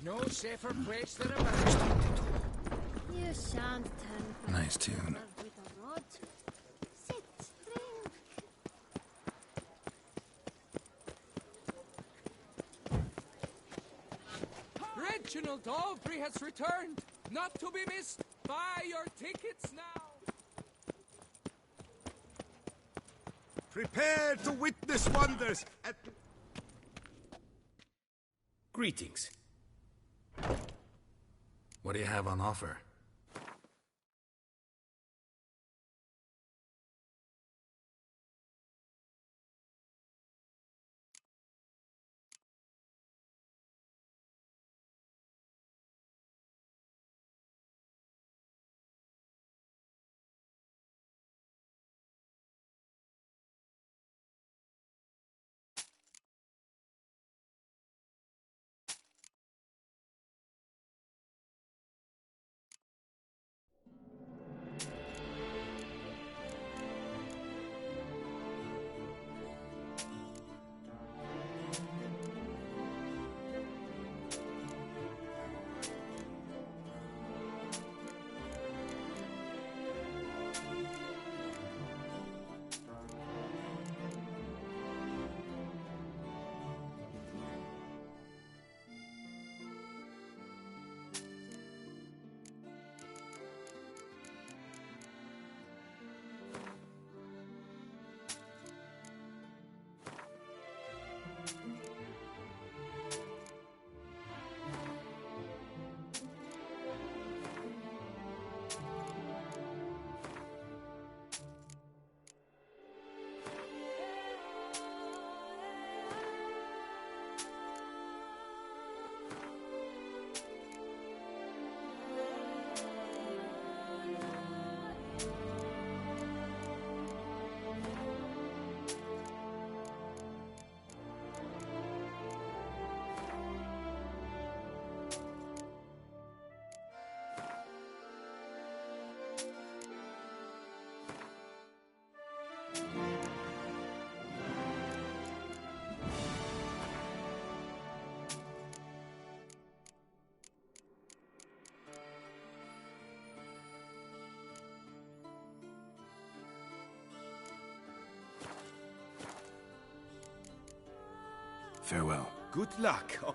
No safer place than a man. You shan't turn Nice tune. with a rod. Sit, drink. Reginald Aubrey has returned, not to be missed. Buy your tickets now. Prepare to witness wonders at... Greetings. What do you have on offer? Farewell. Good luck. Oh.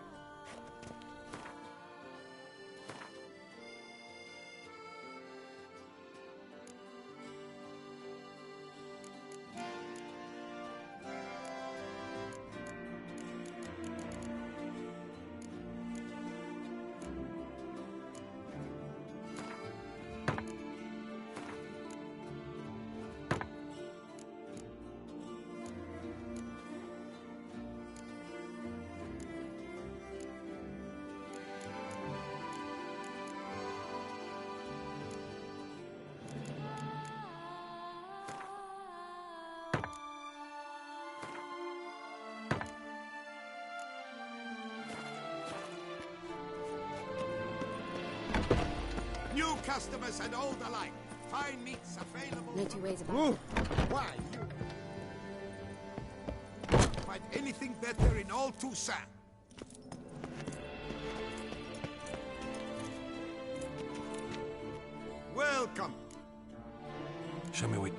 New customers and old alike. Fine meats available. No two ways about Ooh. it. Why? You find anything better in all Toussaint? Welcome. Show me what...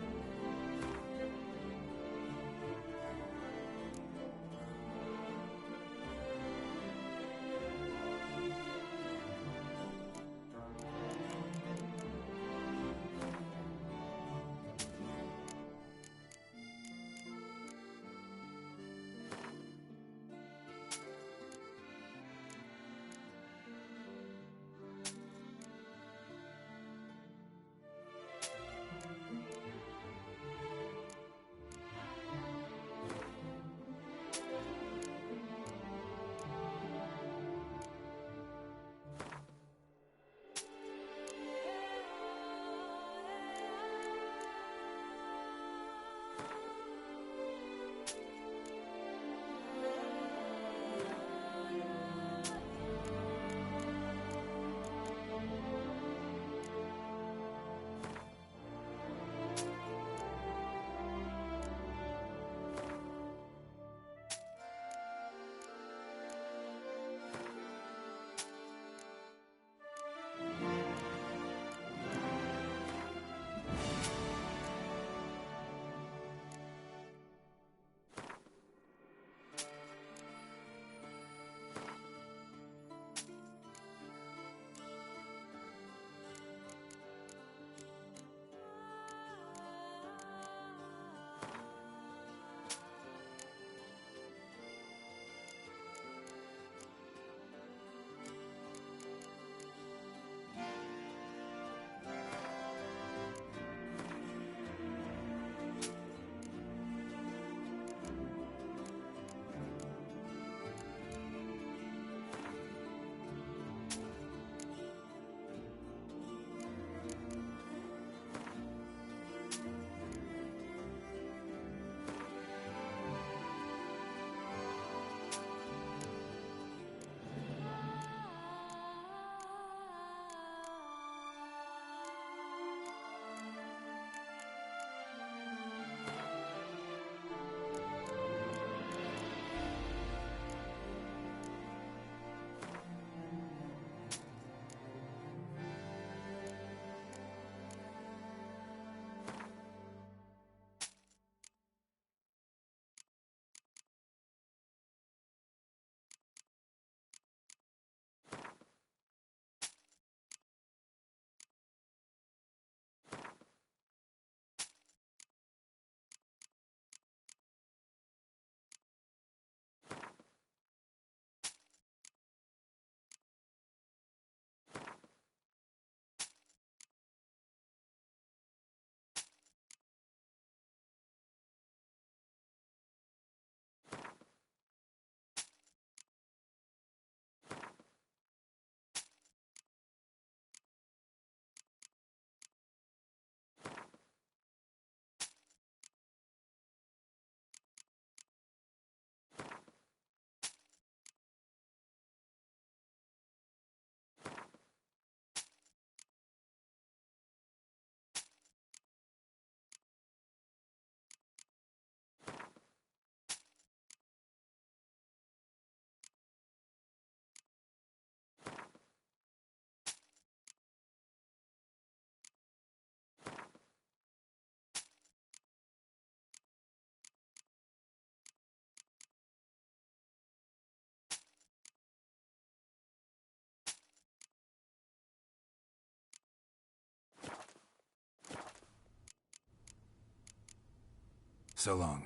So long.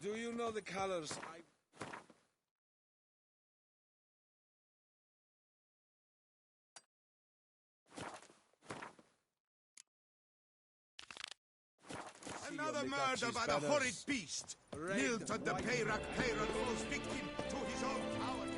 Do you know the colors? Another murder by the horrid beast! Milton the Peyrak Peyran falls victim to his own cowardice!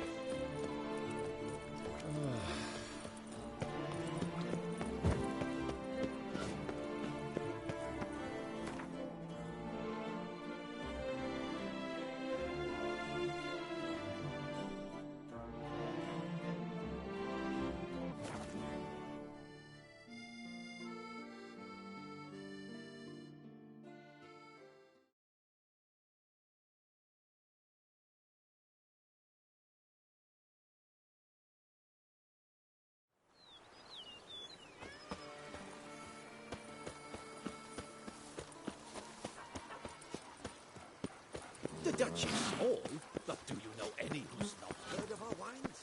The Dutch is small, but do you know any who's not heard of our wines?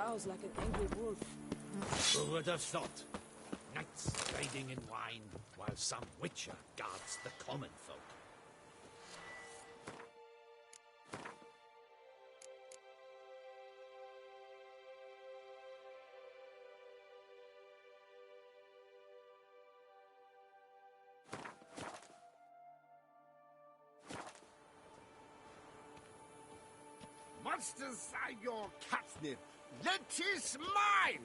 Growls like an angry wolf. Who would have thought? Knights trading in wine, while some witcher guards the common folk. Monsters are your catnip. That is mine!